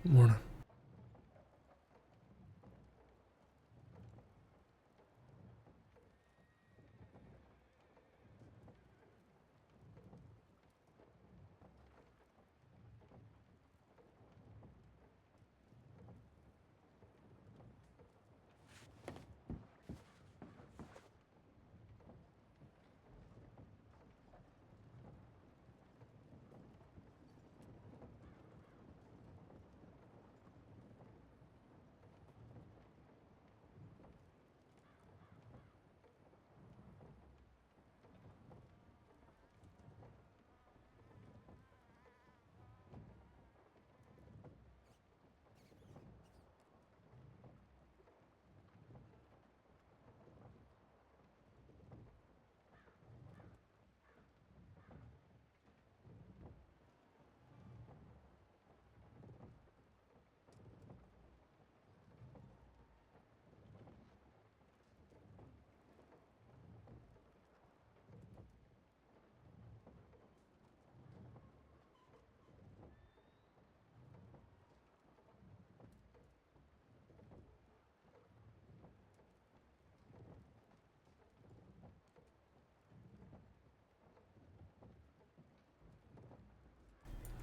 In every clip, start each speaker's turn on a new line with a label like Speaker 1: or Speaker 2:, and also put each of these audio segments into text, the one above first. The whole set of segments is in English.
Speaker 1: Morning.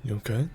Speaker 1: You okay?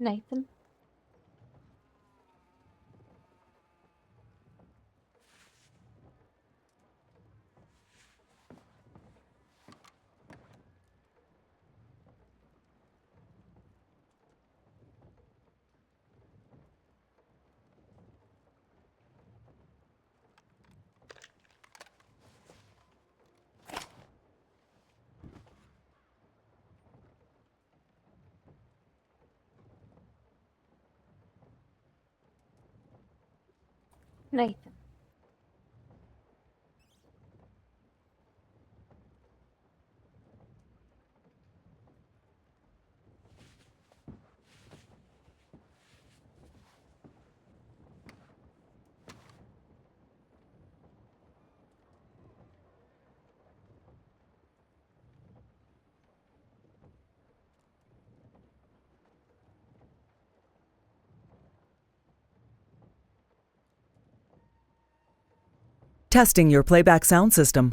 Speaker 2: Nathan? Nathan.
Speaker 3: Testing your playback sound system.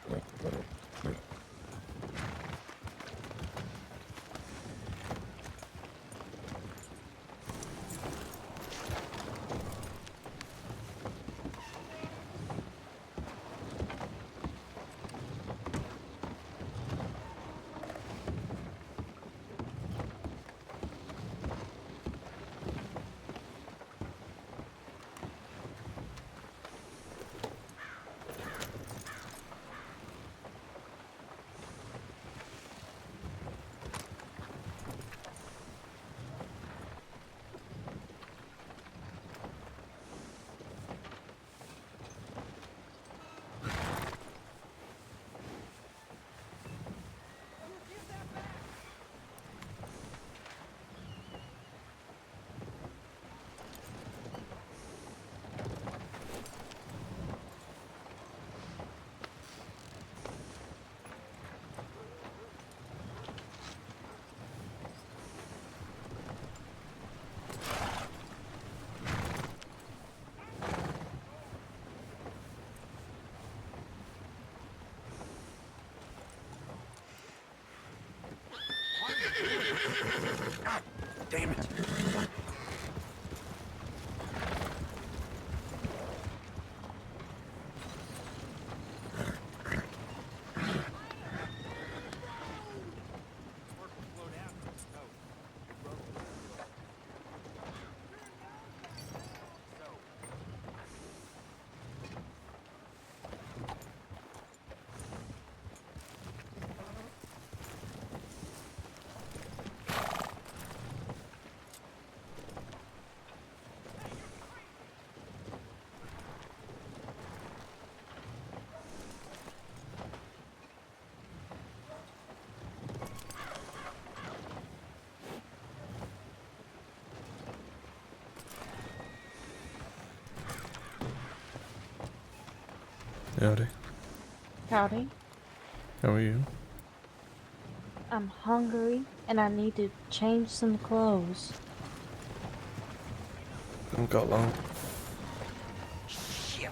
Speaker 4: God damn it.
Speaker 1: Howdy.
Speaker 2: Howdy.
Speaker 1: How are you?
Speaker 2: I'm hungry and I need to change some clothes.
Speaker 1: Haven't got long.
Speaker 4: Shit.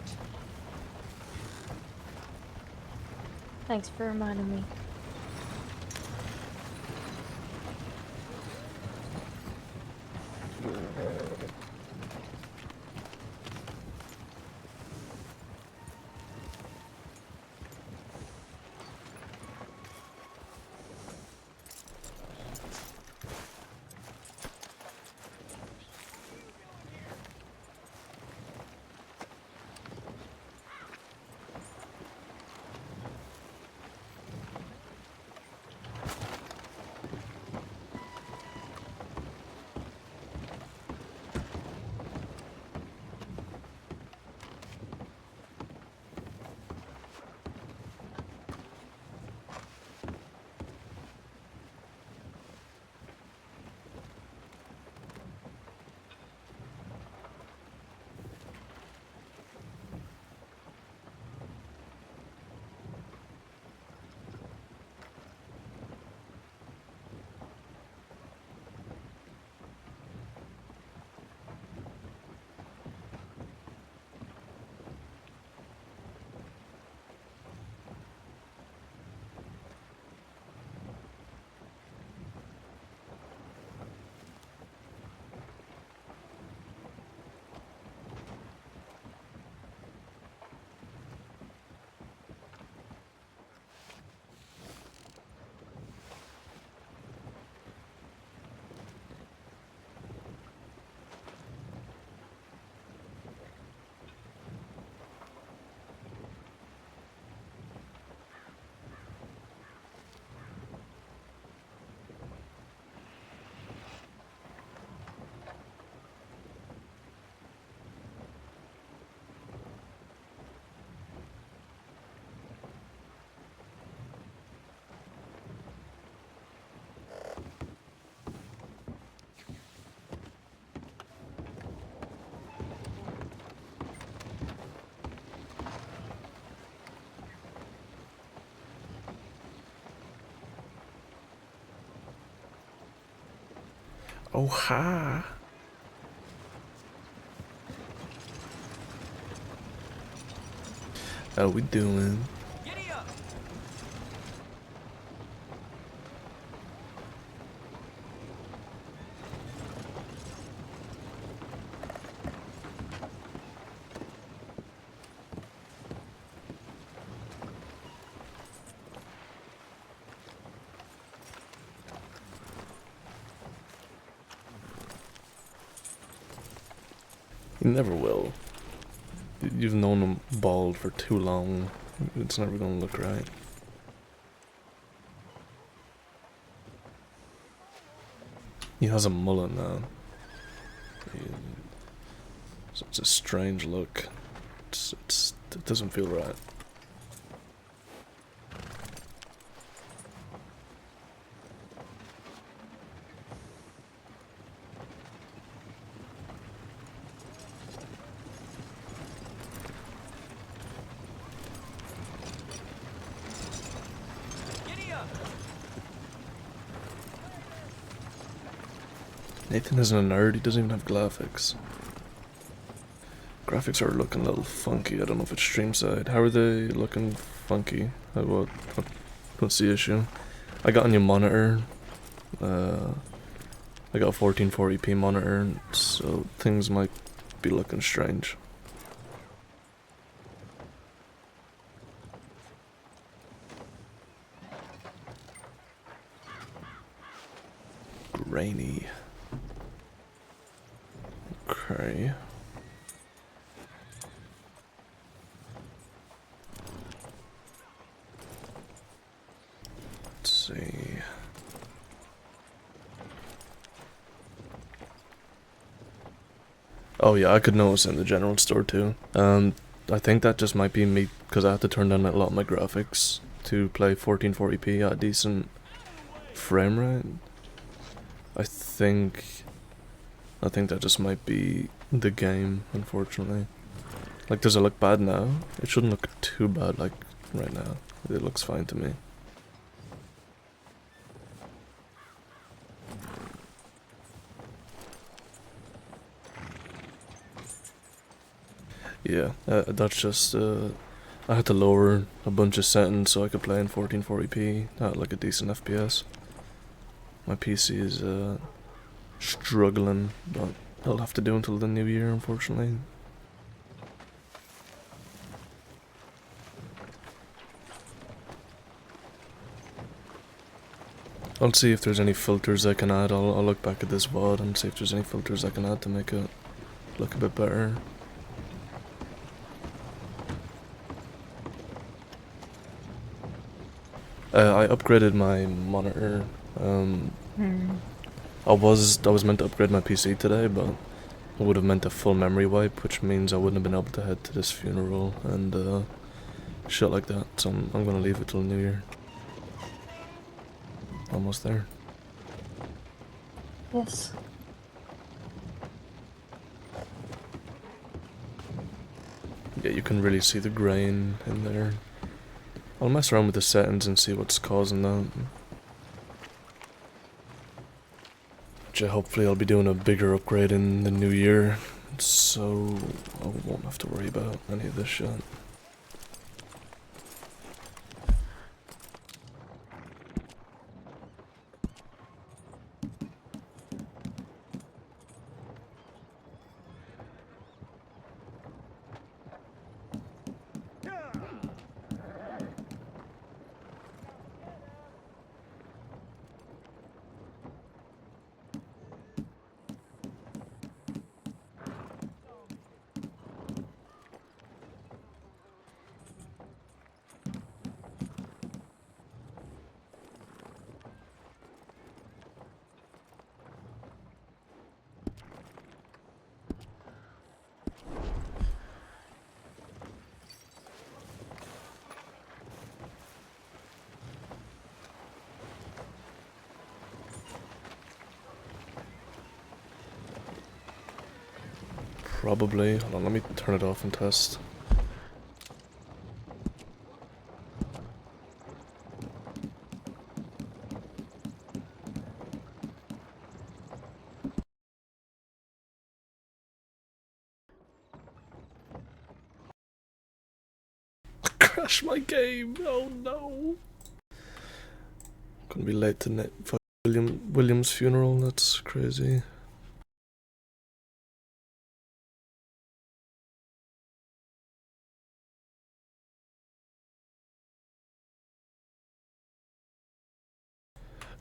Speaker 2: Thanks for reminding me.
Speaker 1: Oh, hi. How we doing?
Speaker 4: Giddy up.
Speaker 1: You never will. You've known him bald for too long. It's never gonna look right. He has a mullet now. It's a strange look. It doesn't feel right. Nathan isn't a nerd, he doesn't even have graphics. Graphics are looking a little funky, I don't know if it's stream side. How are they looking funky? What's the issue? I got a new monitor. I got a 1440p monitor, so things might be looking strange. Grainy. Okay. Let's see. Oh yeah, I could notice in the general store too. I think that just might be me because I have to turn down a lot of my graphics to play 1440p at a decent frame rate. I think that just might be the game, unfortunately. Like, does it look bad now? It shouldn't look too bad, like, right now. It looks fine to me. Yeah, that's just, I had to lower a bunch of settings so I could play in 1440p at, like, a decent FPS. My PC is, struggling, but I'll have to do until the new year, unfortunately. I'll see if there's any filters I can add. I'll look back at this VOD and see if there's any filters I can add to make it look a bit better. I upgraded my monitor. I was meant to upgrade my PC today, but it would have meant a full memory wipe, which means I wouldn't have been able to head to this funeral and shit like that. So I'm gonna leave it till New Year. Almost there.
Speaker 2: Yes.
Speaker 1: Yeah, you can really see the grain in there. I'll mess around with the settings and see what's causing that. Yeah, hopefully I'll be doing a bigger upgrade in the new year, so I won't have to worry about any of this shit. Probably. Hold on, let me turn it off and test. Crash my game! Oh no! Gonna be late to for William's funeral, that's crazy.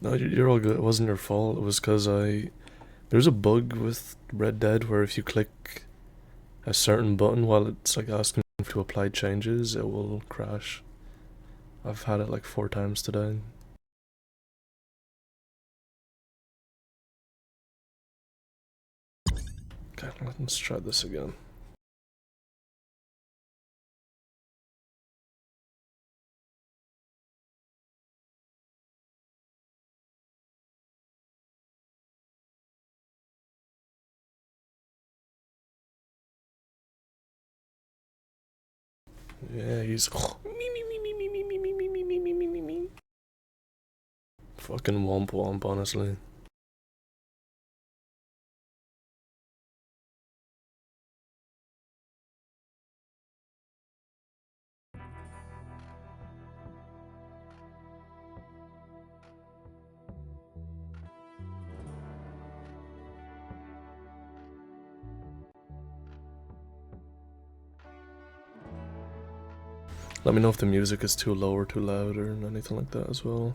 Speaker 1: No, you're all good. It wasn't your fault. It was because there's a bug with Red Dead where if you click a certain button while it's like asking to apply changes, it will crash. I've had it like 4 times today. Okay, let's try this again. Yeah, he's fucking womp womp, honestly. Let me know if the music is too low or too loud or anything like that as well.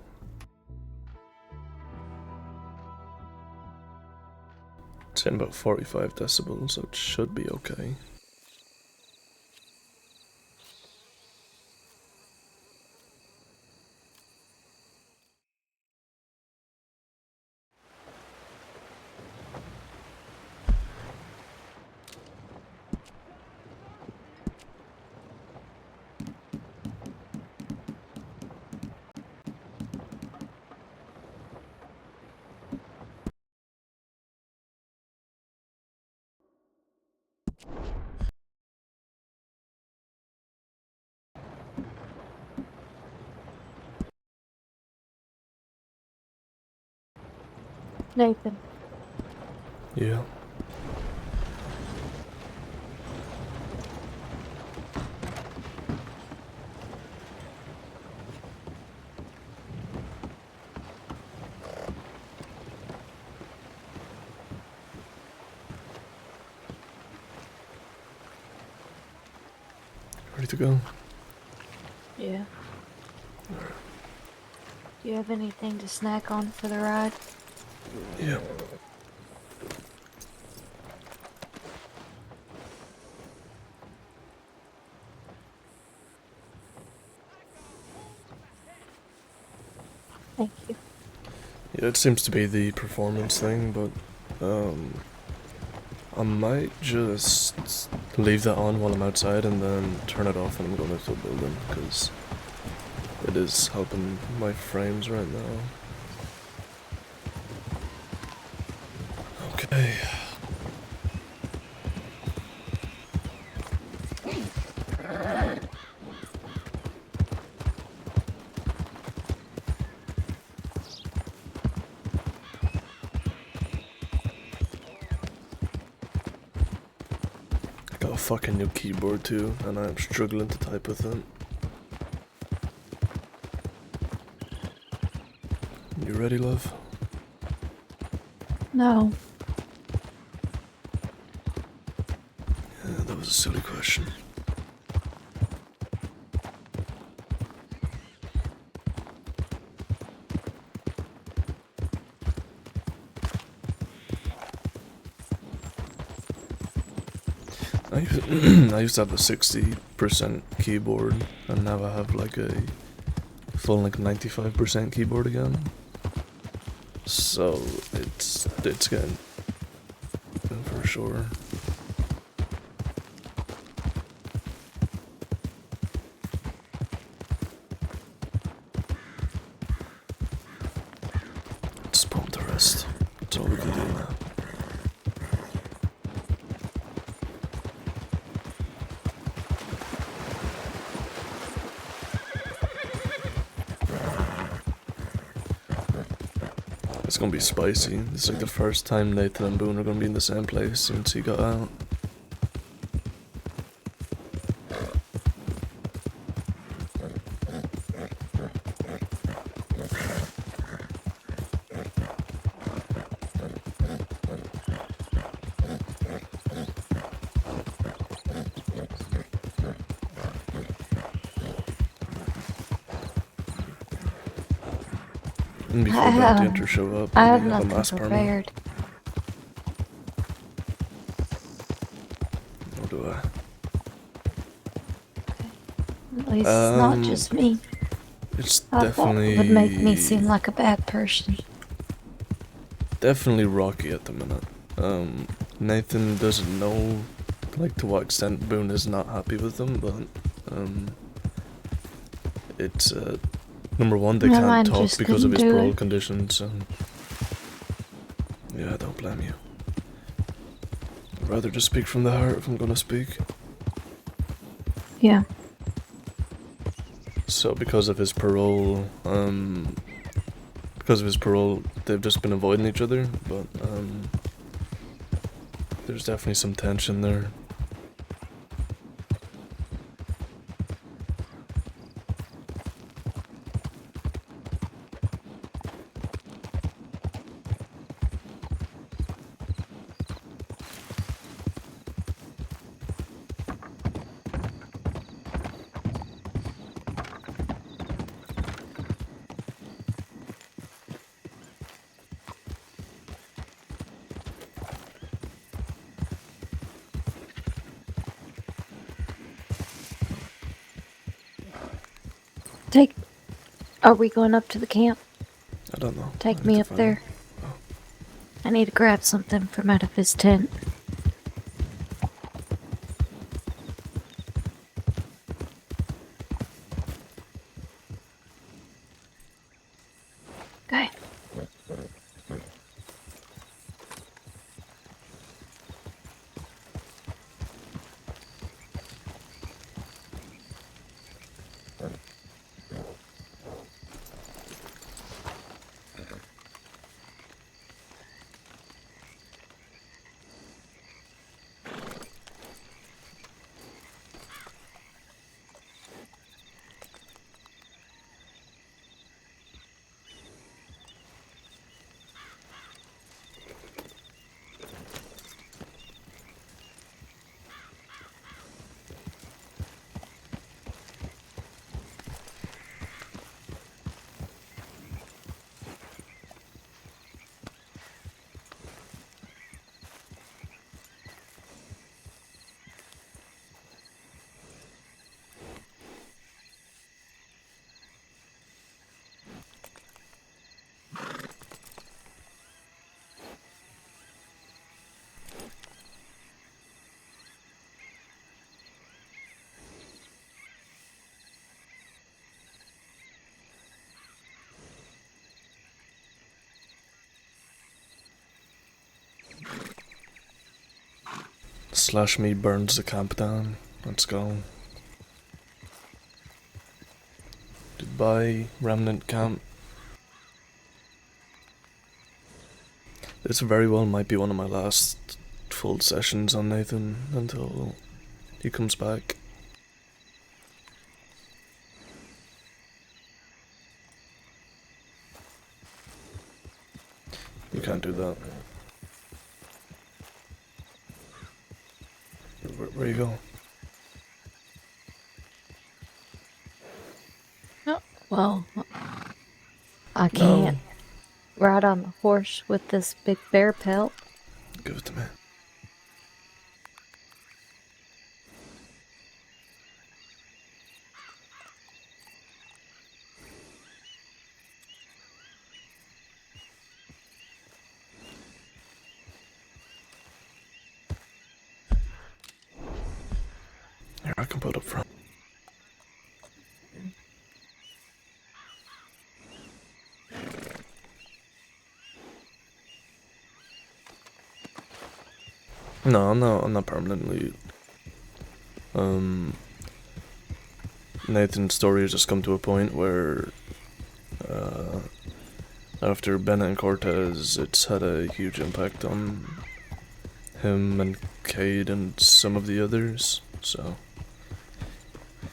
Speaker 1: It's in about 45 decibels, so it should be okay.
Speaker 2: Nathan,
Speaker 1: Yeah. Ready to go?
Speaker 2: yeah. Do you have anything to snack on for the ride?
Speaker 1: Yeah.
Speaker 2: Thank you.
Speaker 1: Yeah, it seems to be the performance thing, but I might just leave that on while I'm outside and then turn it off when I'm going into the building, because it is helping my frames right now. Okay. I got a fucking new keyboard too, and I am struggling to type with it. You ready, love?
Speaker 2: No.
Speaker 1: Yeah, that was a silly question. I used to have a 60% keyboard, and now I have like a full like 95% keyboard again. So it's getting for sure. Just pump the rest. That's all we can do now. It's gonna be spicy. It's like the first time Nathan and Boone are gonna be in the same place since he got out. And before Bounty Hunter show up,
Speaker 2: I
Speaker 1: we
Speaker 2: have
Speaker 1: have a
Speaker 2: nothing
Speaker 1: mass permit.
Speaker 2: prepared.
Speaker 1: What do
Speaker 2: At least it's not
Speaker 1: Um,
Speaker 2: just me.
Speaker 1: It's
Speaker 2: I thought it would make me seem like a bad person.
Speaker 1: definitely rocky at the minute. Nathan doesn't know, like, to what extent Boone is not happy with him, but, it's, number one, they
Speaker 2: My
Speaker 1: can't
Speaker 2: mind
Speaker 1: talk
Speaker 2: just
Speaker 1: because of his
Speaker 2: couldn't do
Speaker 1: parole
Speaker 2: it.
Speaker 1: conditions, and, yeah, I don't blame you. I'd rather just speak from the heart if I'm gonna speak.
Speaker 2: Yeah.
Speaker 1: So because of his parole, they've just been avoiding each other, but, there's definitely some tension there.
Speaker 2: Are we going up to the camp?
Speaker 1: I don't know. I
Speaker 2: Take
Speaker 1: need
Speaker 2: me
Speaker 1: to
Speaker 2: up
Speaker 1: find
Speaker 2: there.
Speaker 1: out.
Speaker 2: I need to grab something from out of his tent. Okay.
Speaker 1: Slash me burns the camp down. Let's go. Goodbye, Remnant camp. This very well might be one of my last full sessions on Nathan until he comes back. You can't do that. Where you go?
Speaker 2: Oh, well, I can't ride on the horse with this big bear pelt.
Speaker 1: Give it to me. Here, I can put up front. No, I'm not permanently. Nathan's story has just come to a point where, after Bennett and Cortez, it's had a huge impact on him and Cade and some of the others, so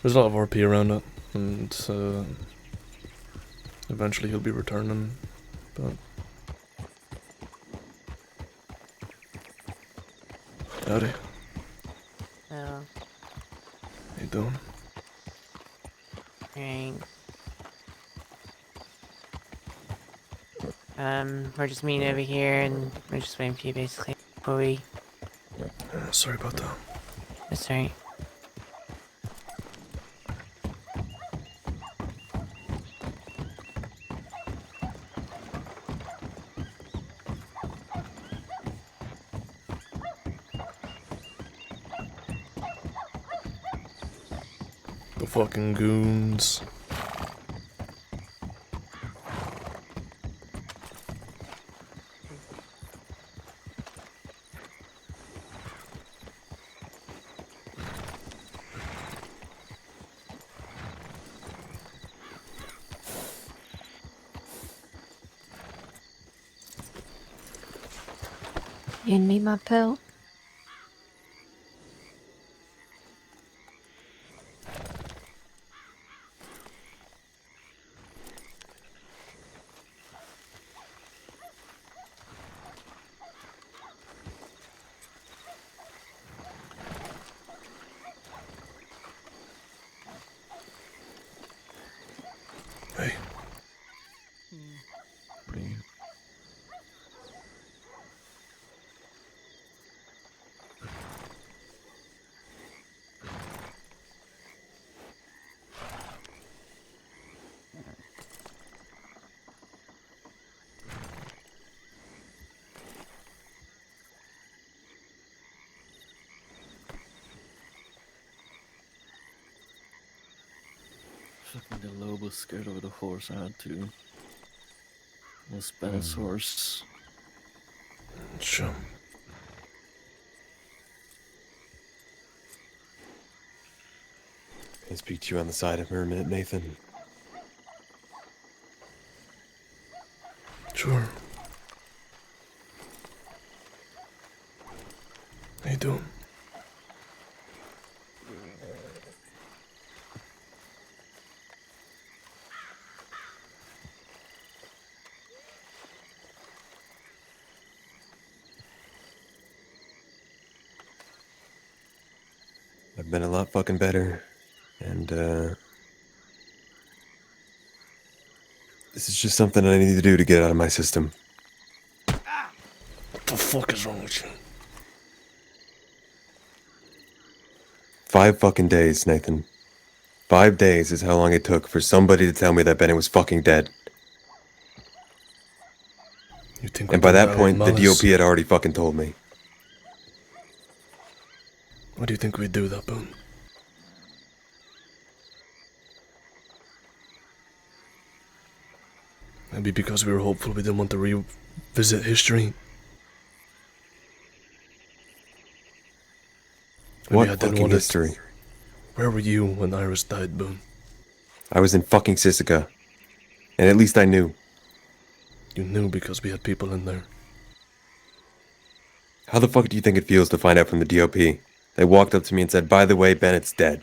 Speaker 1: there's a lot of RP around it, and eventually he'll be returning, but howdy.
Speaker 5: Oh,
Speaker 1: How you doing?
Speaker 5: thanks. We're just meeting over here and we're just waiting for you basically before we...
Speaker 1: Sorry about that.
Speaker 5: That's right.
Speaker 1: The fucking goons.
Speaker 2: You need my pill?
Speaker 1: Hey.
Speaker 6: Pretty. Fucking the lobe was scared of the horse I had to. The Spanish horse.
Speaker 1: Sure.
Speaker 7: Can I speak to you on the side of her a minute, Nathan?
Speaker 1: Sure. How you doing?
Speaker 7: I've been a lot fucking better, and this is just something I need to do to get out of my system.
Speaker 1: What the fuck is wrong with you?
Speaker 7: 5 fucking days, Nathan. 5 days is how long it took for somebody to tell me that Bennett was fucking dead.
Speaker 1: You think
Speaker 7: And
Speaker 1: we
Speaker 7: by
Speaker 1: did
Speaker 7: that
Speaker 1: with
Speaker 7: point, the
Speaker 1: malice?
Speaker 7: DOP had already fucking told me.
Speaker 1: Why do you think we do that, Boone? Maybe because we were hopeful we didn't want to revisit history. Maybe
Speaker 7: What
Speaker 1: I didn't
Speaker 7: fucking
Speaker 1: want it.
Speaker 7: history?
Speaker 1: Where were you when Iris died, Boone?
Speaker 7: I was in fucking Sisika. And at least I knew.
Speaker 1: You knew because we had people in there.
Speaker 7: How the fuck do you think it feels to find out from the DOP? They walked up to me and said, by the way, Bennett's dead.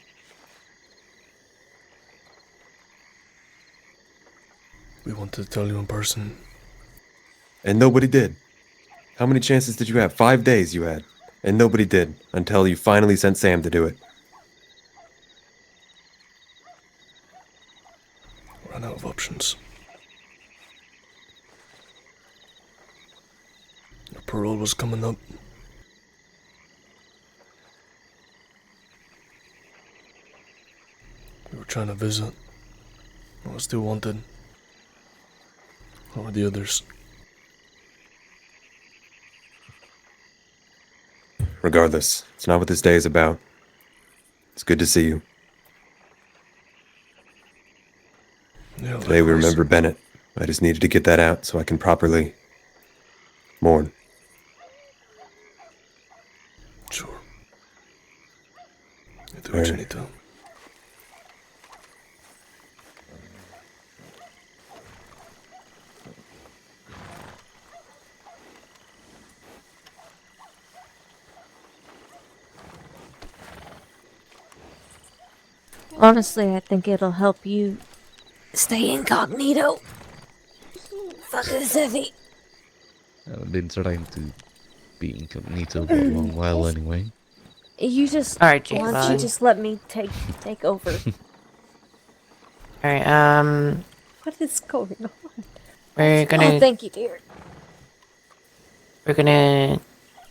Speaker 1: We wanted to tell you in person.
Speaker 7: And nobody did. How many chances did you have? 5 days you had. And nobody did, until you finally sent Sam to do it.
Speaker 1: Ran out of options. Your parole was coming up. We were trying to visit. I was still wanted. What were the others?
Speaker 7: Regardless, it's not what this day is about. It's good to see you.
Speaker 1: Yeah,
Speaker 7: Today we
Speaker 1: likewise.
Speaker 7: remember Bennett. I just needed to get that out so I can properly mourn.
Speaker 1: Sure. You do what you
Speaker 7: Alright.
Speaker 1: need to.
Speaker 2: Honestly, I think it'll help you stay incognito. Fuck this heavy.
Speaker 6: I've been trying to be incognito for a long while anyway.
Speaker 2: You just
Speaker 5: Alright,
Speaker 2: why don't you
Speaker 5: Jake,
Speaker 2: just let me take over?
Speaker 5: Alright,
Speaker 2: What is going on?
Speaker 5: we're
Speaker 2: Oh,
Speaker 5: gonna
Speaker 2: thank you, dear.
Speaker 5: go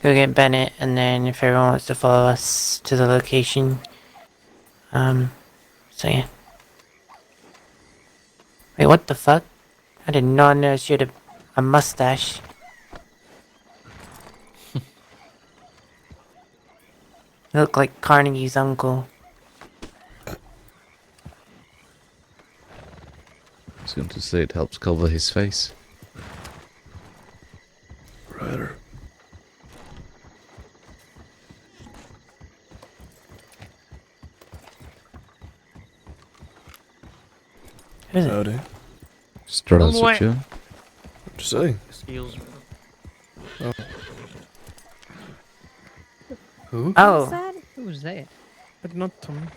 Speaker 5: get Bennett, and then if everyone wants to follow us to the location, so yeah. Wait, what the fuck? I did not know she had a mustache. Look like Carnegie's uncle.
Speaker 8: I was going to say it helps cover his face.
Speaker 1: Righter.
Speaker 5: Who is it?
Speaker 1: Howdy.
Speaker 8: Strauss,
Speaker 9: What?
Speaker 8: you?
Speaker 1: What'd you say?
Speaker 9: Excuse me.
Speaker 1: Who?
Speaker 5: Oh,
Speaker 9: Who was that? But not Tom.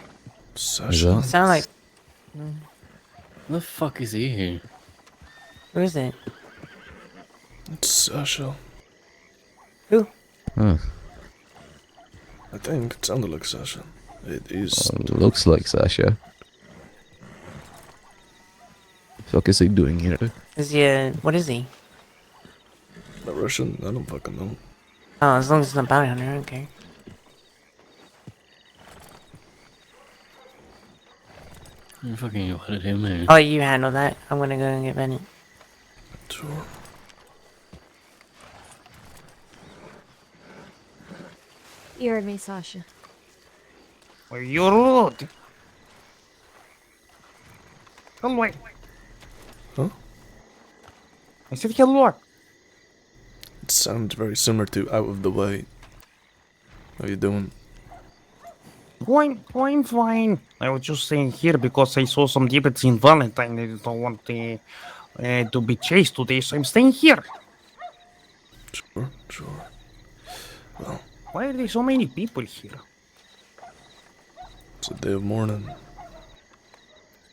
Speaker 1: Sasha.
Speaker 5: sound like.
Speaker 6: The fuck is he here?
Speaker 5: Who is it?
Speaker 1: It's Sasha.
Speaker 5: Who?
Speaker 8: Huh.
Speaker 1: I think it sounded like Sasha. It is.
Speaker 8: Looks like Sasha. Fuck is he doing here?
Speaker 5: Is he what is he?
Speaker 1: Not Russian? I don't fucking know.
Speaker 5: Oh, as long as it's not bounty hunter, okay.
Speaker 6: You fucking invited him here.
Speaker 5: Oh, you handle that. I'm gonna go and get Bennett.
Speaker 1: Sure.
Speaker 2: You heard me, Sasha.
Speaker 9: Well, you're rude. Hello.
Speaker 1: Huh?
Speaker 9: I said hello.
Speaker 1: It sounds very similar to Out of the Way. How you doing?
Speaker 9: I'm fine. I was just staying here because I saw some debates in Valentine. I don't want to be chased today, so I'm staying here.
Speaker 1: Sure, sure. Well,
Speaker 9: Why are there so many people here?
Speaker 1: it's a day of mourning.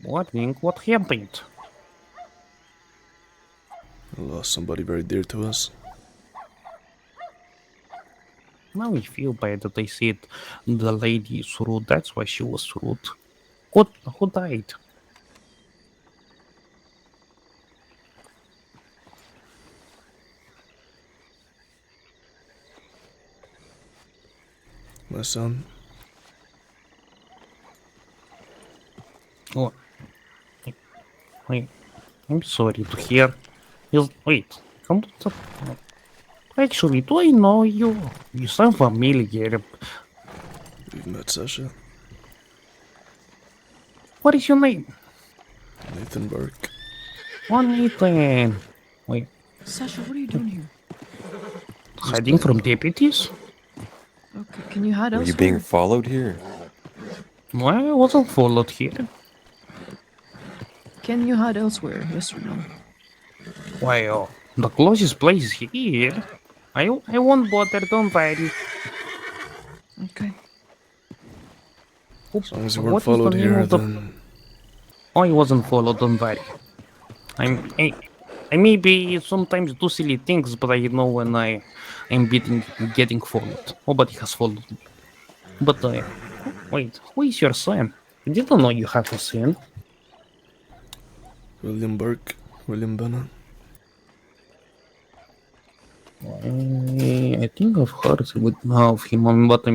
Speaker 9: Morning, what happened?
Speaker 1: We lost somebody very dear to us.
Speaker 9: Now I feel bad that I said the lady is rude. That's why she was rude. Who died?
Speaker 1: My son.
Speaker 9: Oh, I'm sorry to hear. Wait, come to actually, do I know you? You sound familiar.
Speaker 1: We've met Sasha.
Speaker 9: What is your name?
Speaker 1: Nathan Burke.
Speaker 9: Oh, Nathan. Wait,
Speaker 3: Sasha, what are you doing here?
Speaker 9: hiding from deputies?
Speaker 3: Okay, can you hide
Speaker 7: Were you
Speaker 3: elsewhere?
Speaker 7: being followed here?
Speaker 9: Well, I wasn't followed here.
Speaker 3: Can you hide elsewhere? Yes or no?
Speaker 9: Well, the closest place is here. I won't bother, don't worry.
Speaker 3: Okay.
Speaker 1: As long as you
Speaker 9: What
Speaker 1: weren't
Speaker 9: is the
Speaker 1: followed
Speaker 9: name
Speaker 1: here,
Speaker 9: of the...
Speaker 1: then
Speaker 9: Oh, I wasn't followed, don't worry. I maybe sometimes do silly things, but I know when I'm getting followed. Nobody has followed me. But wait, who is your son? I didn't know you have a son.
Speaker 1: William Burke, William Bennett.
Speaker 9: I think I've heard of him, but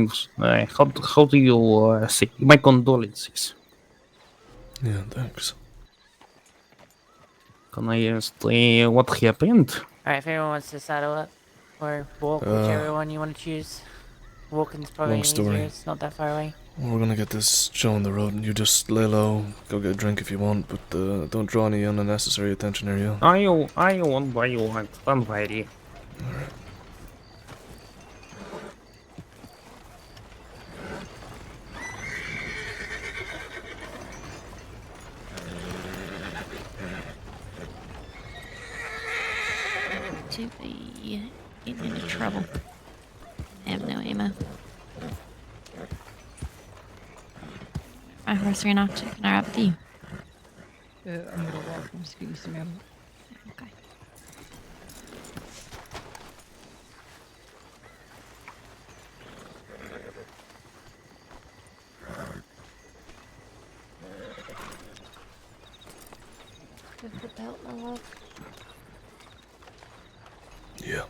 Speaker 9: how do you say? My condolences.
Speaker 1: Yeah, thanks.
Speaker 9: Can I ask what happened?
Speaker 5: Alright, if everyone wants to saddle up, or walk, whichever one you want to choose. Walking's probably
Speaker 1: long story.
Speaker 5: easier, it's not that far away.
Speaker 1: We're gonna get this show on the road, and you just lay low, go get a drink if you want, but don't draw any unnecessary attention here, yo.
Speaker 9: I want what you want, don't worry.
Speaker 1: Alright.
Speaker 2: To be getting into trouble. I have no ammo. My horse ran off to can I ride with you?
Speaker 3: I'm gonna walk. I'm just getting some ammo.
Speaker 2: Okay. Put the belt, my love.
Speaker 1: Yeah.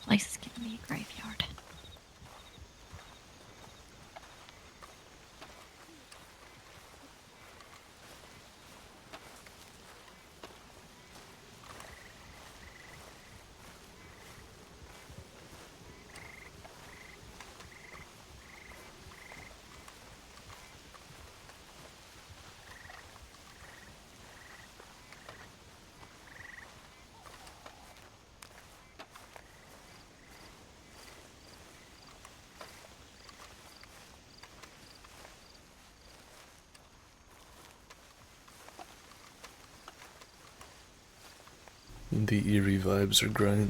Speaker 2: Place is giving me a graveyard.
Speaker 1: The eerie vibes are great.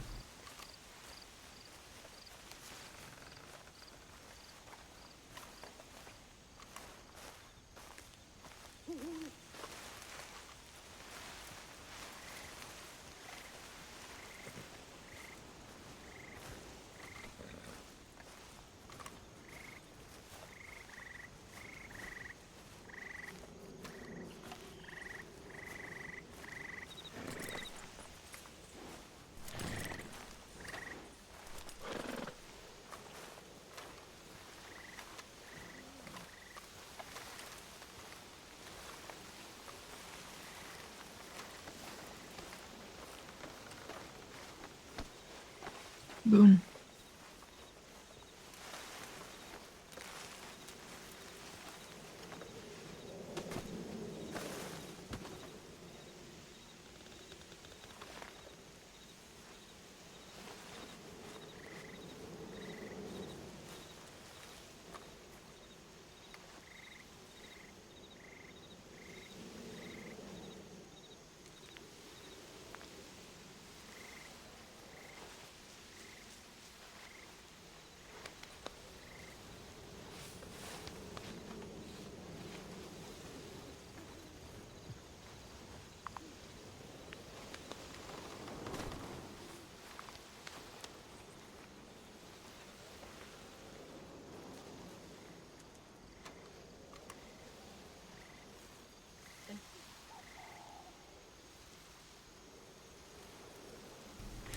Speaker 2: Boom.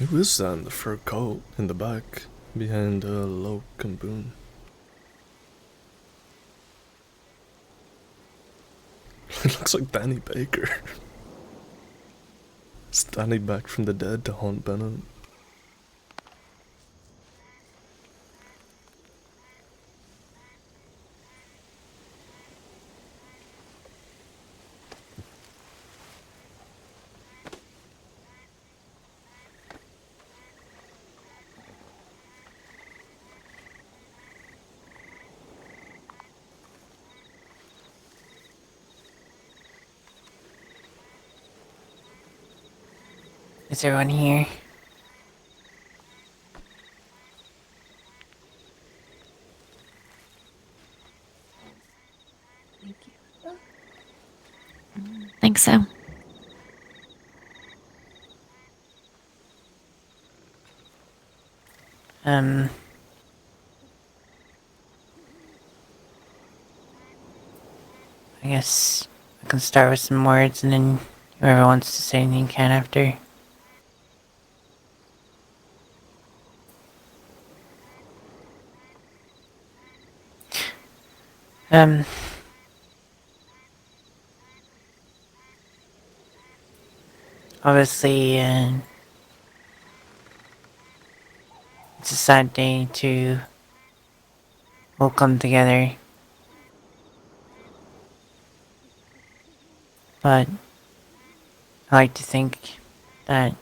Speaker 1: Who is that in the fur coat in the back behind Loke and Boone? It looks like Danny Baker. Is Danny back from the dead to haunt Bennett?
Speaker 5: Is everyone here?
Speaker 2: Thank you. Think so.
Speaker 5: I guess I can start with some words and then whoever wants to say anything can after. Um, Obviously, it's a sad day to all come together. But I like to think that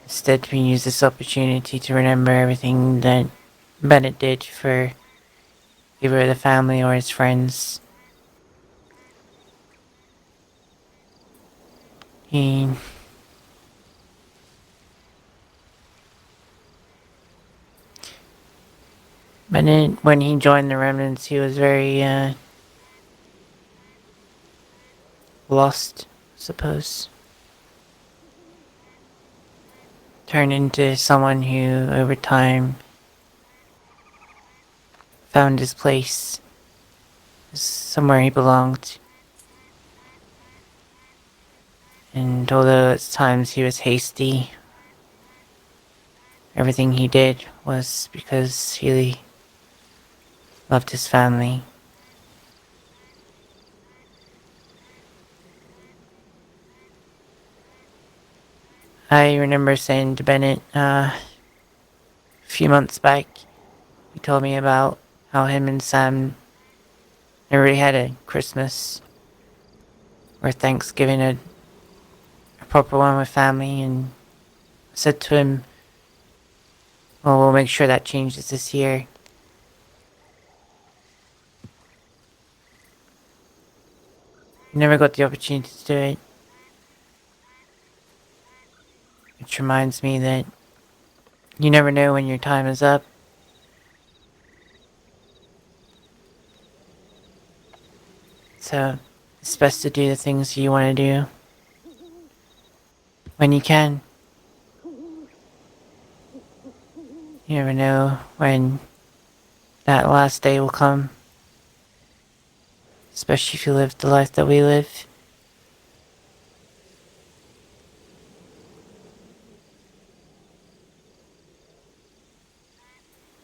Speaker 5: instead we use this opportunity to remember everything that Bennett did for either the family or his friends. He Bennett, when he joined the Remnants, he was very lost, I suppose. Turned into someone who, over time, found his place somewhere he belonged. And although at times he was hasty, everything he did was because he loved his family. I remember saying to Bennett a few months back, he told me about how him and Sam never really had a Christmas or Thanksgiving, a proper one with family, and I said to him, well, we'll make sure that changes this year. He never got the opportunity to do it. Which reminds me that you never know when your time is up. So it's best to do the things you want to do when you can. You never know when that last day will come. Especially if you live the life that we live.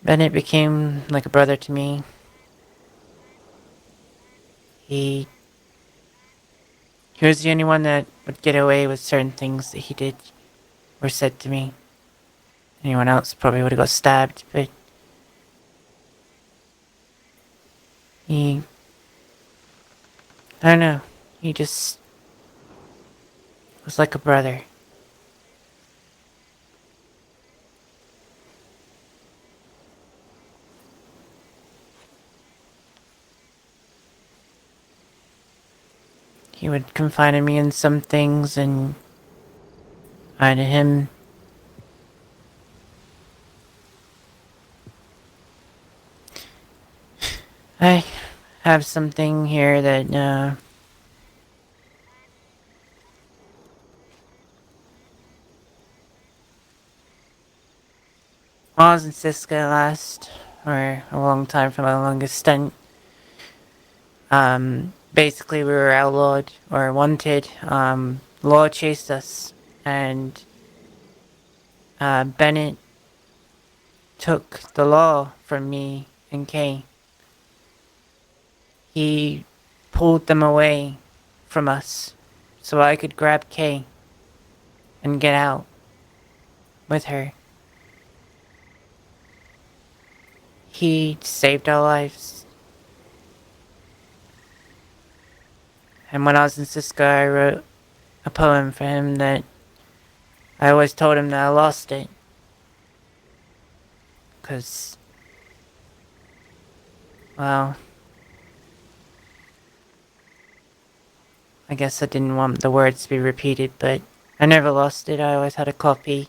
Speaker 5: Bennett became like a brother to me. He was the only one that would get away with certain things that he did or said to me. Anyone else probably would have got stabbed, but I don't know, he just was like a brother. He would confide in me in some things, and I to him. I have something here that, when I was in Cisco last, or a long time for my longest stint, basically we were outlawed or wanted. Law chased us, and Bennett took the law from me and Kay. He pulled them away from us so I could grab Kay and get out with her. He saved our lives. And when I was in Cisco, I wrote a poem for him that I always told him that I lost it. 'Cause, well, I guess I didn't want the words to be repeated, but I never lost it. I always had a copy.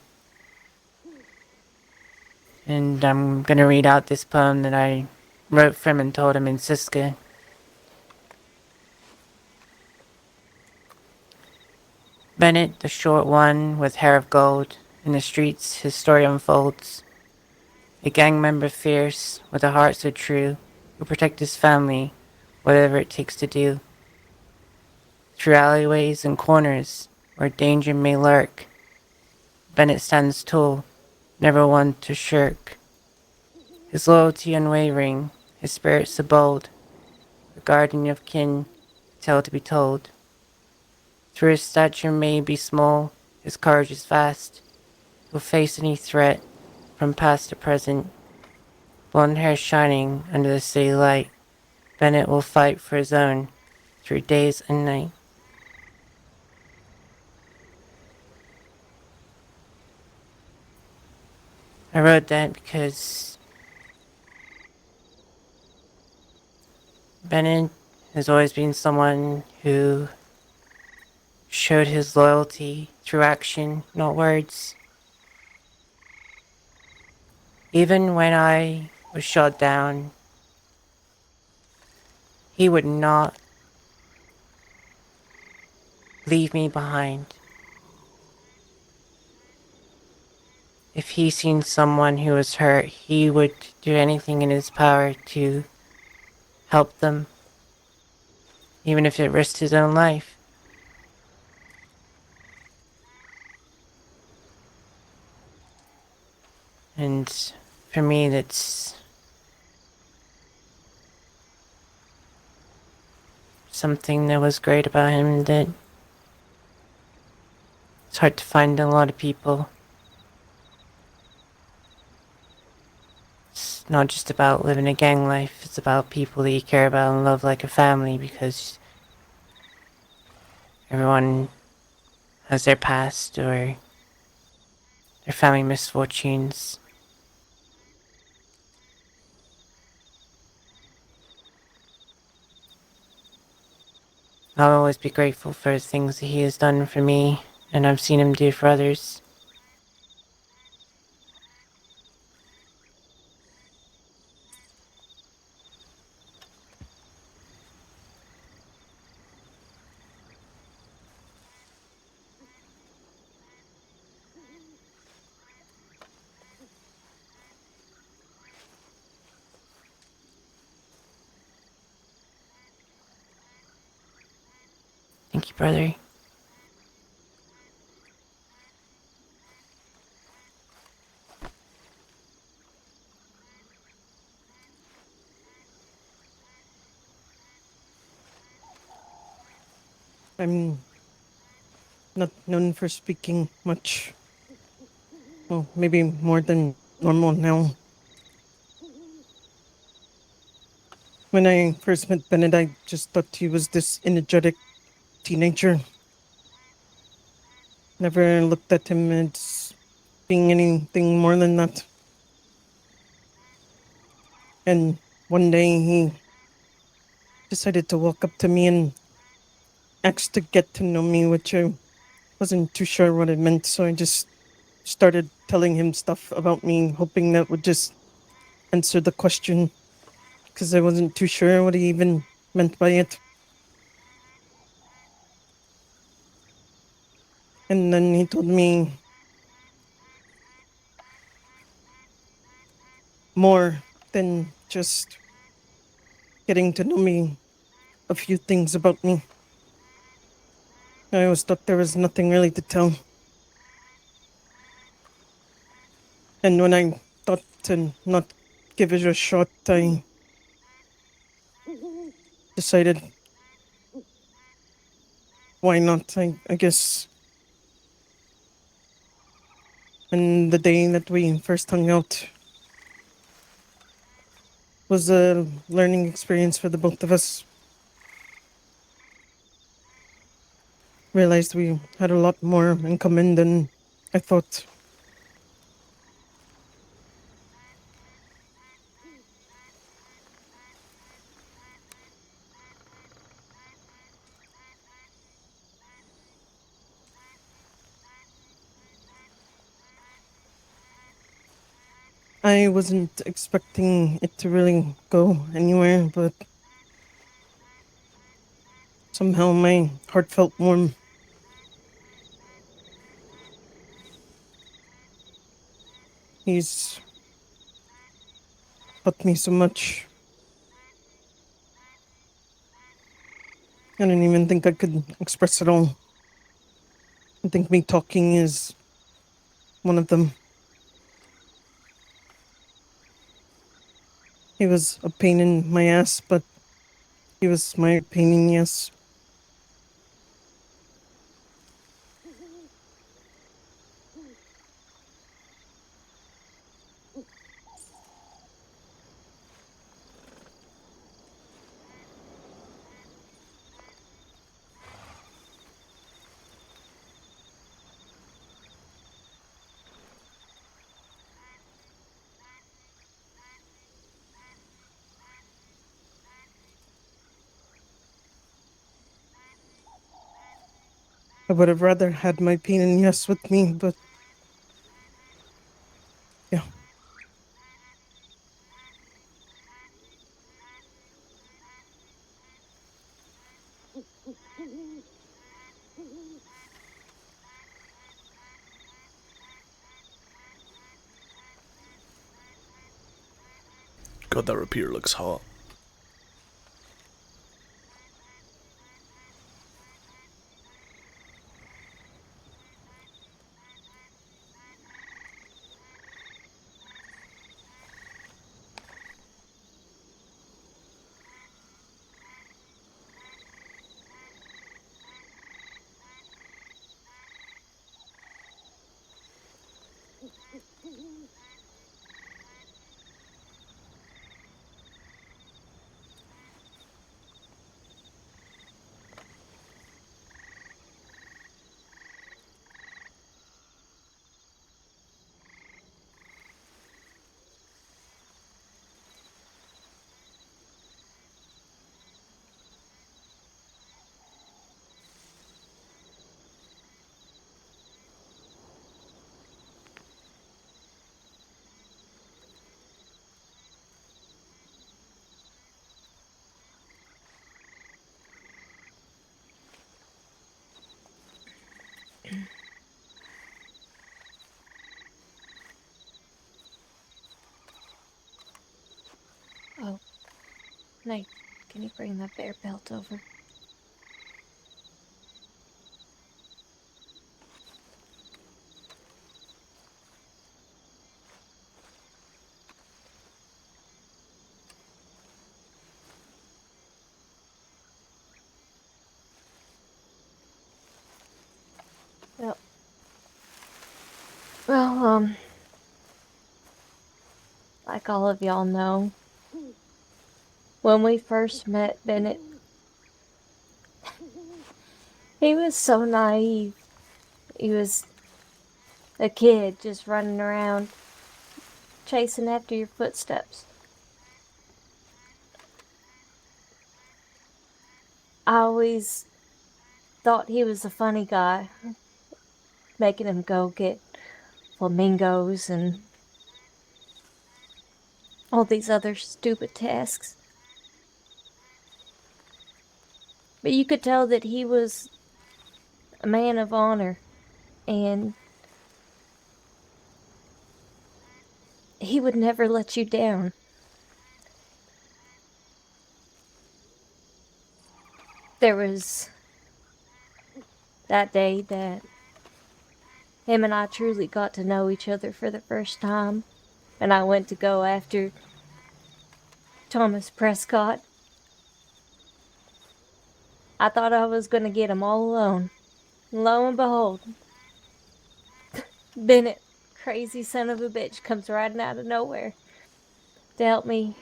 Speaker 5: And I'm gonna read out this poem that I wrote for him and told him in Cisco. Bennett, the short one with hair of gold, in the streets his story unfolds. A gang member fierce, with a heart so true, who'll protect his family, whatever it takes to do. Through alleyways and corners, where danger may lurk, Bennett stands tall, never one to shirk. His loyalty unwavering, his spirit so bold, a guardian of kin, tale to be told. Through his stature may be small, his courage is vast. He'll face any threat, from past to present. Blonde hair shining under the city light, Bennett will fight for his own, through days and night. I wrote that because Bennett has always been someone who showed his loyalty through action, not words. Even when I was shot down, he would not leave me behind. If he seen someone who was hurt, he would do anything in his power to help them, even if it risked his own life. And for me, that's something that was great about him that it's hard to find in a lot of people. It's not just about living a gang life, it's about people that you care about and love like a family, because everyone has their past or their family misfortunes. I'll always be grateful for the things that he has done for me, and I've seen him do for others. Thank you, brother.
Speaker 10: I'm not known for speaking much. Well, maybe more than normal now. When I first met Bennett, I just thought he was this energetic teenager. Never looked at him as being anything more than that. And one day he decided to walk up to me and asked to get to know me, which I wasn't too sure what it meant, so I just started telling him stuff about me, hoping that would just answer the question, because I wasn't too sure what he even meant by it. And then he told me more than just getting to know me, a few things about me. I always thought there was nothing really to tell. And when I thought to not give it a shot, I decided, why not? I guess. And the day that we first hung out was a learning experience for the both of us. Realized we had a lot more in common than I thought. I wasn't expecting it to really go anywhere, but somehow my heart felt warm. He's taught me so much. I don't even think I could express it all. I think me talking is one of them. He was a pain in my ass, but he was my pain in the ass. I would have rather had my pain in the ass with me, but yeah.
Speaker 1: God, that rapier looks hot.
Speaker 2: Oh, Nate, can you bring that bear belt over? Yep. Well, like all of y'all know, when we first met Bennett, he was so naive. He was a kid just running around, chasing after your footsteps. I always thought he was a funny guy, making him go get flamingos and all these other stupid tasks. But you could tell that he was a man of honor, and he would never let you down. There was that day that him and I truly got to know each other for the first time, and I went to go after Thomas Prescott. I thought I was gonna get him all alone. Lo and behold, Bennett, crazy son of a bitch, comes riding out of nowhere to help me.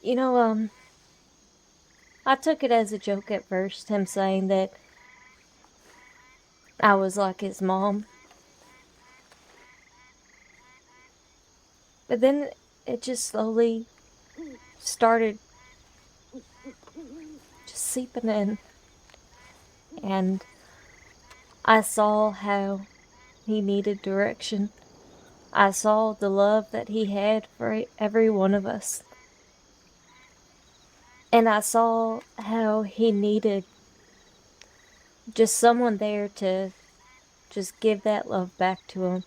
Speaker 2: You know, I took it as a joke at first, him saying that I was like his mom. But then it just slowly started just seeping in. And I saw how he needed direction. I saw the love that he had for every one of us. And I saw how he needed just someone there to just give that love back to him.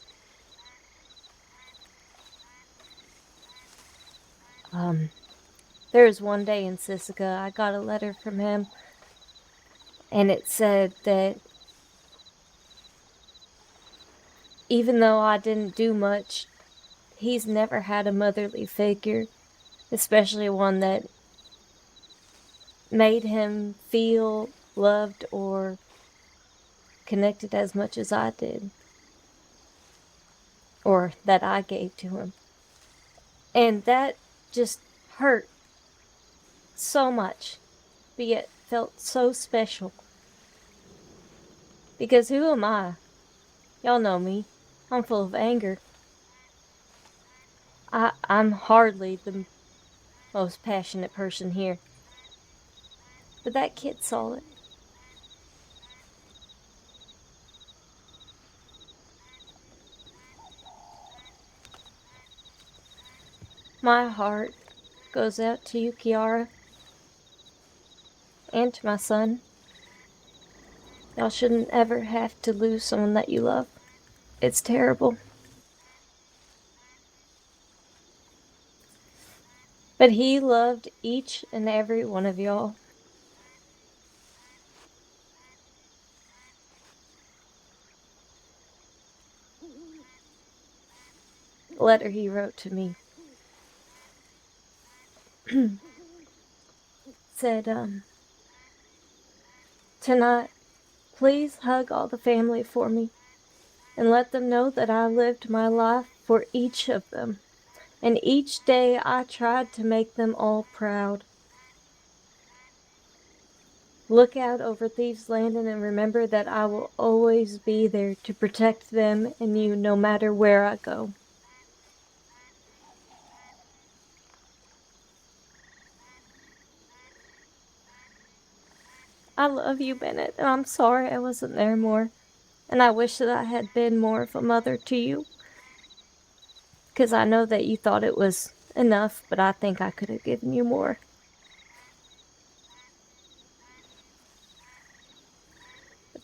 Speaker 2: There was one day in Sisika, I got a letter from him, and it said that even though I didn't do much, he's never had a motherly figure, especially one that made him feel loved or connected as much as I did, or that I gave to him. And that just hurt so much, but yet felt so special. Because who am I? Y'all know me. I'm full of anger. I'm hardly the most passionate person here. But that kid saw it. My heart goes out to you, Kiara, and to my son. Y'all shouldn't ever have to lose someone that you love. It's terrible. But he loved each and every one of y'all. The letter he wrote to me said, tonight, please hug all the family for me and let them know that I lived my life for each of them. And each day I tried to make them all proud. Look out over Thieves Landing and remember that I will always be there to protect them and you no matter where I go. I love you, Bennett, and I'm sorry I wasn't there more. And I wish that I had been more of a mother to you. Because I know that you thought it was enough, but I think I could have given you more.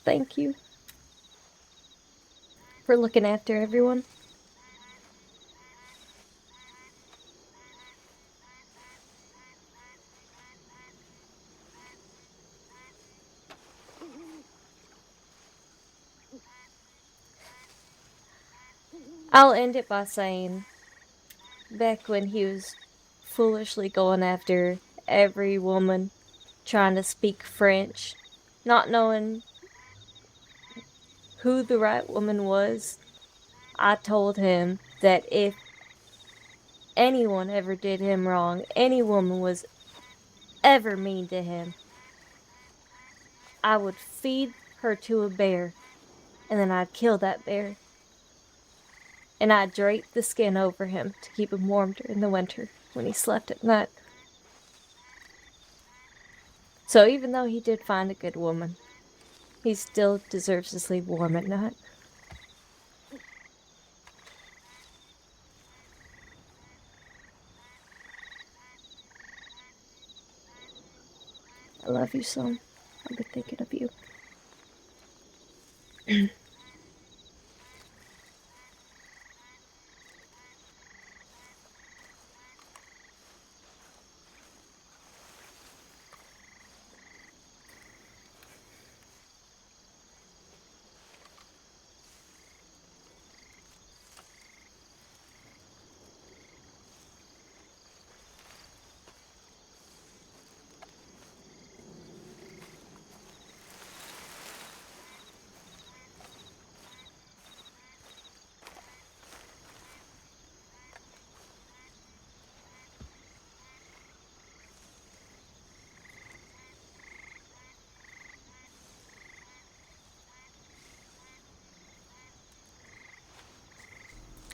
Speaker 2: thank you for looking after everyone. I'll end it by saying, back when he was foolishly going after every woman, trying to speak French, not knowing who the right woman was, I told him that if anyone ever did him wrong, any woman was ever mean to him, I would feed her to a bear, and then I'd kill that bear. And I'd drape the skin over him to keep him warm during the winter when he slept at night. So even though he did find a good woman, he still deserves to sleep warm at night. I love you, son. I've been thinking of you.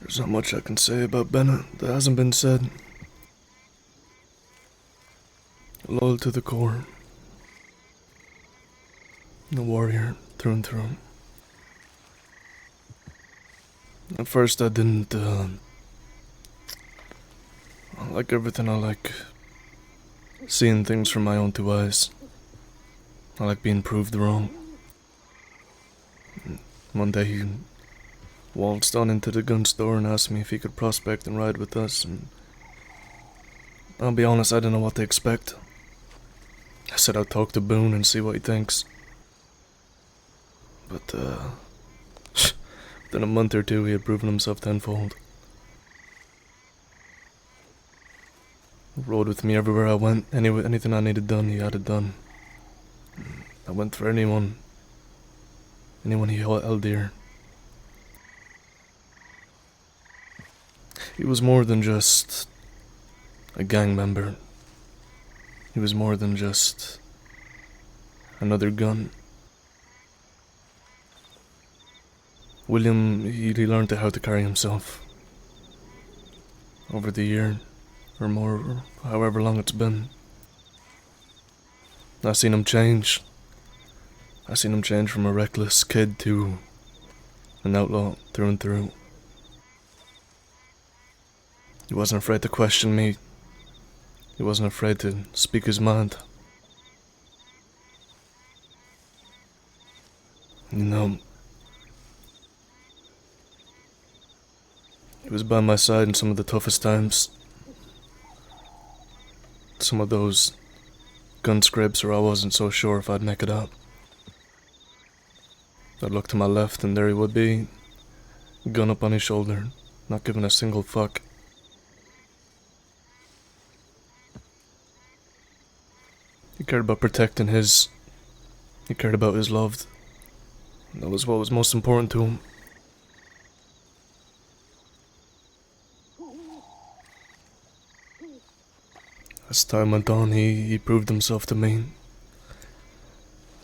Speaker 1: There's not much I can say about Bennett that hasn't been said. Loyal to the core. A warrior through and through. At first I didn't, I like everything. I like seeing things from my own two eyes. I like being proved wrong. One day he waltzed on into the gun store and asked me if he could prospect and ride with us, and I'll be honest, I didn't know what to expect. I said I'd talk to Boone and see what he thinks. But, within a month or two he had proven himself tenfold. He rode with me everywhere I went. Anything I needed done, he had it done. I went for anyone he held dear. He was more than just a gang member. He was more than just another gun. William, he learned how to carry himself. Over the year, or more, or however long it's been. I seen him change. I seen him change from a reckless kid to an outlaw through and through. He wasn't afraid to question me. He wasn't afraid to speak his mind. You know, he was by my side in some of the toughest times. Some of those gun scrapes where I wasn't so sure if I'd make it up. I'd look to my left and there he would be, gun up on his shoulder, not giving a single fuck. He cared about protecting his. He cared about his loved. That was what was most important to him. As time went on, he proved himself to me.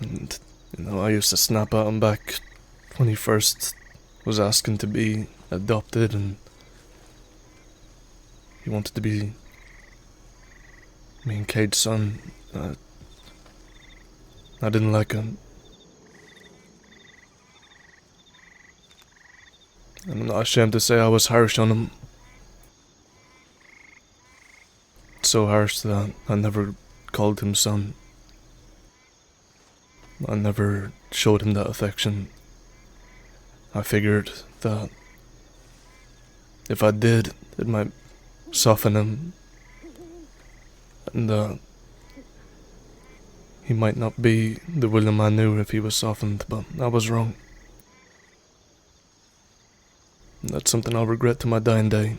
Speaker 1: And, I used to snap at him back when he first was asking to be adopted, and he wanted to be me and Cade's son. I didn't like him. And I'm not ashamed to say I was harsh on him. So harsh that I never called him son. I never showed him that affection. I figured that if I did, it might soften him, and that he might not be the William I knew if he was softened, but I was wrong. And that's something I'll regret to my dying day.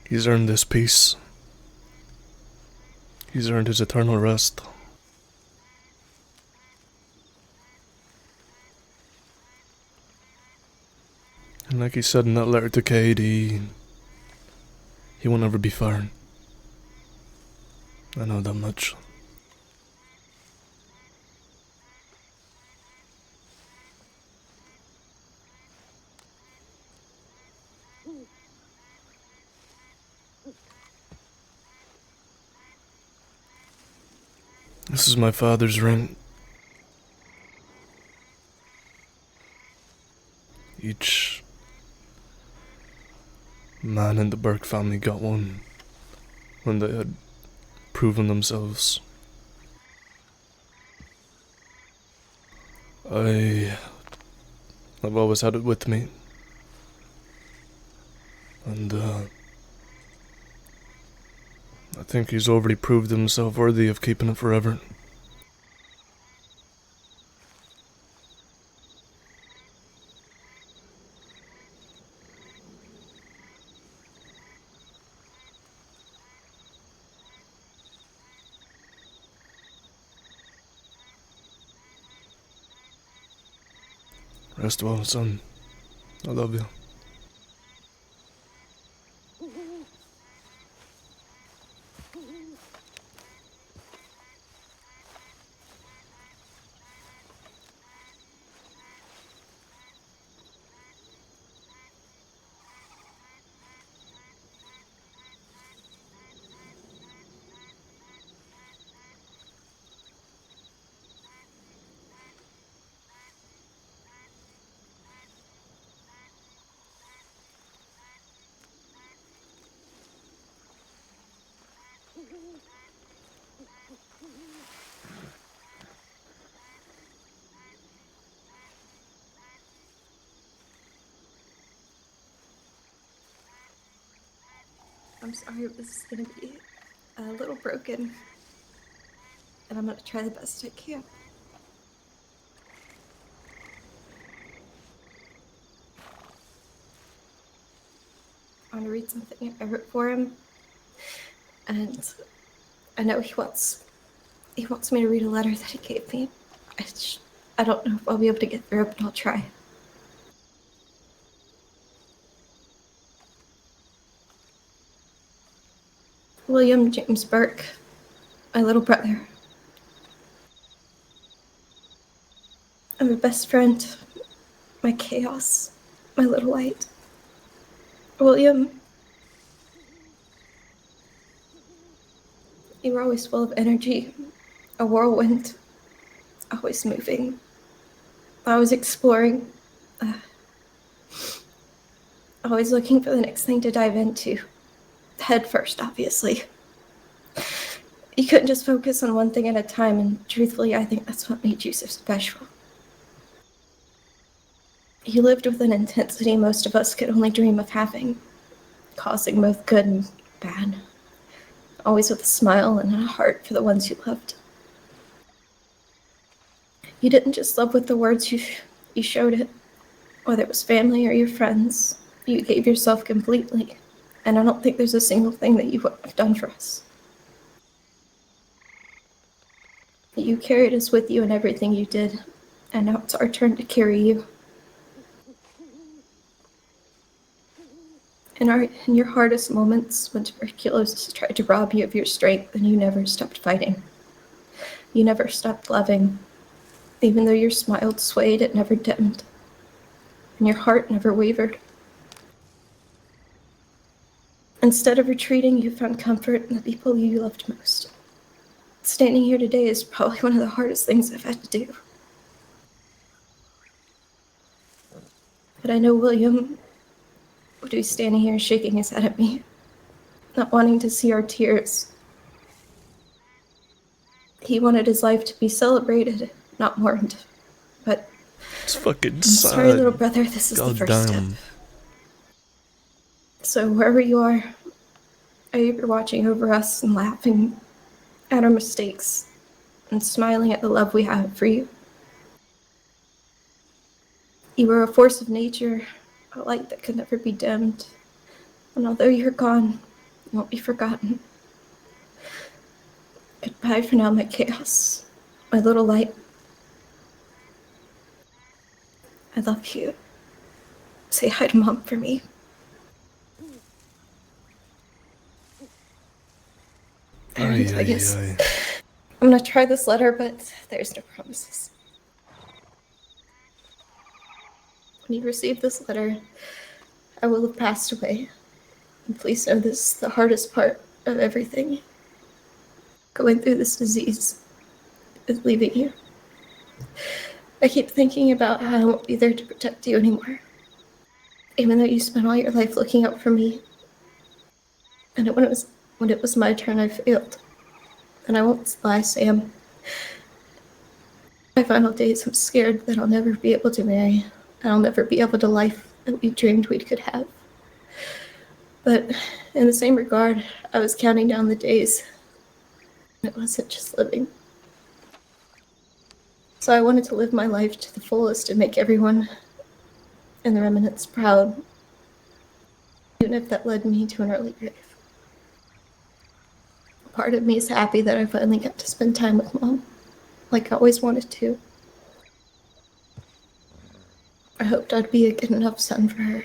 Speaker 1: He's earned this peace. He's earned his eternal rest. And like he said in that letter to Cade, he will never be fired. I know that much. This is my father's ring. Each man in the Burke family got one when they had proven themselves. I've always had it with me. And I think he's already proved himself worthy of keeping it forever. Rest well, son. I love you.
Speaker 11: I'm sorry this is gonna be a little broken, and I'm gonna try the best I can. I want to read something I wrote for him, and I know he wants me to read a letter that he gave me. I don't know if I'll be able to get through it, but I'll try. William James Burke, my little brother. I'm my best friend, my chaos, my little light. William, you were always full of energy, a whirlwind, always moving, always exploring, always looking for the next thing to dive into. Head first, obviously. You couldn't just focus on one thing at a time, and truthfully, I think that's what made you so special. You lived with an intensity most of us could only dream of having, causing both good and bad. Always with a smile and a heart for the ones you loved. You didn't just love with the words, you showed it. Whether it was family or your friends, you gave yourself completely. And I don't think there's a single thing that you wouldn't have done for us. You carried us with you in everything you did, and now it's our turn to carry you. In your hardest moments, when tuberculosis tried to rob you of your strength, and you never stopped fighting. You never stopped loving. Even though your smile swayed, it never dimmed. And your heart never wavered. Instead of retreating, you found comfort in the people you loved most. Standing here today is probably one of the hardest things I've had to do. But I know, William, Budu's standing here shaking his head at me, not wanting to see our tears. He wanted his life to be celebrated, not mourned. But
Speaker 1: It's fucking
Speaker 11: I'm
Speaker 1: sad.
Speaker 11: sorry, little brother, this is the
Speaker 1: God
Speaker 11: first
Speaker 1: damn.
Speaker 11: step. So wherever you are, I hope you're watching over us and laughing at our mistakes and smiling at the love we have for you. You were a force of nature, a light that could never be dimmed. And although you're gone, you won't be forgotten. Goodbye for now, my chaos, my little light. I love you. Say hi to Mom for me. And I guess I'm gonna try this letter, but there's no promises. When you receive this letter, I will have passed away. And please know this is the hardest part of everything. Going through this disease is leaving you. I keep thinking about how I won't be there to protect you anymore. Even though you spent all your life looking out for me. And when it was my turn, I failed. And I won't lie, Sam. My final days, I'm scared that I'll never be able to marry. And I'll never be able to life that we dreamed we could have. But in the same regard, I was counting down the days. It wasn't just living. So I wanted to live my life to the fullest and make everyone in the Remnants proud, even if that led me to an early grave. Part of me is happy that I finally got to spend time with Mom, like I always wanted to. I hoped I'd be a good enough son for her.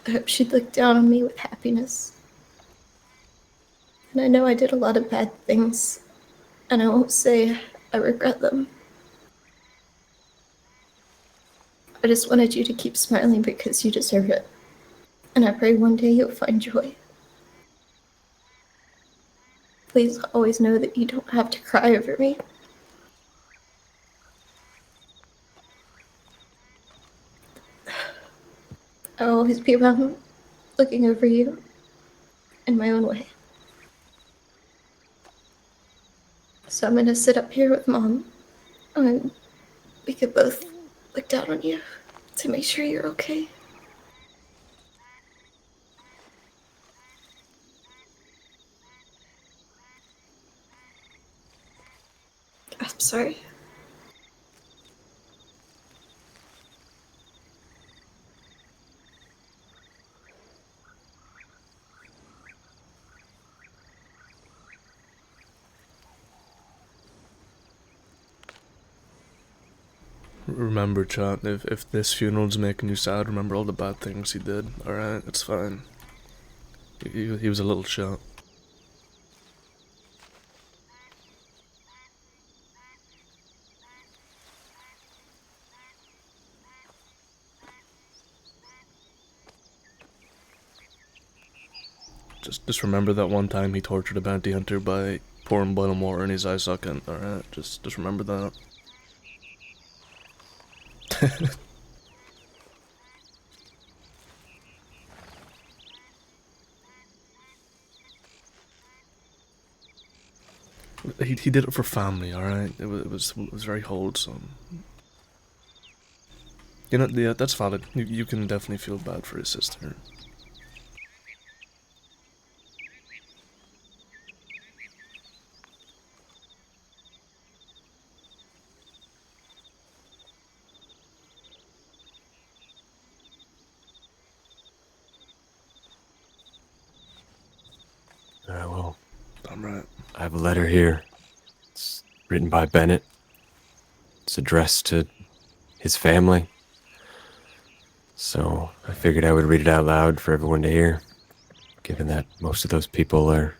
Speaker 11: I hope she'd look down on me with happiness. And I know I did a lot of bad things, and I won't say I regret them. I just wanted you to keep smiling because you deserve it. And I pray one day you'll find joy. Please always know that you don't have to cry over me. I'll always be around, looking over you in my own way. So I'm gonna sit up here with Mom, and we could both look down on you to make sure you're okay. I'm sorry.
Speaker 1: Remember, chat, if this funeral's making you sad, remember all the bad things he did, alright? It's fine. He was a little shot. Just remember that one time he tortured a bounty hunter by pouring boiling water in his eye socket, alright? Just remember that. He did it for family, alright? It was very wholesome. You know, yeah, that's valid. You can definitely feel bad for his sister.
Speaker 7: Well,
Speaker 1: I'm right.
Speaker 7: I have a letter here. It's written by Bennett. It's addressed to his family. So I figured I would read it out loud for everyone to hear, given that most of those people are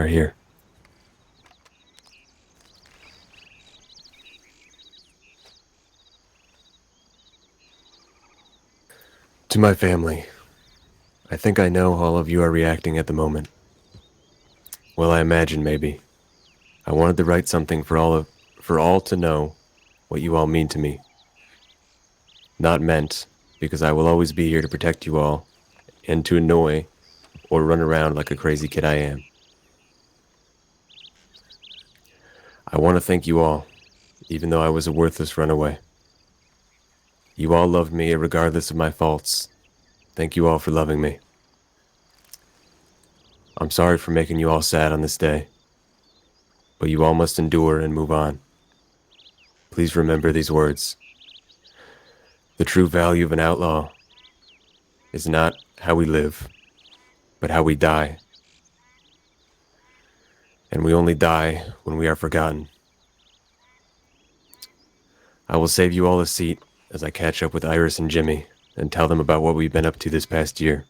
Speaker 7: here. To my family, I think I know how all of you are reacting at the moment. Well, I imagine maybe. I wanted to write something for all to know what you all mean to me. Not meant, because I will always be here to protect you all, and to annoy or run around like a crazy kid I am. I want to thank you all, even though I was a worthless runaway. You all loved me regardless of my faults. Thank you all for loving me. I'm sorry for making you all sad on this day, but you all must endure and move on. Please remember these words. The true value of an outlaw is not how we live, but how we die. And we only die when we are forgotten. I will save you all a seat as I catch up with Iris and Jimmy and tell them about what we've been up to this past year.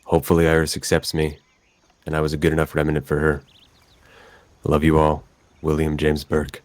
Speaker 7: Hopefully Iris accepts me, and I was a good enough remnant for her. I love you all. William James Burke.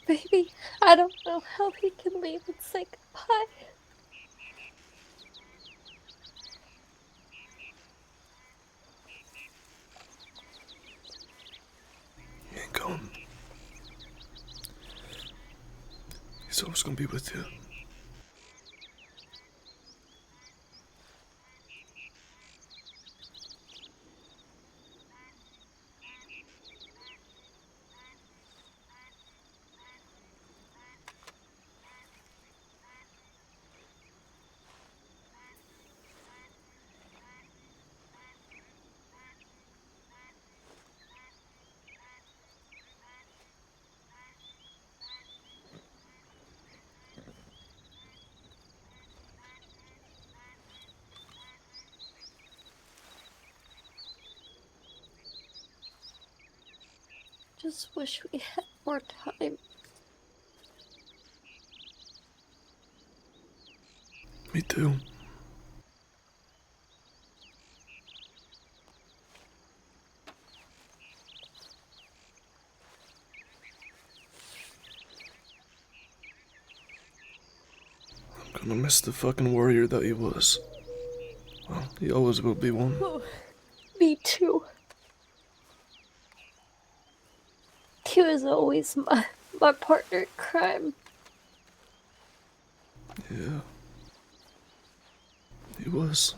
Speaker 2: Baby, I don't know how he can leave and say goodbye.
Speaker 1: He ain't going. He's always gonna be with you.
Speaker 2: Just wish we had more time.
Speaker 1: Me too. I'm gonna miss the fucking warrior that he was. Well, he always will be one.
Speaker 2: Oh, me too. He was always my partner in crime.
Speaker 1: Yeah. He was.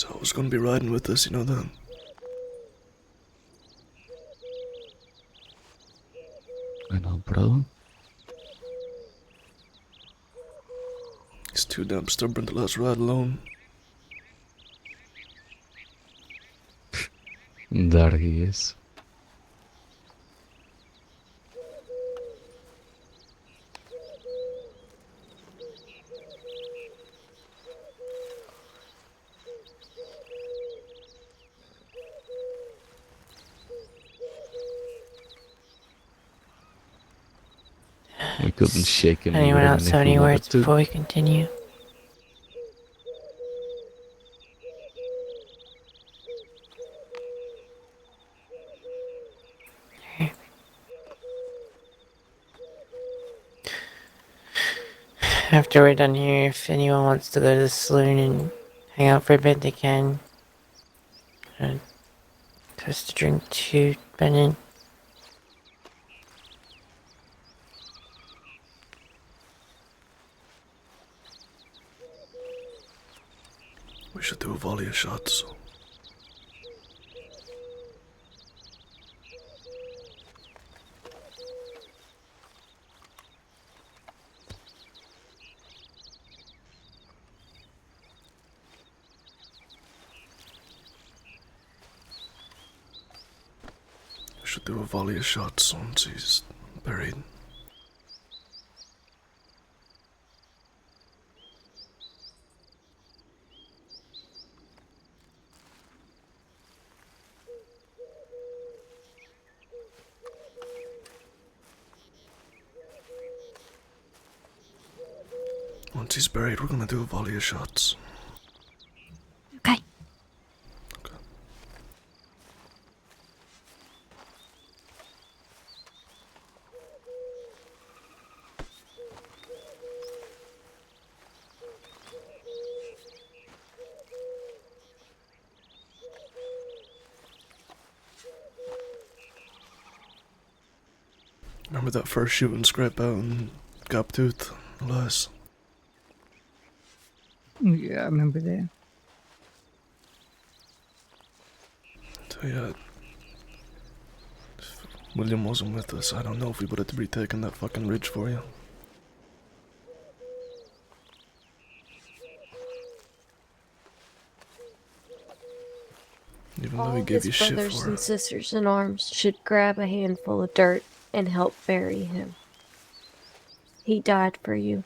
Speaker 1: He's always gonna be riding with us, you know that?
Speaker 8: I know, bro.
Speaker 1: He's too damn stubborn to let us ride alone.
Speaker 8: There he is. We couldn't shake him
Speaker 5: Anyone
Speaker 8: even
Speaker 5: else
Speaker 8: if
Speaker 5: have
Speaker 8: we
Speaker 5: any
Speaker 8: wanted
Speaker 5: words
Speaker 8: to.
Speaker 5: before we continue? After we're done here, if anyone wants to go to the saloon and hang out for a bit, they can. Toast to drink to Bennett.
Speaker 1: We should do a volley of shots. We should do a volley of shots once he's buried. Once he's buried, we're gonna do a volley of shots.
Speaker 2: Okay.
Speaker 1: Okay. Remember that first shoot and scrape out in Gaptooth, Elias?
Speaker 12: Yeah, I remember that.
Speaker 1: Tell you, if William wasn't with us, I don't know if we would have retaken that fucking ridge for you. Even though
Speaker 2: All
Speaker 1: he gave
Speaker 2: his
Speaker 1: you shit
Speaker 2: brothers
Speaker 1: for
Speaker 2: and
Speaker 1: it.
Speaker 2: sisters in arms should grab a handful of dirt and help bury him. He died for you.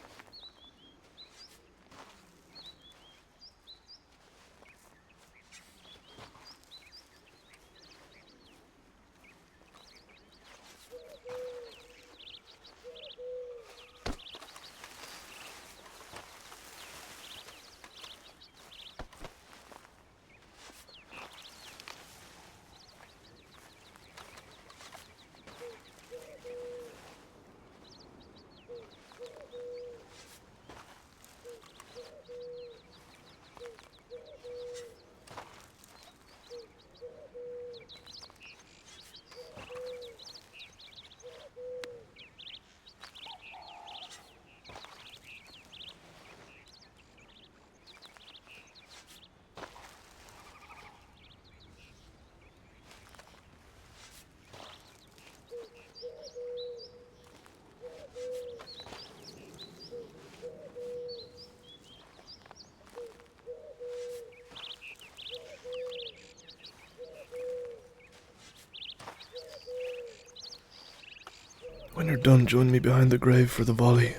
Speaker 1: When you're done, join me behind the grave for the volley.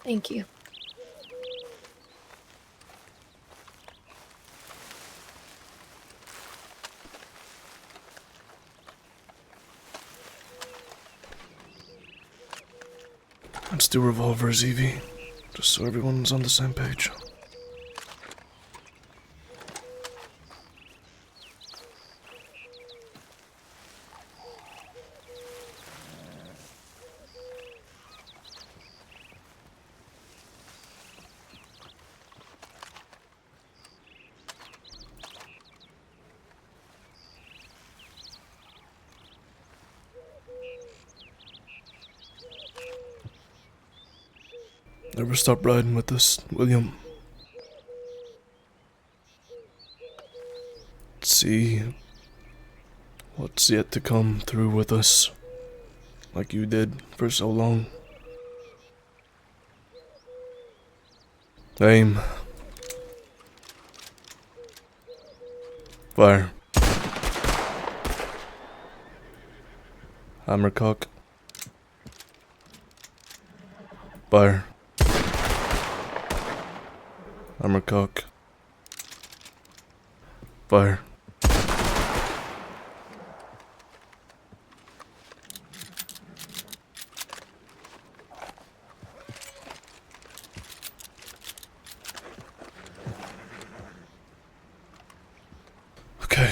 Speaker 2: Thank you.
Speaker 1: Let's do revolvers, Evie. Just so everyone's on the same page. Never stop riding with us, William. see what's yet to come through with us, like you did for so long. Aim. Fire. Hammercock. Fire. Hammercock. Fire. Okay.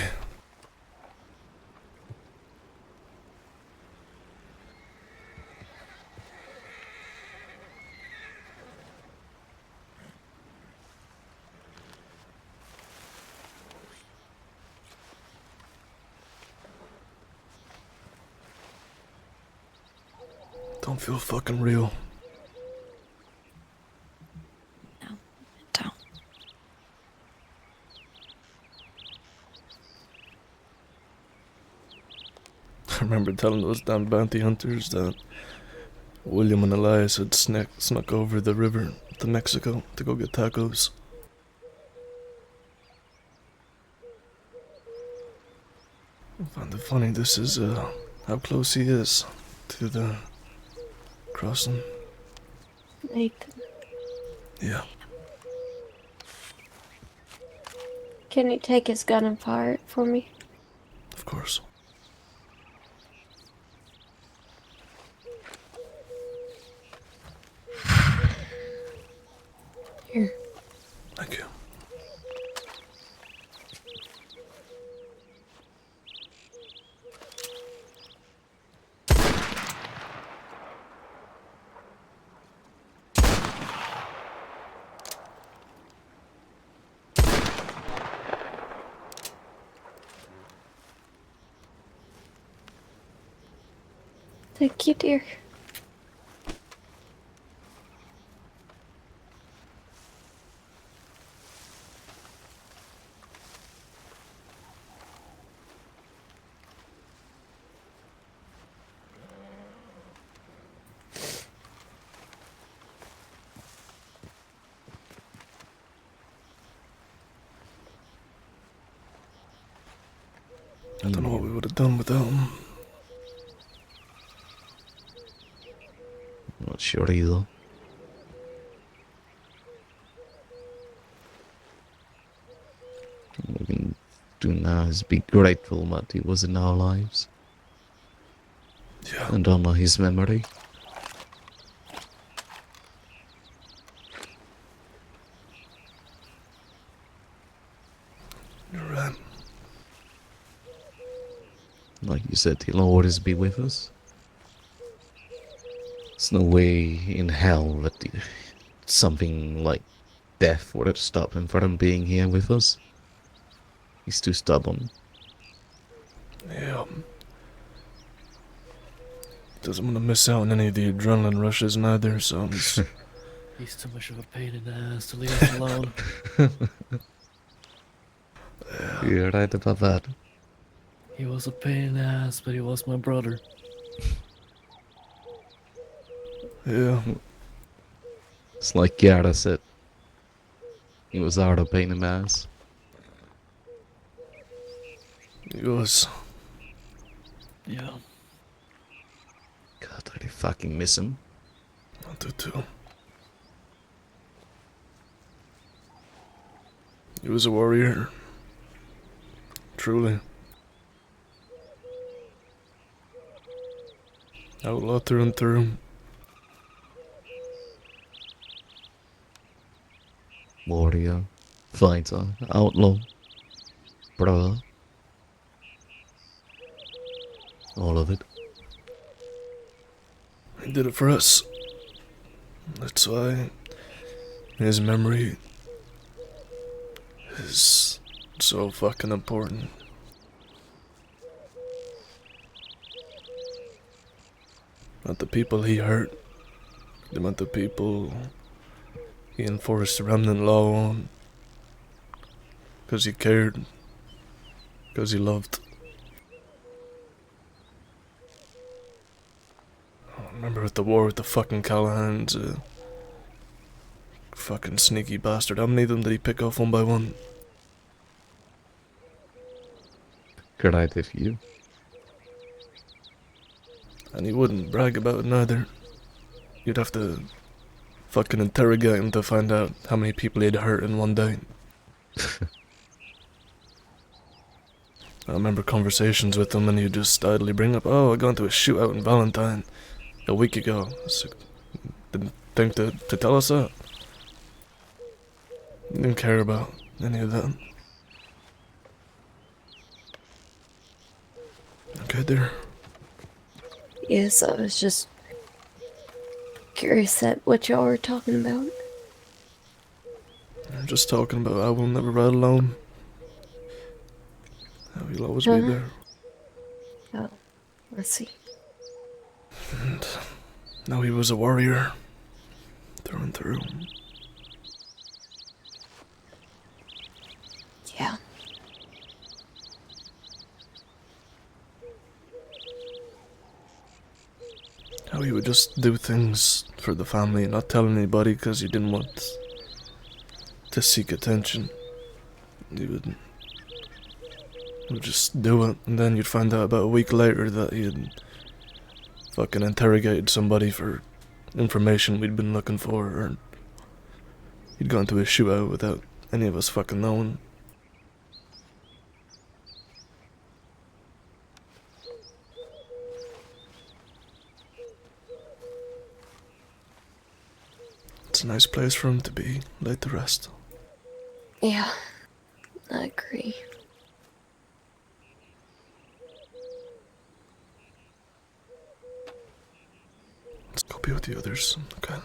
Speaker 1: Don't feel fucking real.
Speaker 2: Don't.
Speaker 1: I remember telling those damn bounty hunters that William and Elias had snuck over the river to Mexico to go get tacos. I find it funny this is how close he is to the crossing.
Speaker 2: Nathan,
Speaker 1: Yeah.
Speaker 2: can you take his gun and fire it for me?
Speaker 1: Of course.
Speaker 2: Here.
Speaker 1: Thank you.
Speaker 2: Thank you, dear.
Speaker 1: I don't know what we would have done without him.
Speaker 8: Not sure either. All we can do now is be grateful that he was in our lives.
Speaker 1: Yeah.
Speaker 8: And honor his memory.
Speaker 1: You're right.
Speaker 8: Like you said, he'll always be with us. There's no way in hell that something like death would have stopped him from being here with us. He's too stubborn.
Speaker 1: Yeah. Doesn't want to miss out on any of the adrenaline rushes neither, so he's...
Speaker 6: He's too much of a pain in the ass to leave us alone.
Speaker 1: Yeah.
Speaker 8: You're right about that.
Speaker 6: He was a pain in the ass, but he was my brother.
Speaker 1: Yeah.
Speaker 8: It's like Yara said. He was out of pain in the ass.
Speaker 1: He was.
Speaker 6: Yeah.
Speaker 8: God, I fucking miss him.
Speaker 1: I do too. He was a warrior. Truly. Outlaw through and through.
Speaker 8: Warrior, fighter, outlaw, brother. All of it.
Speaker 1: He did it for us. That's why his memory is so fucking important. Not the people he hurt, the amount of people he enforced the remnant law on, because he cared. Because he loved. I remember with the war with the fucking Callahans, fucking sneaky bastard. How many of them did he pick off one by one?
Speaker 8: Quite a few.
Speaker 1: And he wouldn't brag about it neither. You'd have to fucking interrogate him to find out how many people he'd hurt in one day. I remember conversations with him and he'd just idly bring up, oh, I got into a shootout in Valentine a week ago. I was like, didn't think to tell us that. Didn't care about any of that. Okay, dear.
Speaker 2: Yes, I was just curious at what y'all were talking about.
Speaker 1: I'm just talking about I will never ride alone. How he'll always be there.
Speaker 2: Oh, let's see.
Speaker 1: And now he was a warrior. Through and through.
Speaker 2: Yeah.
Speaker 1: How he would just do things for the family and not tell anybody because he didn't want to seek attention. He would just do it, and then you'd find out about a week later that he had fucking interrogated somebody for information we'd been looking for, or he'd gone to a shootout without any of us fucking knowing. It's a nice place for him to be, laid to rest.
Speaker 2: Yeah, I agree.
Speaker 1: Let's go be with the others, okay?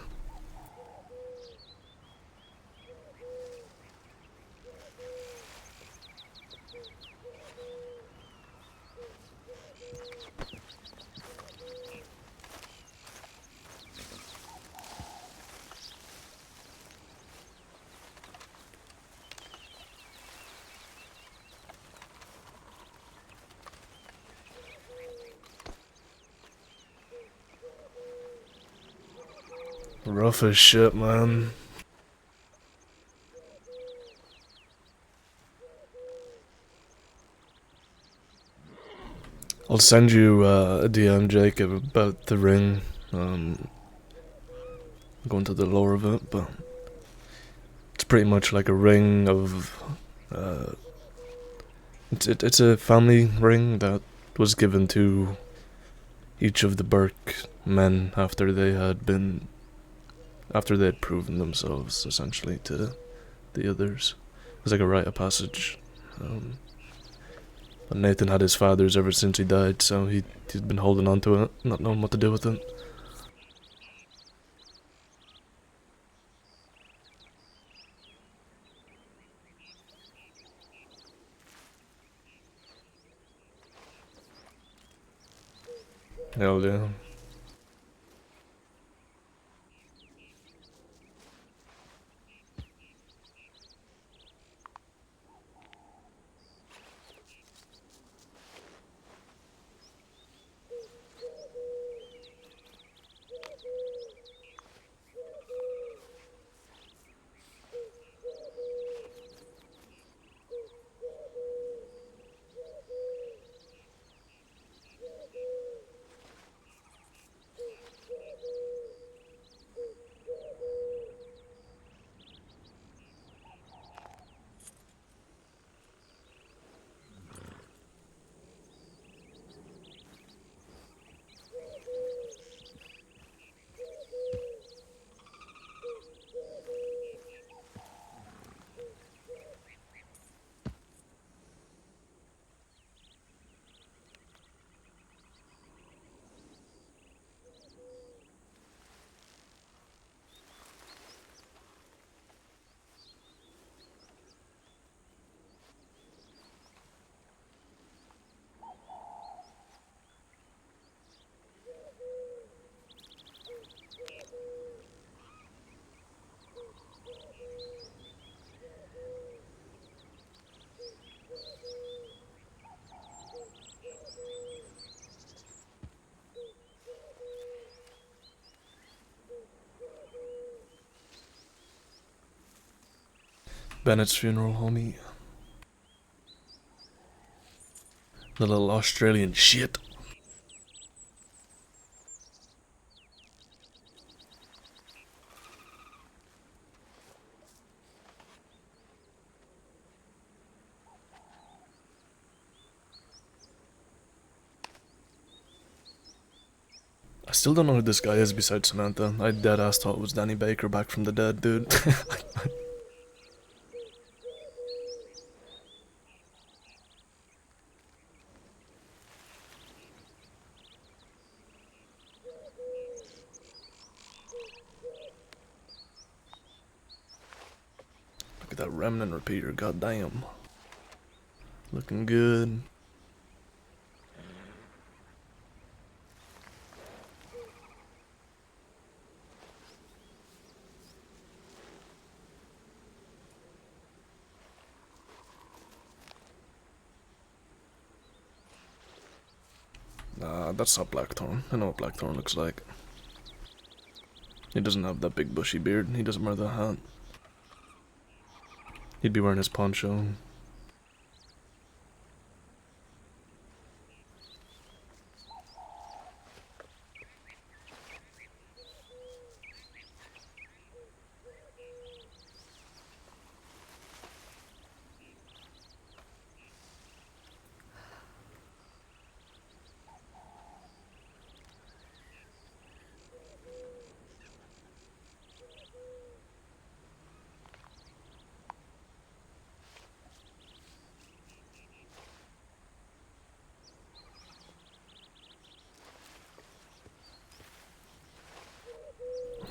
Speaker 1: Rough as shit, man. I'll send you a DM, Jacob, about the ring. Go into the lore of it, but it's pretty much like a ring of. It's a family ring that was given to each of the Burke men after they had proven themselves, essentially, to the others. It was like a rite of passage. But Nathan had his father's ever since he died, so he'd been holding on to it, not knowing what to do with it. Hell yeah. Bennett's funeral, homie. The little Australian shit. I still don't know who this guy is besides Samantha. I dead ass thought it was Danny Baker back from the dead, dude. Look at that remnant repeater, goddamn. Looking good. Nah, that's not Blackthorn. I know what Blackthorn looks like. He doesn't have that big bushy beard. He doesn't wear the hat. He'd be wearing his poncho.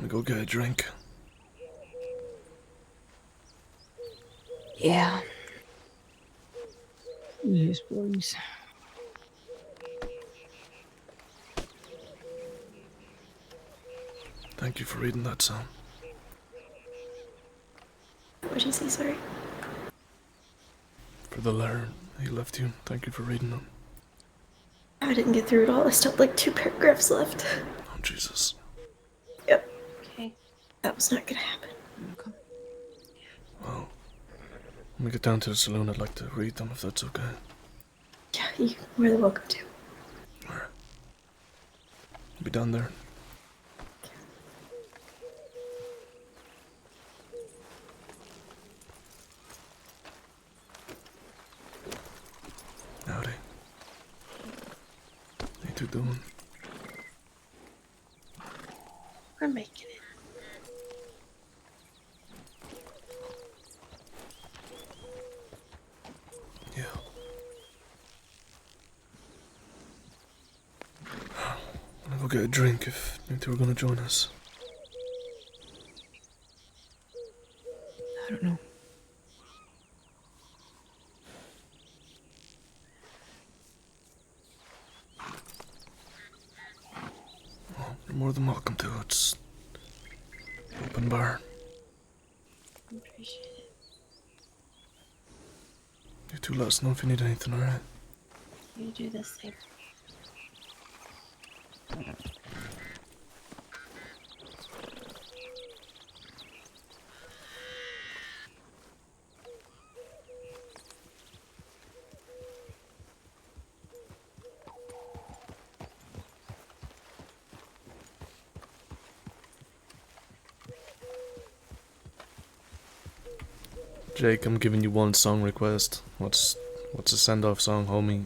Speaker 1: I'm gonna go get a drink.
Speaker 2: Yeah.
Speaker 9: Yes, please.
Speaker 1: Thank you for reading that, Sam.
Speaker 11: What did you say, sorry?
Speaker 1: For the letter he left you. Thank you for reading them.
Speaker 11: I didn't get through it all. I still had like 2 paragraphs left.
Speaker 1: Oh, Jesus.
Speaker 11: Yep.
Speaker 2: Okay.
Speaker 11: That was not gonna happen.
Speaker 2: Okay.
Speaker 1: Well, when we get down to the saloon, I'd like to read them if that's okay.
Speaker 11: Yeah, you're more than welcome to.
Speaker 1: Alright. I'll be down there. Howdy. What you two doing?
Speaker 11: We're making it.
Speaker 1: Yeah. I'm gonna go get a drink if you two are gonna join us.
Speaker 2: I don't know.
Speaker 1: Well, you're more than welcome to. It's open bar.
Speaker 2: Appreciate it.
Speaker 1: You two let us know if you need anything, alright?
Speaker 2: You do the same.
Speaker 1: Jake, I'm giving you one song request. What's a send-off song, homie?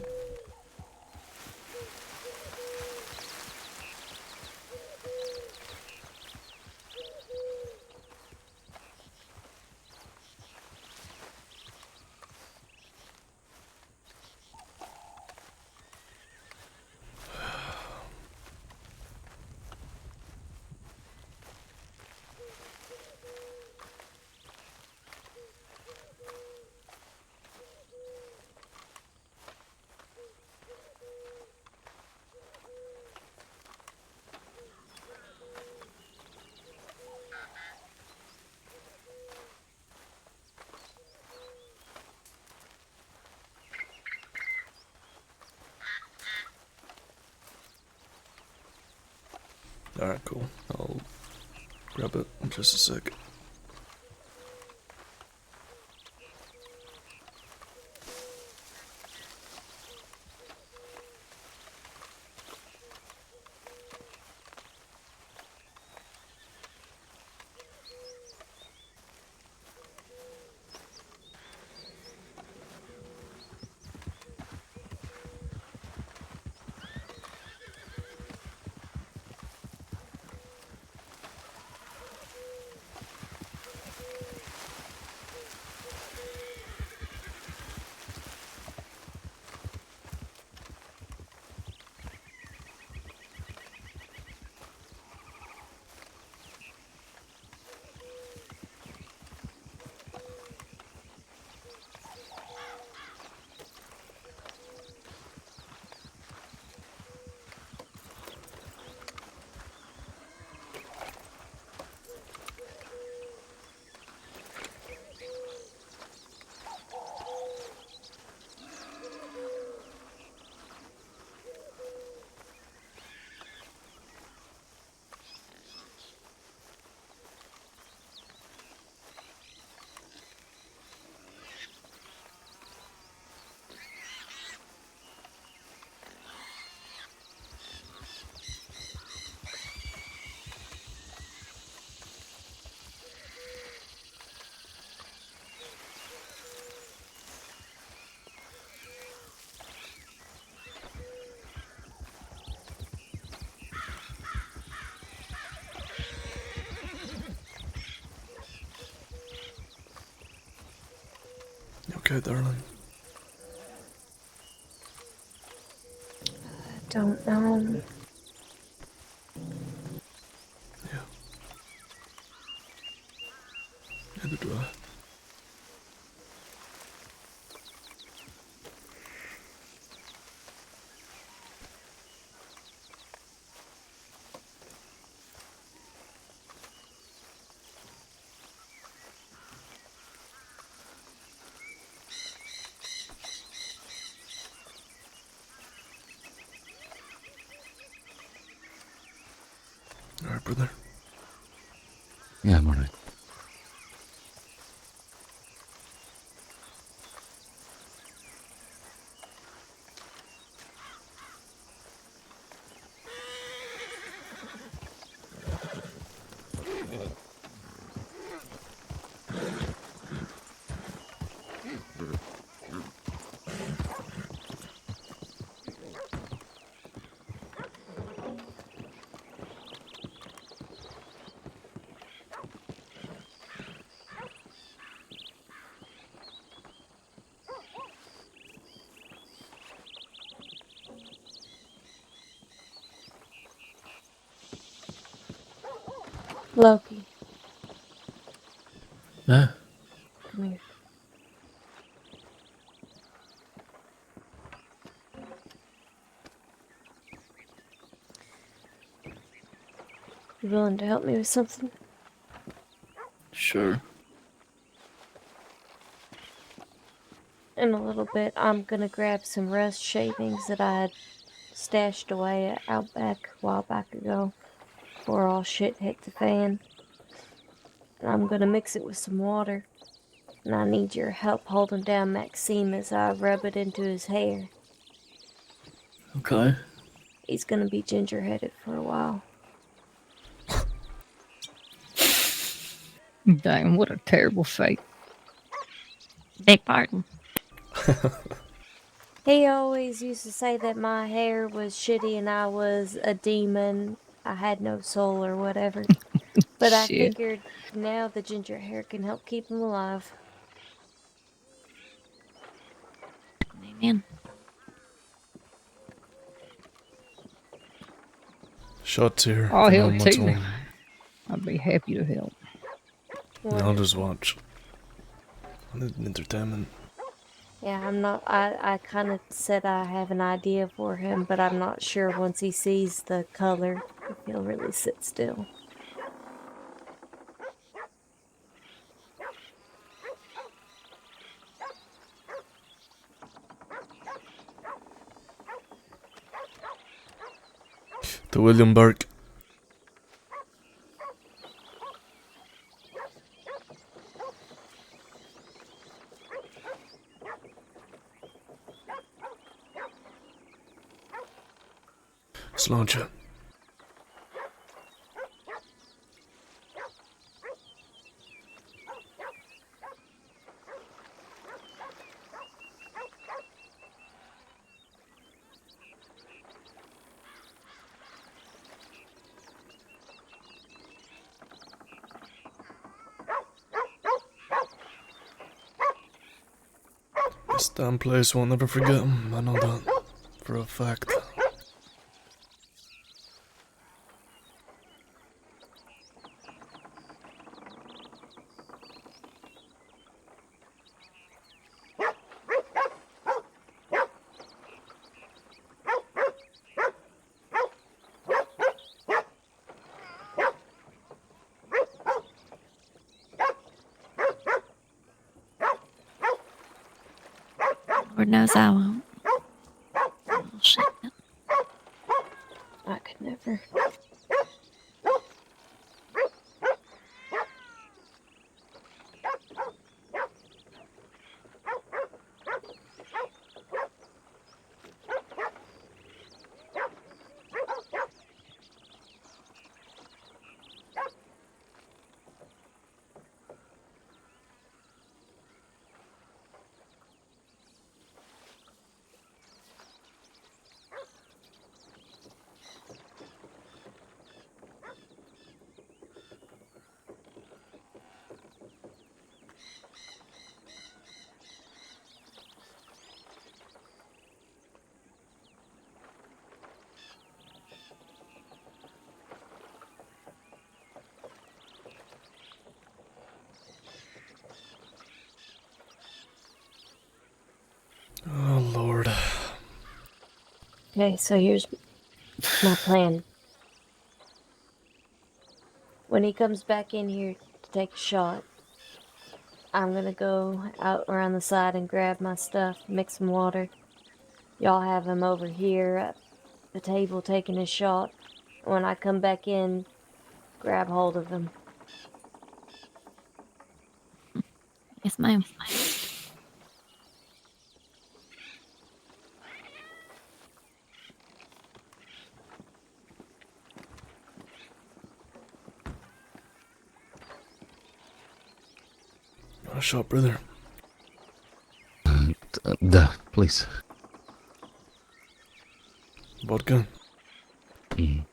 Speaker 1: Alright, cool. I'll grab it in just a sec. okay, darling?
Speaker 2: I don't know.
Speaker 1: Yeah. Neither do I. Alright, brother.
Speaker 8: Yeah, I'm alright.
Speaker 2: Loki,
Speaker 6: Huh?
Speaker 2: come here. You willing to help me with something?
Speaker 6: Sure.
Speaker 2: In a little bit, I'm gonna grab some rust shavings that I had stashed away out back a while back ago before all shit hit the fan. And I'm gonna mix it with some water. And I need your help holding down Maxime as I rub it into his hair.
Speaker 6: Okay.
Speaker 2: He's gonna be ginger-headed for a while.
Speaker 12: Damn, what a terrible fate. Beg pardon.
Speaker 2: He always used to say that my hair was shitty and I was a demon. I had no soul or whatever. But I
Speaker 12: Shit.
Speaker 2: figured now the ginger hair can help keep him alive.
Speaker 12: Amen.
Speaker 1: Shots here.
Speaker 12: I'll
Speaker 1: If
Speaker 12: help
Speaker 1: anyone wants
Speaker 12: too.
Speaker 1: one.
Speaker 12: I'd be happy to help.
Speaker 1: I'll just watch. I need entertainment.
Speaker 2: Yeah, I kind of said I have an idea for him, but I'm not sure once he sees the color if he'll really sit still.
Speaker 1: To William Burke. Sláinte. This damn place won't never forget him. I know that for a fact.
Speaker 12: Lord knows I won't. Oh, shit.
Speaker 2: I could never. Okay, so here's my plan. When he comes back in here to take a shot, I'm gonna go out around the side and grab my stuff, mix some water. Y'all have him over here at the table taking his shot. When I come back in, grab hold of him.
Speaker 12: Yes, ma'am.
Speaker 1: Not a shot, brother.
Speaker 8: Duh, please.
Speaker 1: Vodka.
Speaker 8: Mm.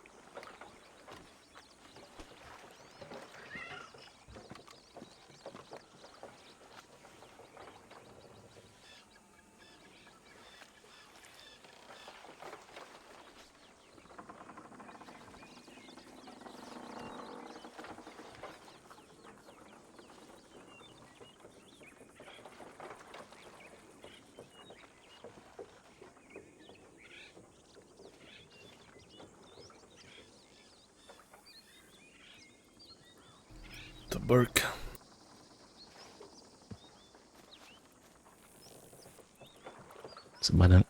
Speaker 1: To Burke.
Speaker 8: It's a minute.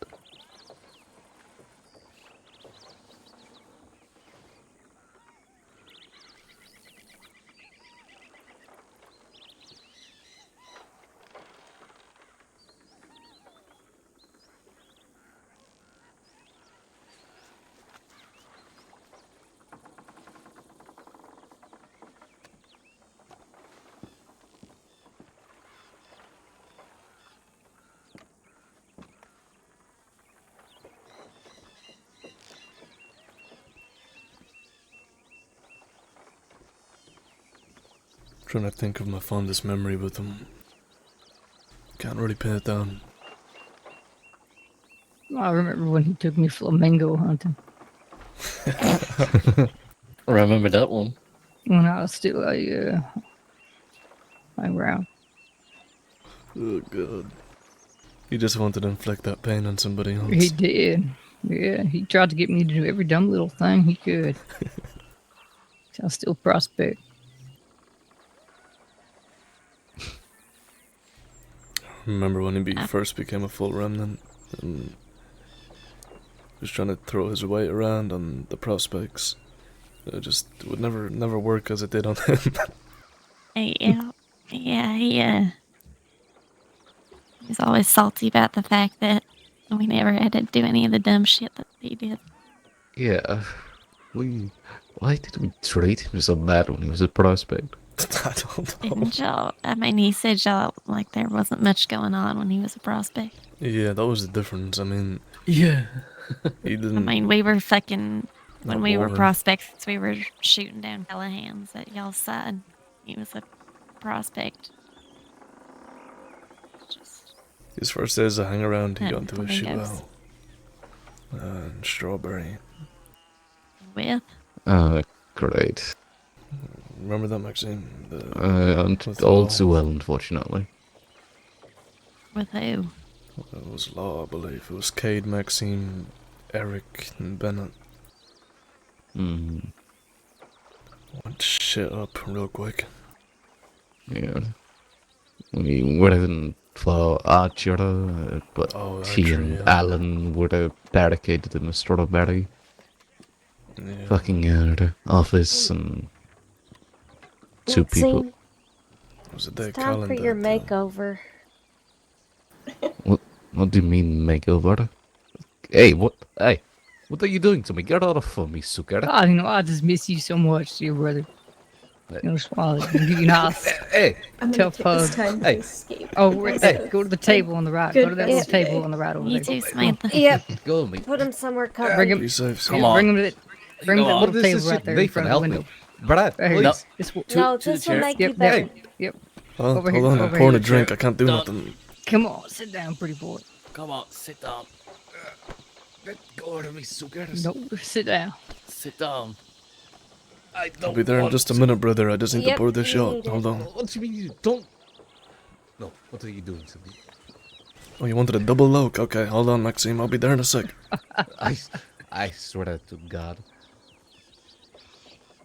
Speaker 1: Trying to think of my fondest memory with him. Can't really pin it down.
Speaker 13: I remember when he took me flamingo hunting
Speaker 6: I remember that one.
Speaker 13: when I was still around.
Speaker 1: Oh god. He just wanted to inflict that pain on somebody else.
Speaker 13: He did. Yeah, he tried to get me to do every dumb little thing he could. I was still prospect.
Speaker 1: Remember when he first became a full remnant and was trying to throw his weight around on the prospects. It just would never work as it did on him.
Speaker 12: Yeah, he's always salty about the fact that we never had to do any of the dumb shit that he did.
Speaker 8: Yeah. Why did we treat him so bad when he was a prospect?
Speaker 1: I don't know.
Speaker 12: Didn't y'all? I mean, he said y'all, like, there wasn't much going on when he was a prospect.
Speaker 1: Yeah, that was the difference. I mean,
Speaker 6: Yeah.
Speaker 1: he didn't.
Speaker 12: I mean, we were fucking, when
Speaker 1: Not
Speaker 12: we were
Speaker 1: war.
Speaker 12: prospects, we were shooting down Callahans at y'all's side. He was a prospect. Just
Speaker 1: His first days of hang around, he got
Speaker 12: hunting
Speaker 1: into a
Speaker 12: flamingos.
Speaker 1: shootout. And Strawberry.
Speaker 12: With?
Speaker 8: Great.
Speaker 1: Remember that, Maxine? With
Speaker 8: All
Speaker 1: Law.
Speaker 8: too well, unfortunately.
Speaker 12: With who?
Speaker 1: It was Law, I believe. It was Cade, Maxine, Eric, and Bennett.
Speaker 8: Mm.
Speaker 1: Went shit up real quick.
Speaker 8: Yeah. We would have been for Archer, but
Speaker 1: Oh,
Speaker 8: he
Speaker 1: Archer,
Speaker 8: and
Speaker 1: yeah.
Speaker 8: Alan would have barricaded in the Strawberry
Speaker 1: Yeah.
Speaker 8: fucking office and two people.
Speaker 2: Maxine,
Speaker 1: It was a day
Speaker 2: it's time for your makeover.
Speaker 8: What do you mean makeover? Hey, what are you doing to me? Get out of me, sucker.
Speaker 13: I just miss you so much, dear brother. Swallow it. Give you nice,
Speaker 8: Hey,
Speaker 11: I'm gonna
Speaker 13: tough
Speaker 11: take this
Speaker 13: hug.
Speaker 11: time to escape.
Speaker 13: Oh, right
Speaker 11: because
Speaker 13: there.
Speaker 11: of
Speaker 13: Go to the table on the right.
Speaker 11: good
Speaker 13: Go to that little
Speaker 11: rest
Speaker 13: table
Speaker 11: day.
Speaker 13: on the right over
Speaker 12: You
Speaker 13: there.
Speaker 12: too, Samantha.
Speaker 2: Yep.
Speaker 8: Go me.
Speaker 2: Put him somewhere
Speaker 13: Bring
Speaker 2: comfy.
Speaker 13: him.
Speaker 1: Be safe,
Speaker 6: Come
Speaker 1: Sam.
Speaker 6: on.
Speaker 13: Bring him to that. Bring him to that
Speaker 6: What
Speaker 13: little
Speaker 8: is this
Speaker 13: table right
Speaker 8: shit?
Speaker 13: there in
Speaker 8: Nathan,
Speaker 13: front of
Speaker 8: help
Speaker 13: the
Speaker 8: me.
Speaker 13: window.
Speaker 8: Brad,
Speaker 13: There he
Speaker 8: please.
Speaker 13: is. This will-
Speaker 2: No,
Speaker 6: to the
Speaker 2: this will
Speaker 6: chair.
Speaker 2: make you
Speaker 13: Yep,
Speaker 2: better.
Speaker 13: there. Yep.
Speaker 1: Oh,
Speaker 13: Over
Speaker 1: hold
Speaker 13: here,
Speaker 1: on, I'm
Speaker 13: over
Speaker 1: pouring a
Speaker 13: here.
Speaker 1: drink. I can't do
Speaker 6: Don't-
Speaker 1: nothing.
Speaker 13: Come on, sit down, pretty boy.
Speaker 6: Come on, sit down.
Speaker 8: Let go of me, sucker.
Speaker 13: No, sit down.
Speaker 6: Sit down. I don't
Speaker 1: I'll be there in
Speaker 6: want
Speaker 1: just a
Speaker 6: to.
Speaker 1: minute, brother. I just need to
Speaker 2: Yep,
Speaker 1: pour this
Speaker 2: you
Speaker 1: shot.
Speaker 2: need it.
Speaker 1: Hold on.
Speaker 8: What do you mean you don't? No, what are you doing to me?
Speaker 1: Oh, you wanted a double loke? Okay, hold on, Maxime. I'll be there in a sec.
Speaker 8: I swear to God.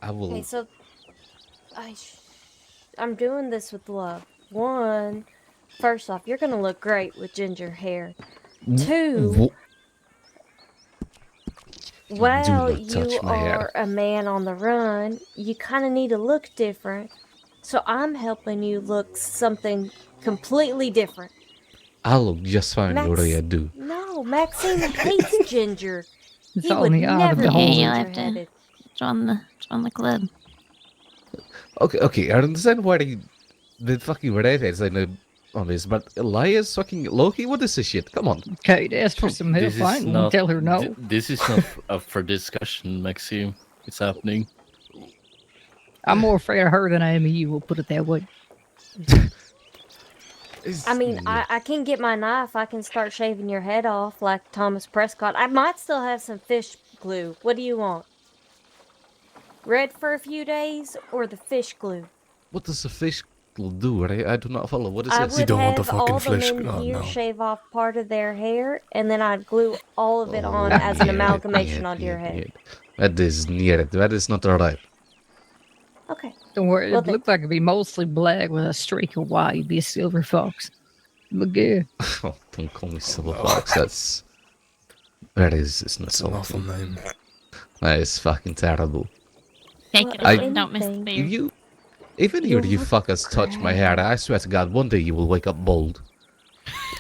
Speaker 8: I will.
Speaker 2: Okay, so I'm doing this with love. One, first off, you're gonna look great with ginger hair. Two, well,
Speaker 8: not touch
Speaker 2: you
Speaker 8: my hair.
Speaker 2: are a man on the run. You kind of need to look different. So I'm helping you look something completely different.
Speaker 8: I look just fine the way I do.
Speaker 2: No, Maxine hates ginger.
Speaker 13: It's
Speaker 2: He
Speaker 13: all
Speaker 2: would
Speaker 13: in the eye of
Speaker 2: never
Speaker 13: the
Speaker 2: be
Speaker 12: Yeah,
Speaker 13: beholder.
Speaker 12: you'll have to
Speaker 2: ginger-headed.
Speaker 12: join the club.
Speaker 8: Okay, I understand why the fucking redheads I know on this, but Elias fucking Loki, what is this shit? Come on.
Speaker 13: Kate asked for some help. I ain't gonna tell her no.
Speaker 6: This is not up for discussion, Maxime. It's happening.
Speaker 13: I'm more afraid of her than I am of you, we'll put it that way.
Speaker 2: I mean, I can get my knife. I can start shaving your head off like Thomas Prescott. I might still have some fish glue. What do you want? Red for a few days or the fish glue?
Speaker 8: What does the fish do? I do not follow. What is
Speaker 2: I
Speaker 8: this?
Speaker 2: would have all the men here shave off part of their hair, and then I'd glue all of it on as an amalgamation onto your head.
Speaker 8: That is near. That is not alright.
Speaker 2: Okay.
Speaker 13: Don't worry,
Speaker 2: Well,
Speaker 13: it looked like it'd be mostly black with a streak of white. You'd be a silver fox. Look good.
Speaker 8: Oh, don't call me silver fox. It's not
Speaker 1: an awful name.
Speaker 8: That is fucking terrible.
Speaker 12: Take it away, don't miss the beer.
Speaker 8: Even you fuckers touch my hair, I swear to God, one day you will wake up bald.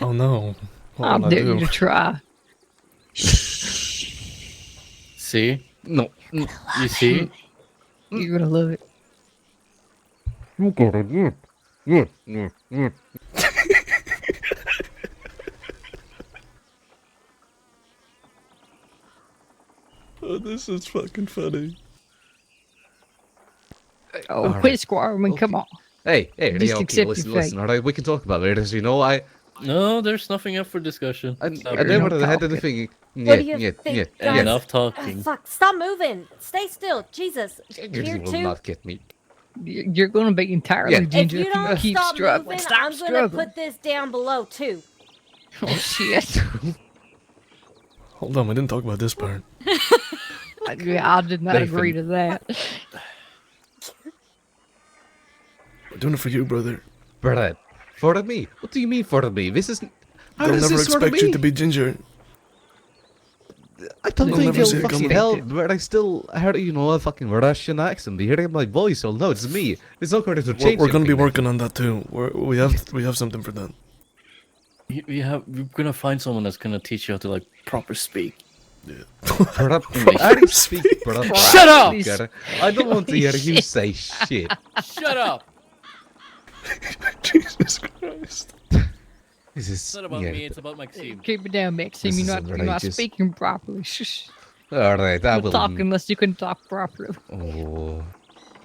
Speaker 1: Oh no. What
Speaker 13: I'll
Speaker 1: will I
Speaker 13: dare
Speaker 1: do?
Speaker 13: you to try.
Speaker 6: See?
Speaker 8: No.
Speaker 6: You see?
Speaker 13: You're gonna love it.
Speaker 8: You get it, yeah.
Speaker 1: Oh, this is fucking funny.
Speaker 13: Oh, quit squirming, come on.
Speaker 8: Hey,
Speaker 13: Just
Speaker 8: okay,
Speaker 13: accept
Speaker 8: listen,
Speaker 13: your fate.
Speaker 8: listen, alright, we can talk about it, as you know,
Speaker 6: No, there's nothing up for discussion.
Speaker 8: I
Speaker 6: Stop
Speaker 8: never
Speaker 6: it.
Speaker 8: had anything.
Speaker 2: What do you think, guys?
Speaker 6: Enough talking.
Speaker 2: Fuck, stop moving. Stay still. Jesus. Here
Speaker 8: You will
Speaker 2: too.
Speaker 8: not get me.
Speaker 13: You're gonna be entirely
Speaker 8: Yeah.
Speaker 13: ginger
Speaker 2: If you don't
Speaker 13: keep
Speaker 2: stop
Speaker 13: struggling.
Speaker 2: moving,
Speaker 13: Stop
Speaker 2: I'm gonna
Speaker 13: struggling.
Speaker 2: put this down below too.
Speaker 13: Oh shit.
Speaker 1: Hold on, we didn't talk about this part.
Speaker 13: I did not agree to that.
Speaker 1: We're doing it for you, brother.
Speaker 8: Brother, for me? What do you mean for me? This is... How
Speaker 1: They'll
Speaker 8: does
Speaker 1: never
Speaker 8: this sort of
Speaker 1: expect you
Speaker 8: me?
Speaker 1: to be ginger.
Speaker 8: I don't
Speaker 1: They'll
Speaker 8: think
Speaker 1: never
Speaker 8: you'll
Speaker 1: see it
Speaker 8: fucking
Speaker 1: coming.
Speaker 8: help, but I still heard, a fucking Russian accent. You hearing my voice? Well, no, it's me. It's not going to change
Speaker 1: We're gonna be
Speaker 8: anything.
Speaker 1: working on that too. We have something for that.
Speaker 6: We're gonna find someone that's gonna teach you how to like proper speak.
Speaker 8: I don't speak proper.
Speaker 6: Shut up!
Speaker 8: I don't want to hear you say shit.
Speaker 6: Shut up!
Speaker 1: Jesus Christ.
Speaker 8: This is
Speaker 6: It's not about me, it's about Maxime.
Speaker 13: Keep it down, Maxime.
Speaker 8: This
Speaker 13: You're
Speaker 8: is
Speaker 13: not
Speaker 8: outrageous.
Speaker 13: speaking properly. Shush.
Speaker 8: Alright, I
Speaker 13: Don't
Speaker 8: will...
Speaker 13: talk unless you can talk properly.
Speaker 8: Oh...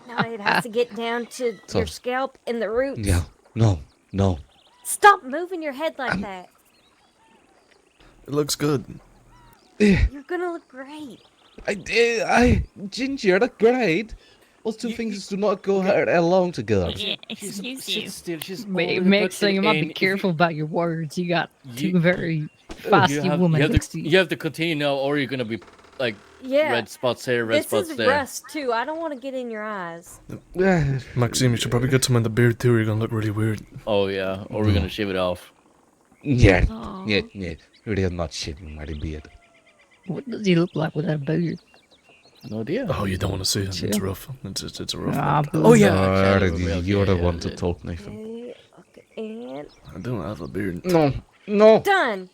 Speaker 2: Now it has to get down to your scalp and the roots.
Speaker 8: Yeah, no.
Speaker 2: Stop moving your head like that.
Speaker 1: It looks good.
Speaker 2: You're gonna look great.
Speaker 8: Ginger, that's great. Those two things do not go along together.
Speaker 12: Yeah, excuse you.
Speaker 6: Still, she's
Speaker 13: Maxine, you might be careful about your words. You got two very feisty women next to you.
Speaker 6: You have to continue now, or you're gonna be like
Speaker 2: Yeah.
Speaker 6: red spots here, red
Speaker 2: This
Speaker 6: spots
Speaker 2: is
Speaker 6: there.
Speaker 2: rust too. I don't want to get in your eyes.
Speaker 1: Maxime, you should probably get some in the beard too, or you're gonna look really weird.
Speaker 6: Oh yeah, or we're gonna shave it off.
Speaker 8: Yeah,
Speaker 12: Oh.
Speaker 8: yeah. You're not shaving my beard.
Speaker 13: What does he look like without a beard?
Speaker 6: No idea.
Speaker 1: Oh, you don't want to see it. It's
Speaker 13: Yeah.
Speaker 1: rough. It's a rough
Speaker 13: Nah,
Speaker 1: one.
Speaker 6: Oh yeah.
Speaker 8: You're the one to talk, Nathan.
Speaker 2: Okay, and
Speaker 1: I don't have a beard.
Speaker 8: No.
Speaker 2: done.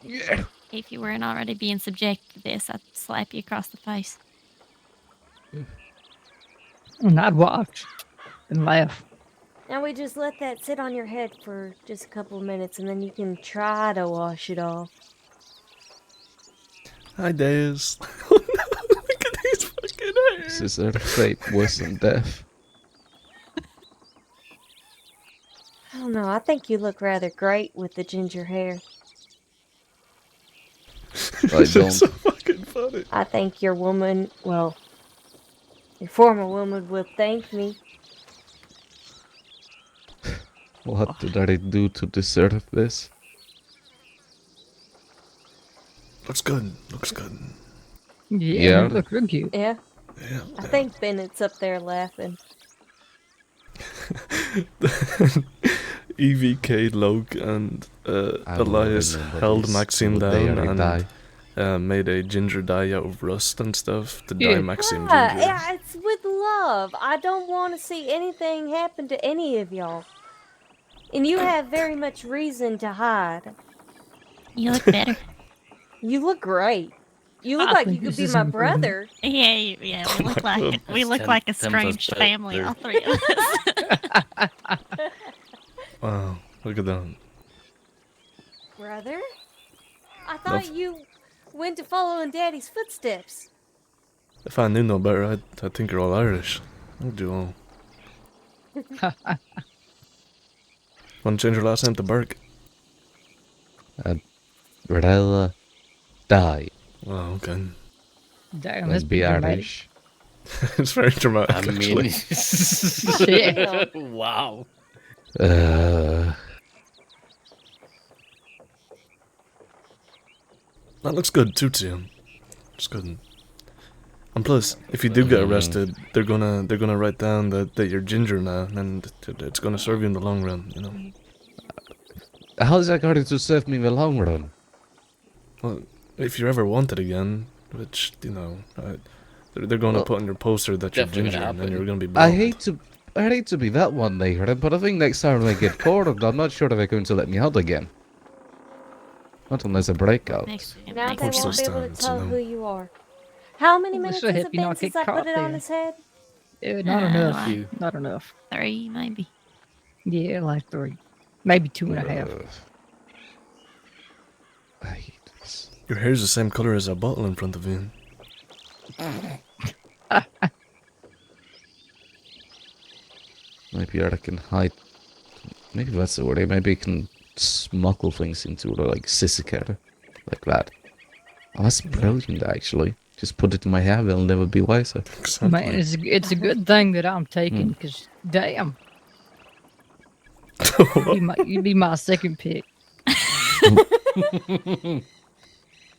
Speaker 8: Yeah.
Speaker 12: If you weren't already being subjected to this, I'd slap you across the face.
Speaker 13: And I'd watch and laugh.
Speaker 2: Now we just let that sit on your head for just a couple of minutes, and then you can try to wash it off.
Speaker 1: Hi, Daz. Oh no, look at these fucking hairs.
Speaker 8: This is their fate worse than death.
Speaker 2: I don't know. I think you look rather great with the ginger hair.
Speaker 8: I
Speaker 1: This
Speaker 8: don't.
Speaker 1: is so fucking funny.
Speaker 2: I think your woman, well, your former woman will thank me.
Speaker 8: What did I do to deserve this?
Speaker 1: Looks good. Looks good.
Speaker 13: Yeah, look real cute.
Speaker 2: Yeah.
Speaker 1: Yeah.
Speaker 2: I think Bennett's up there laughing.
Speaker 1: EVK, Loke, and Elias held Maxime down and made a ginger dye out of rust and stuff to dye Maxime ginger.
Speaker 2: Yeah, it's with love. I don't want to see anything happen to any of y'all. And you have very much reason to hide.
Speaker 12: You look better.
Speaker 2: You look great. You look like you could be my brother.
Speaker 12: Yeah, we look like a strange family, all three of us.
Speaker 1: Wow, look at that.
Speaker 2: Brother? I thought you went to follow in Daddy's footsteps.
Speaker 1: If I knew no better, I'd think you're all Irish. I'd do all. Want to change your last name to Burke?
Speaker 8: Rella die.
Speaker 1: Oh, okay.
Speaker 13: Damn,
Speaker 8: Let's be Irish.
Speaker 1: It's very dramatic.
Speaker 6: I mean,
Speaker 13: Shit.
Speaker 6: wow.
Speaker 1: That looks good too, Tim. It's good. And plus, if you do get arrested, they're gonna write down that you're ginger now, and it's gonna serve you in the long run, you know.
Speaker 8: How's that going to serve me in the long run?
Speaker 1: Well, if you're ever wanted again, which you know, they're gonna put on your poster that you're
Speaker 6: Definitely
Speaker 1: ginger,
Speaker 6: gonna
Speaker 1: and then you're gonna be.
Speaker 8: I
Speaker 1: Blocked.
Speaker 8: hate to be that one, Nathan, but I think next time I get caught, I'm not sure if they're going to let me out again. Not unless I break out.
Speaker 2: Now they
Speaker 1: Watch
Speaker 2: won't
Speaker 1: those
Speaker 2: be able to
Speaker 1: times,
Speaker 2: tell
Speaker 1: you know.
Speaker 2: who you are. How many
Speaker 13: Well,
Speaker 2: minutes
Speaker 13: this will
Speaker 2: has
Speaker 13: help
Speaker 2: it
Speaker 13: you not
Speaker 2: been since
Speaker 13: get
Speaker 2: I put
Speaker 13: caught
Speaker 2: it on
Speaker 13: then.
Speaker 2: his head?
Speaker 13: Not enough.
Speaker 12: like-
Speaker 13: Not enough.
Speaker 12: 3, maybe.
Speaker 13: Yeah, like 3. Maybe 2.5.
Speaker 8: I hate this.
Speaker 1: Your hair's the same color as that bottle in front of you.
Speaker 8: Maybe I can hide. Maybe that's the word. Maybe I can smuggle things into like sissy like that. Oh, that's brilliant, actually. Just put it in my hair, they'll never be wiser.
Speaker 1: Exactly.
Speaker 13: Man, it's a good thing that I'm taking, because damn. You'd be my second pick.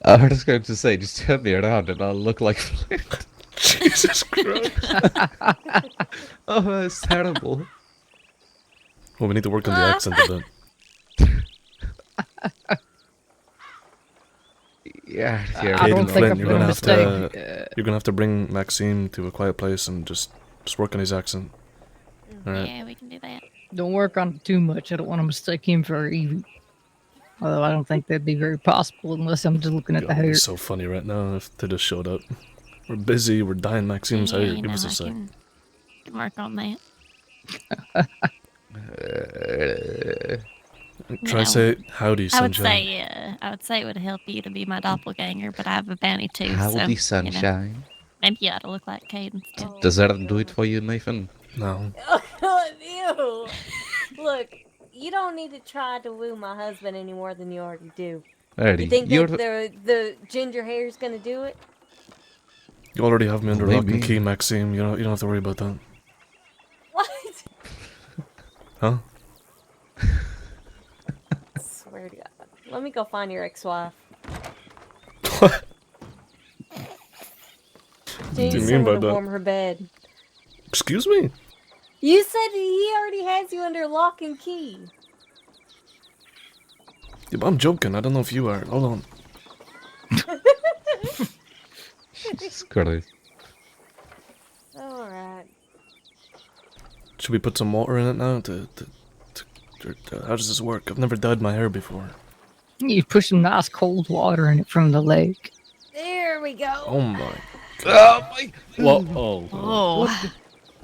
Speaker 8: I was just going to say, just turn me around and I'll look like Flint.
Speaker 1: Jesus Christ.
Speaker 8: Oh, that's terrible.
Speaker 1: Well, we need to work on the accent a bit.
Speaker 8: Yeah,
Speaker 13: I don't think
Speaker 1: Flynn,
Speaker 13: I'm
Speaker 1: you're
Speaker 13: gonna
Speaker 1: gonna have to
Speaker 13: mistake.
Speaker 1: you're gonna have to bring Maxime to a quiet place and just work on his accent. All right.
Speaker 12: Yeah, we can do that.
Speaker 13: Don't work on it too much. I don't want to mistake him for Evie. Although I don't think that'd be very possible unless I'm just looking at the
Speaker 1: God, it'd
Speaker 13: hair.
Speaker 1: be so funny right now if they just showed up. We're busy. We're dying Maxime's hair. Give us a sec.
Speaker 12: Can work on that.
Speaker 1: Try say howdy, sunshine.
Speaker 12: I would say it would help you to be my doppelganger, but I have a bounty too.
Speaker 8: Howdy,
Speaker 12: so, you know,
Speaker 8: sunshine.
Speaker 12: maybe you ought to look like Cadence too.
Speaker 8: Does that do it for you, Nathan?
Speaker 1: No.
Speaker 2: Ew. Look, you don't need to try to woo my husband any more than you already do.
Speaker 8: Alrighty,
Speaker 2: You think
Speaker 8: you're
Speaker 2: that the ginger hair is gonna do it?
Speaker 1: You already have me under lock and
Speaker 8: Maybe.
Speaker 1: key, Maxime. You don't have to worry about that.
Speaker 2: What?
Speaker 1: Huh?
Speaker 2: Swear to God. Let me go find your ex-wife.
Speaker 1: What?
Speaker 2: Do
Speaker 1: you mean by
Speaker 2: to
Speaker 1: that?
Speaker 2: warm her bed.
Speaker 1: Excuse me?
Speaker 2: You said he already has you under lock and key.
Speaker 1: Yeah, but I'm joking. I don't know if you are. Hold on.
Speaker 8: Jesus Christ.
Speaker 2: Alright.
Speaker 1: Should we put some water in it now? How does this work? I've never dyed my hair before.
Speaker 13: You put some nice cold water in it from the lake.
Speaker 2: There we go.
Speaker 1: Oh my.
Speaker 8: Oh my.
Speaker 6: Whoa.
Speaker 12: Oh.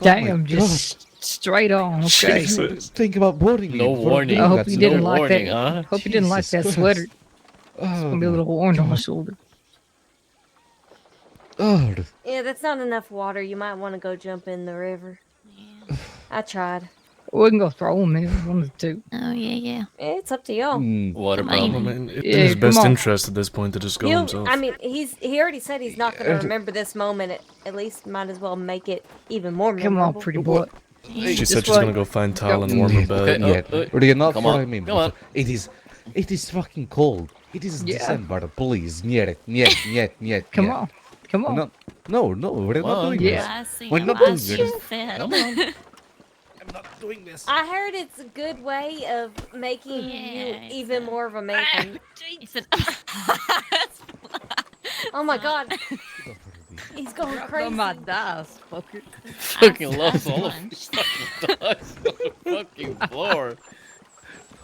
Speaker 13: Damn, just straight on. Okay.
Speaker 1: Jesus.
Speaker 8: Think about warning you.
Speaker 6: No warning.
Speaker 13: I hope
Speaker 6: That's
Speaker 13: you didn't
Speaker 6: no
Speaker 13: like
Speaker 6: warning,
Speaker 13: that.
Speaker 6: huh?
Speaker 13: Hope you didn't like
Speaker 8: Jesus
Speaker 13: that
Speaker 8: Christ.
Speaker 13: sweater. It's
Speaker 8: Oh,
Speaker 13: gonna be a little orange on my shoulder.
Speaker 8: God.
Speaker 2: Yeah, that's not enough water. You might want to go jump in the river.
Speaker 12: Yeah.
Speaker 2: I tried.
Speaker 13: We can go throw them in. One of the two.
Speaker 12: Oh yeah.
Speaker 2: It's up to y'all.
Speaker 6: Water
Speaker 12: Come on.
Speaker 6: problem.
Speaker 1: I mean, it's
Speaker 13: Yeah,
Speaker 1: in his
Speaker 13: come
Speaker 1: best
Speaker 13: on.
Speaker 1: interest at this point to just go himself.
Speaker 2: I mean, he already said he's not going to remember this moment. At least might as well make it even more
Speaker 13: Come
Speaker 2: memorable.
Speaker 13: on, pretty boy.
Speaker 1: She
Speaker 13: This
Speaker 1: said she's
Speaker 13: way.
Speaker 1: gonna go find towel and warm her bed.
Speaker 6: Okay,
Speaker 8: Yeah, or do you not
Speaker 6: come
Speaker 8: what
Speaker 6: on,
Speaker 8: I mean?
Speaker 6: come on.
Speaker 8: It is fucking cold. It is
Speaker 13: Yeah.
Speaker 8: December, please. Niet.
Speaker 13: Come on. Come on.
Speaker 8: No, we're not doing this.
Speaker 13: Yeah.
Speaker 12: I see
Speaker 8: We're
Speaker 12: him.
Speaker 8: not
Speaker 12: I
Speaker 8: doing
Speaker 12: see
Speaker 8: this.
Speaker 12: him fit.
Speaker 8: Come on. I'm not doing this.
Speaker 2: I heard it's a good way of making you
Speaker 12: Yeah,
Speaker 2: even more of a maiden.
Speaker 12: He said,
Speaker 2: Oh my god. He's going
Speaker 13: Drop
Speaker 2: crazy.
Speaker 13: on my dice, fucker.
Speaker 6: Fucking lost all of his fucking dice on the fucking floor.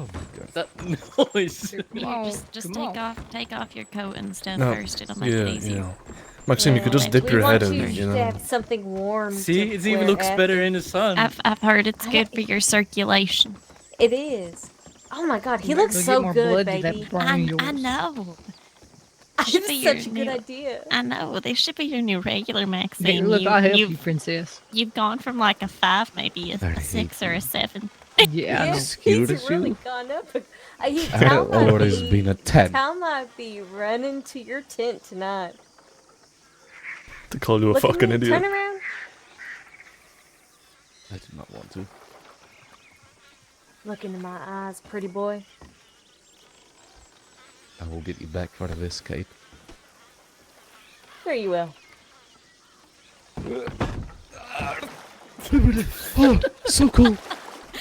Speaker 8: Oh my god.
Speaker 6: That noise.
Speaker 13: Come on.
Speaker 12: just
Speaker 13: come
Speaker 12: take off your coat and stuff
Speaker 1: No.
Speaker 12: first. It'll make it easier.
Speaker 1: Maxime, you could just dip
Speaker 2: We
Speaker 1: your head
Speaker 2: want
Speaker 1: in,
Speaker 2: you
Speaker 1: you
Speaker 2: to
Speaker 1: know.
Speaker 2: have something warm.
Speaker 6: See,
Speaker 2: to
Speaker 6: it even
Speaker 2: wear
Speaker 6: looks better
Speaker 2: after.
Speaker 6: in the sun.
Speaker 12: I've heard it's good for your circulation.
Speaker 2: It is. Oh my god, he
Speaker 13: You
Speaker 2: looks
Speaker 13: better
Speaker 2: so
Speaker 13: get more
Speaker 2: good,
Speaker 13: blood to that
Speaker 2: baby.
Speaker 13: brain
Speaker 12: I
Speaker 13: of yours.
Speaker 12: know.
Speaker 2: It's
Speaker 12: Should be
Speaker 2: such a
Speaker 12: your
Speaker 2: good
Speaker 12: new-
Speaker 2: idea.
Speaker 12: I know. They should be your new regular
Speaker 13: Hey,
Speaker 12: Maxine.
Speaker 13: look, I'll help you,
Speaker 12: you've,
Speaker 13: princess.
Speaker 12: you've gone from like a 5, maybe a
Speaker 8: I
Speaker 12: 6
Speaker 8: hate
Speaker 12: or
Speaker 8: you.
Speaker 12: a 7.
Speaker 13: Yeah, I know.
Speaker 2: He's
Speaker 8: cute as
Speaker 2: really
Speaker 8: you.
Speaker 2: gone up.
Speaker 8: I've always been a 10.
Speaker 2: Tal might be running to your tent tonight.
Speaker 1: To call you a
Speaker 2: Look at
Speaker 1: fucking
Speaker 2: me,
Speaker 1: idiot.
Speaker 2: turn around.
Speaker 8: I do not want to.
Speaker 2: Look into my eyes, pretty boy.
Speaker 8: I will get you back for this, Kate.
Speaker 2: There you will.
Speaker 8: Oh, so cool.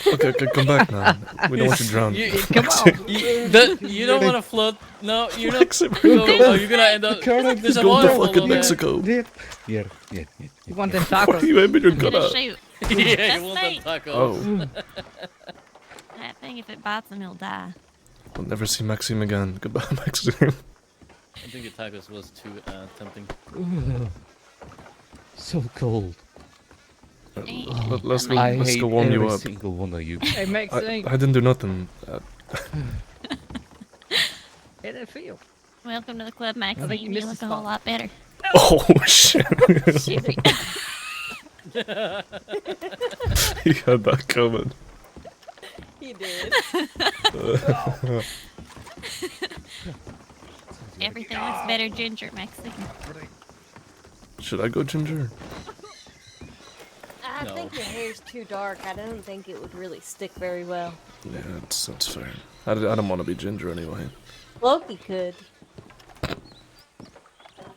Speaker 1: Okay, come back now. We don't want you drowned.
Speaker 13: Come on.
Speaker 6: You don't want to float. No, you're not.
Speaker 1: Maxime,
Speaker 6: No, you're gonna end up. There's a
Speaker 1: Go to
Speaker 6: waterfall
Speaker 1: fucking
Speaker 6: over there.
Speaker 1: Mexico.
Speaker 8: Yeah.
Speaker 13: You want them
Speaker 1: What
Speaker 13: tacos?
Speaker 1: do you maybe you're
Speaker 12: I'm gonna
Speaker 1: gonna...
Speaker 12: shoot.
Speaker 6: Yeah,
Speaker 12: That's
Speaker 6: you want them
Speaker 12: me.
Speaker 6: tacos.
Speaker 1: Oh,
Speaker 12: That thing, if it bites him, he'll die.
Speaker 1: we'll never see Maxime again. Goodbye, Maxime.
Speaker 6: I think the tacos was too tempting.
Speaker 8: So cold.
Speaker 1: Let's
Speaker 8: I
Speaker 1: go
Speaker 8: hate
Speaker 1: warm you
Speaker 8: every
Speaker 1: up.
Speaker 8: single one of you.
Speaker 13: Hey, Maxine,
Speaker 1: I didn't do nothing.
Speaker 13: how that feel?
Speaker 12: Welcome to the club, Maxine.
Speaker 13: think you
Speaker 12: You
Speaker 13: missed
Speaker 12: look
Speaker 13: the
Speaker 12: a whole
Speaker 13: spot.
Speaker 12: lot better.
Speaker 1: Oh shit! He had that coming.
Speaker 2: He did.
Speaker 12: Everything looks better ginger, Maxine.
Speaker 1: Should I go ginger?
Speaker 2: I
Speaker 6: No.
Speaker 2: think your hair's too dark. I don't think it would really stick very well.
Speaker 1: Yeah, that's fair. I don't want to be ginger anyway.
Speaker 2: Loki could.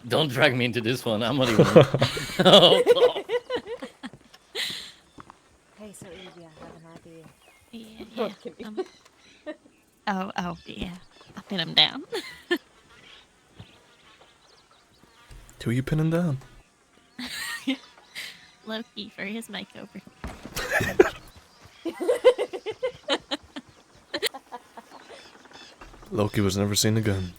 Speaker 6: Don't drag me into this one. I'm not even. Oh, God.
Speaker 2: Hey, so Evie, I have an idea.
Speaker 12: Yeah. Oh, yeah. I pin him down.
Speaker 1: Who are you pinning down?
Speaker 12: Loki for his makeover.
Speaker 1: Loki was never seen again.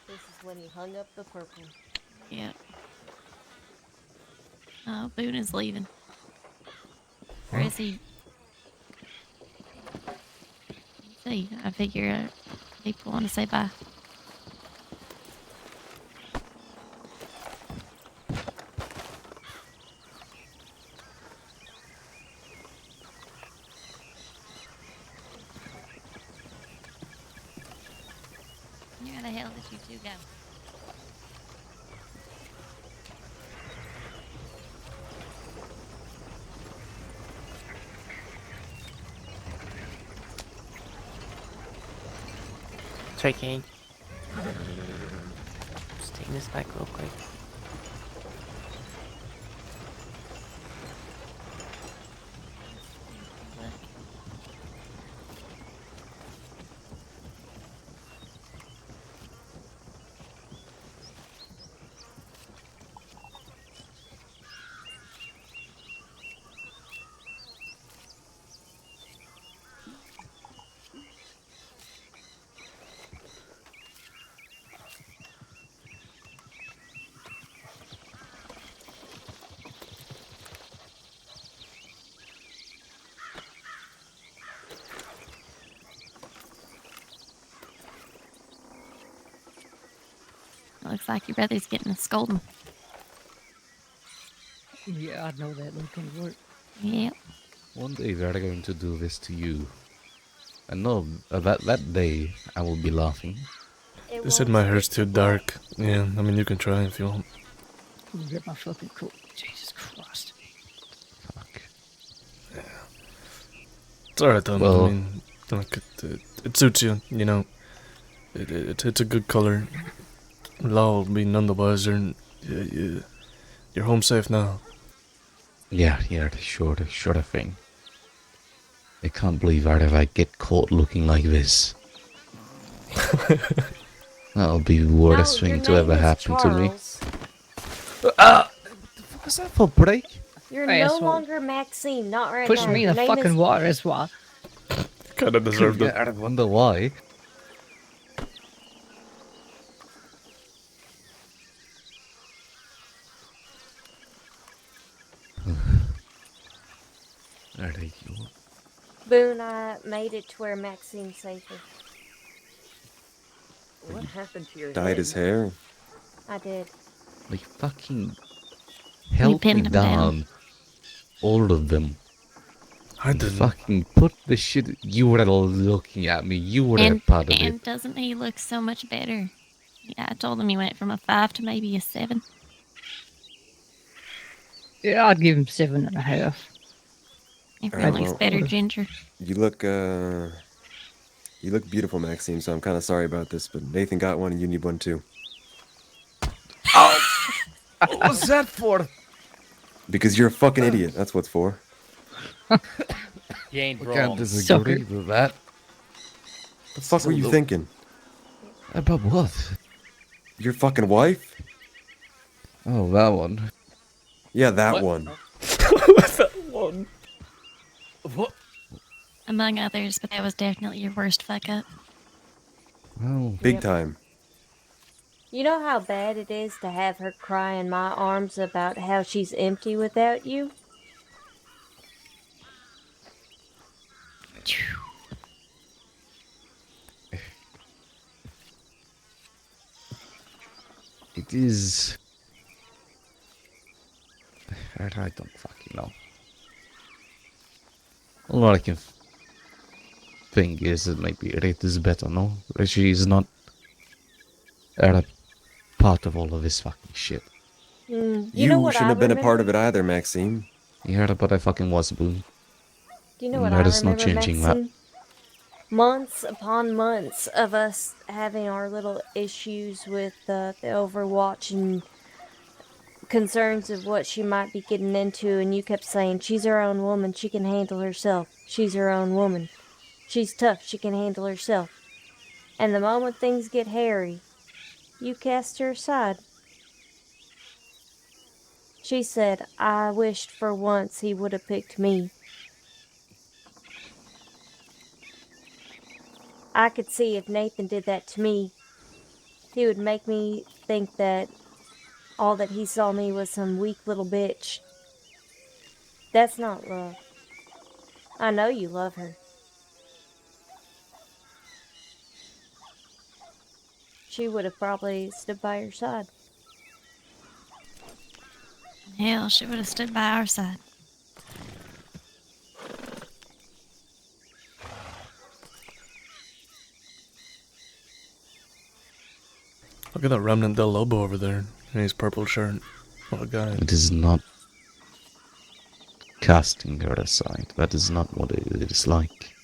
Speaker 2: This is when he hung up the purple.
Speaker 12: Yep. Oh, Boone is leaving. Or is he? Let's see, I figure people want to say bye. Where the hell did you two go?
Speaker 5: Sorry, Kane. Just taking this back real quick.
Speaker 12: Looks like your brother's getting a scolding.
Speaker 13: Yeah, I know that look can work.
Speaker 12: Yep.
Speaker 8: One day they're going to do this to you. And no, that day I will be laughing.
Speaker 1: They said my hair's too dark. Yeah, I mean you can try if you want.
Speaker 13: Grab my fucking coat. Jesus Christ.
Speaker 8: Fuck.
Speaker 1: It's alright though.
Speaker 8: Well,
Speaker 1: I mean, Like it suits you, you know. It's a good color. Law will be none the wiser, and you're home safe now.
Speaker 8: Yeah, sure thing. I can't believe if I get caught looking like this. That'll be the worst
Speaker 2: No, your
Speaker 8: thing to ever
Speaker 2: name is
Speaker 8: happen to me.
Speaker 2: Charles.
Speaker 8: What was that for break?
Speaker 2: You're
Speaker 13: Hey,
Speaker 2: no
Speaker 13: that's what-
Speaker 2: longer Maxine, not right
Speaker 13: Push
Speaker 2: now.
Speaker 13: me in
Speaker 2: Your
Speaker 13: the
Speaker 2: name
Speaker 13: fucking
Speaker 2: is
Speaker 13: water, that's why.
Speaker 1: Kind of deserved it.
Speaker 8: Yeah, I wonder why. There they go.
Speaker 2: Boone. I made it to where Maxine's safer.
Speaker 14: What happened to your
Speaker 7: Dyed
Speaker 14: head?
Speaker 7: his hair.
Speaker 2: I did.
Speaker 8: Like fucking help me
Speaker 12: pinned him down.
Speaker 8: All of them.
Speaker 1: I didn't.
Speaker 8: Fucking put the shit. You were looking at me. You were a part of it.
Speaker 12: And doesn't he look so much better? Yeah, I told him he went from a 5 to maybe a 7.
Speaker 13: Yeah, I'd give him 7.5.
Speaker 12: Everyone
Speaker 7: Alright,
Speaker 12: looks
Speaker 7: well,
Speaker 12: better, Ginger.
Speaker 7: You look beautiful, Maxine, so I'm kind of sorry about this, but Nathan got one and you need one too.
Speaker 8: What was that for?
Speaker 7: Because you're a fucking idiot, that's what's for.
Speaker 14: You ain't
Speaker 8: I
Speaker 14: wrong.
Speaker 8: can't disagree with that.
Speaker 7: The fuck were you thinking?
Speaker 8: About what?
Speaker 7: Your fucking wife?
Speaker 8: Oh, that one.
Speaker 7: Yeah, that
Speaker 14: What?
Speaker 7: one.
Speaker 1: That one.
Speaker 14: What?
Speaker 12: Among others, but that was definitely your worst fuck up.
Speaker 8: Well,
Speaker 7: Big
Speaker 2: Yep.
Speaker 7: time.
Speaker 2: You know how bad it is to have her cry in my arms about how she's empty without you?
Speaker 8: it is. I don't fucking know. All I can think is that maybe Rit is better, no? She is not a part of all of this fucking shit.
Speaker 2: You know what
Speaker 7: shouldn't
Speaker 2: I
Speaker 7: have been a part
Speaker 2: remember?
Speaker 7: of it either, Maxine.
Speaker 8: Yeah, but I fucking was, Boone.
Speaker 2: Do you know what
Speaker 8: That
Speaker 2: I
Speaker 8: is not
Speaker 2: remember,
Speaker 8: changing
Speaker 2: Maxine?
Speaker 8: that.
Speaker 2: Months upon months of us having our little issues with the Overwatch and concerns of what she might be getting into, and you kept saying, she's her own woman, she can handle herself. She's her own woman. She's tough, she can handle herself. And the moment things get hairy, you cast her aside. She said, I wished for once he would have picked me. I could see if Nathan did that to me, he would make me think that all that he saw me was some weak little bitch. That's not love. I know you love her. She would have probably stood by your side.
Speaker 12: Hell, she would have stood by our side.
Speaker 1: Look at that Remnant Del Lobo over there in his purple shirt. What a guy.
Speaker 8: It is not casting her aside. That is not what it is like.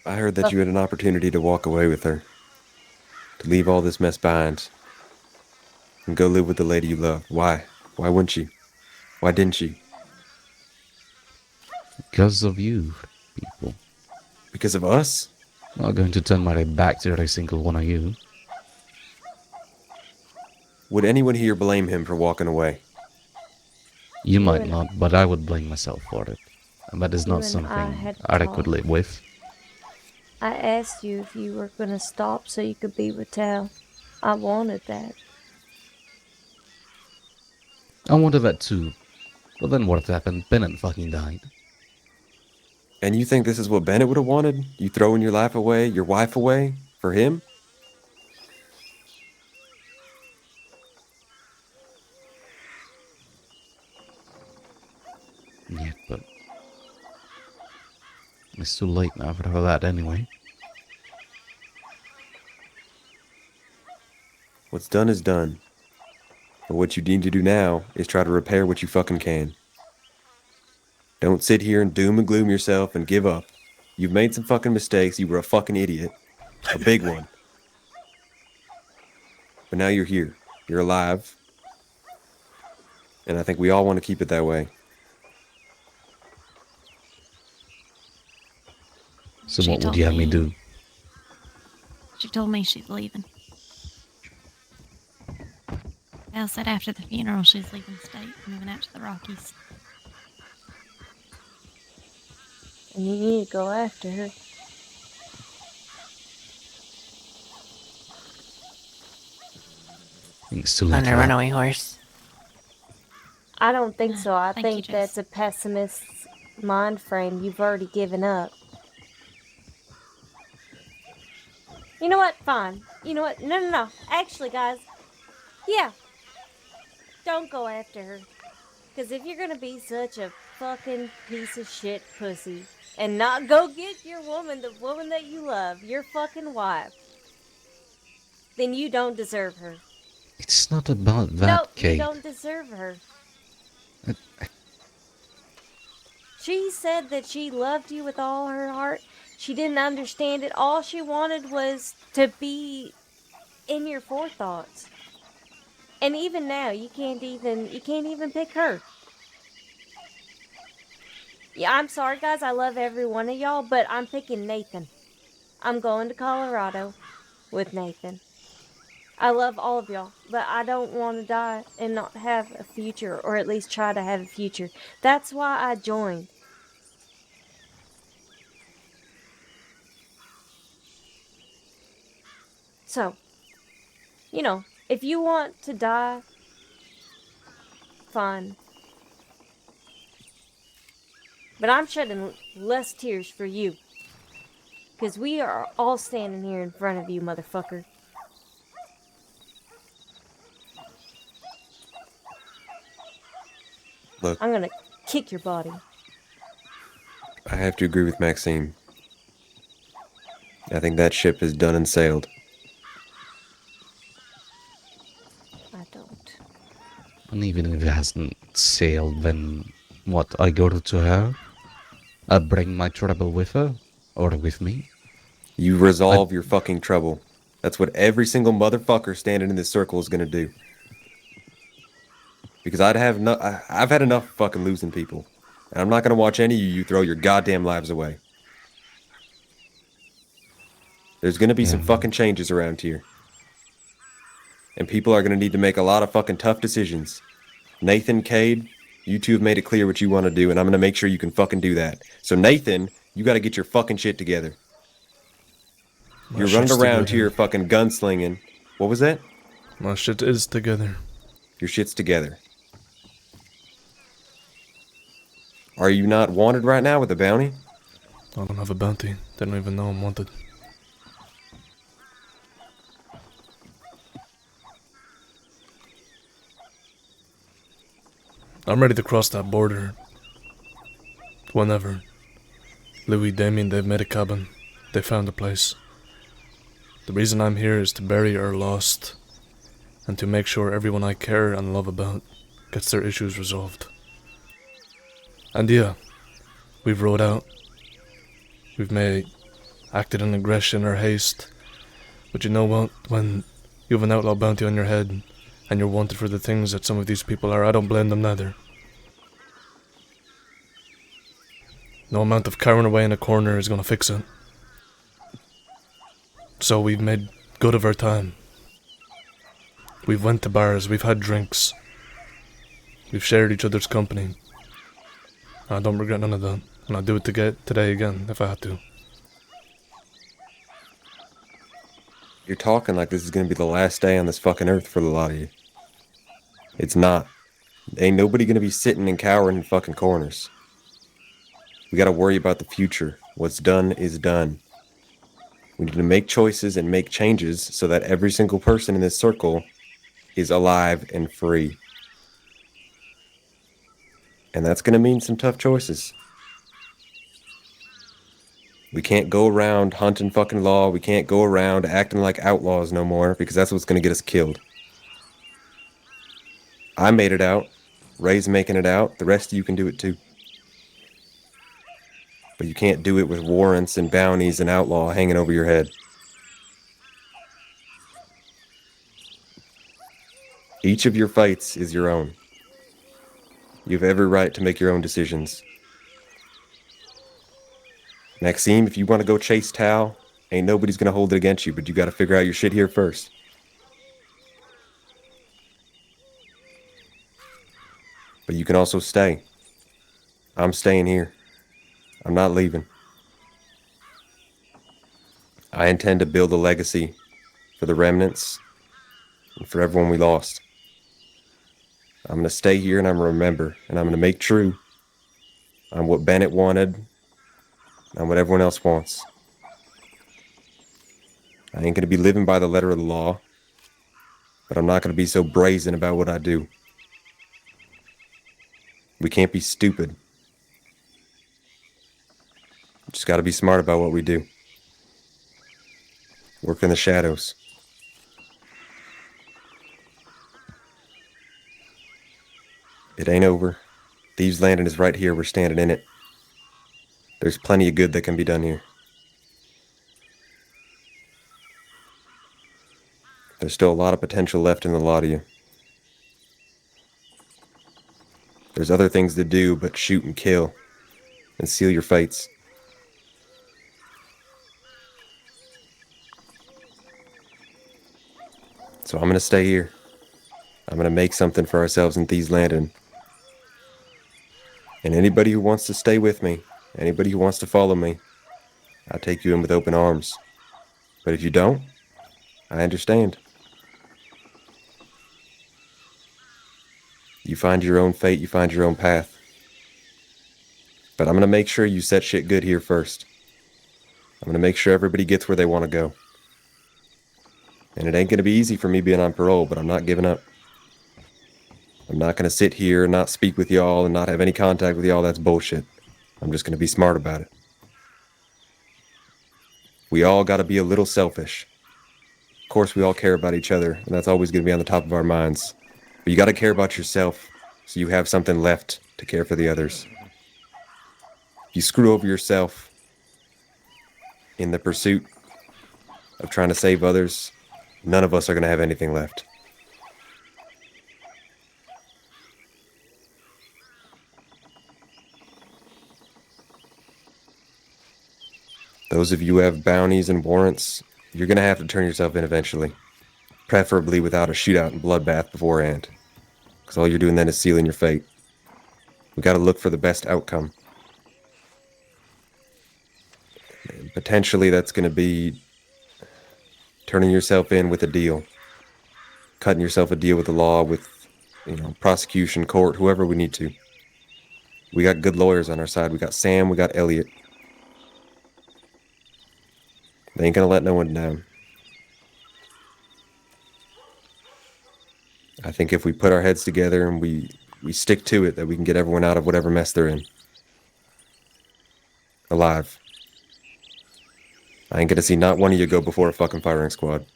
Speaker 7: I heard that you had an opportunity to walk away with her. To leave all this mess behind. And go live with the lady you love. Why? Why wouldn't she? Why didn't she?
Speaker 8: Because of you, people.
Speaker 7: Because of us?
Speaker 8: I'm not going to turn my back to every single one of you.
Speaker 7: Would anyone here blame him for walking away?
Speaker 8: You might not, but I would blame myself for it. And that is
Speaker 2: You
Speaker 8: not
Speaker 2: and I
Speaker 8: something
Speaker 2: had
Speaker 8: I
Speaker 2: talked.
Speaker 8: could live with.
Speaker 2: I asked you if you were gonna stop so you could be with Tal. I wanted that.
Speaker 8: I wanted that too. But then what happened? Bennett fucking died.
Speaker 7: And you think this is what Bennett would have wanted? You throwing your life away, your wife away, for him?
Speaker 8: Yeah, but it's too late now for that anyway.
Speaker 7: What's done is done. But what you need to do now is try to repair what you fucking can. Don't sit here and doom and gloom yourself and give up. You've made some fucking mistakes. You were a fucking idiot. A big one. But now you're here. You're alive. And I think we all want to keep it that way.
Speaker 8: So
Speaker 12: She
Speaker 8: what would
Speaker 12: told
Speaker 8: you have me
Speaker 12: me-
Speaker 8: do?
Speaker 12: She told me she's leaving. Al said after the funeral she's leaving state, moving out to the Rockies.
Speaker 2: And you need to go after her.
Speaker 8: Things to
Speaker 5: On
Speaker 8: let
Speaker 5: a
Speaker 8: her up.
Speaker 5: runaway horse.
Speaker 2: I don't think so. I
Speaker 12: Thank you,
Speaker 2: think
Speaker 12: Jess.
Speaker 2: that's a pessimist's mind frame. You've already given up. You know what? Fine. You know what? No. Actually, guys. Yeah. Don't go after her. Because if you're going to be such a fucking piece of shit pussy and not go get your woman, the woman that you love, your fucking wife, then you don't deserve her.
Speaker 8: It's not about that,
Speaker 2: No, you
Speaker 8: Kate.
Speaker 2: don't deserve her.
Speaker 8: I-
Speaker 2: She said that she loved you with all her heart. She didn't understand it. All she wanted was to be in your forethoughts. And even now, you can't even pick her. Yeah, I'm sorry, guys. I love every one of y'all, but I'm picking Nathan. I'm going to Colorado with Nathan. I love all of y'all, but I don't want to die and not have a future, or at least try to have a future. That's why I joined. So, if you want to die, fine. But I'm shedding less tears for you. Because we are all standing here in front of you, motherfucker.
Speaker 7: Look,
Speaker 2: I'm gonna kick your body.
Speaker 7: I have to agree with Maxine. I think that ship is done and sailed.
Speaker 2: I don't.
Speaker 8: And even if it hasn't sailed, then what? I go to her? I bring my trouble with her? Or with me?
Speaker 7: You resolve your fucking trouble. That's what every single motherfucker standing in this circle is gonna do. Because I've had enough fucking losing people. And I'm not gonna watch any of you throw your goddamn lives away. There's gonna be some fucking changes around here. And people are gonna need to make a lot of fucking tough decisions. Nathan, Cade, you two have made it clear what you want to do, and I'm gonna make sure you can fucking do that. So Nathan, you gotta get your fucking shit together.
Speaker 1: My
Speaker 7: You're running
Speaker 1: shit's
Speaker 7: around
Speaker 1: together.
Speaker 7: here fucking gunslinging. What was that?
Speaker 1: My shit is together.
Speaker 7: Your shit's together. Are you not wanted right now with a bounty?
Speaker 1: I don't have a bounty. They don't even know I'm wanted. I'm ready to cross that border. Whenever. Louis, Damien, they've made a cabin. They found a place. The reason I'm here is to bury our lost, and to make sure everyone I care and love about gets their issues resolved. And yeah, we've rode out. We've acted in aggression or haste. But you know what? When you have an outlaw bounty on your head, and you're wanted for the things that some of these people are, I don't blame them neither. No amount of cowering away in a corner is gonna fix it. So we've made good of our time. We've went to bars, we've had drinks. We've shared each other's company. I don't regret none of that, and I'll do it today again if I had to.
Speaker 7: You're talking like this is gonna be the last day on this fucking earth for a lot of you. It's not. Ain't nobody gonna be sitting and cowering in fucking corners. We gotta worry about the future. What's done is done. We need to make choices and make changes so that every single person in this circle is alive and free. And that's gonna mean some tough choices. We can't go around hunting fucking law. We can't go around acting like outlaws no more, because that's what's gonna get us killed. I made it out. Ray's making it out. The rest of you can do it too. But you can't do it with warrants and bounties and outlaw hanging over your head. Each of your fights is your own. You have every right to make your own decisions. Maxime, if you want to go chase Tal, ain't nobody's gonna hold it against you, but you gotta figure out your shit here first. But you can also stay. I'm staying here. I'm not leaving. I intend to build a legacy for the Remnants and for everyone we lost. I'm gonna stay here and I'm gonna remember, and I'm gonna make true. I'm what Bennett wanted, and what everyone else wants. I ain't gonna be living by the letter of the law, but I'm not gonna be so brazen about what I do. We can't be stupid. Just gotta be smart about what we do. Work in the shadows. It ain't over. Thieves' Landing is right here. We're standing in it. There's plenty of good that can be done here. There's still a lot of potential left in the lot of you. There's other things to do but shoot and kill and seal your fates. So I'm gonna stay here. I'm gonna make something for ourselves in Thieves' Landing. And anybody who wants to stay with me, anybody who wants to follow me, I'll take you in with open arms. But if you don't, I understand. You find your own fate, you find your own path. But I'm gonna make sure you set shit good here first. I'm gonna make sure everybody gets where they want to go. And it ain't gonna be easy for me being on parole, but I'm not giving up. I'm not gonna sit here and not speak with y'all and not have any contact with y'all. That's bullshit. I'm just gonna be smart about it. We all gotta be a little selfish. Of course, we all care about each other, and that's always gonna be on the top of our minds. But you gotta care about yourself, so you have something left to care for the others. If you screw over yourself in the pursuit of trying to save others, none of us are gonna have anything left. Those of you who have bounties and warrants, you're gonna have to turn yourself in eventually. Preferably without a shootout and bloodbath beforehand. Because all you're doing then is sealing your fate. We gotta look for the best outcome. And potentially that's gonna be turning yourself in with a deal. Cutting yourself a deal with the law, with, prosecution, court, whoever we need to. We got good lawyers on our side. We got Sam, we got Elliot. They ain't gonna let no one down. I think if we put our heads together and we stick to it, that we can get everyone out of whatever mess they're in. Alive. I ain't gonna see not one of you go before a fucking firing squad.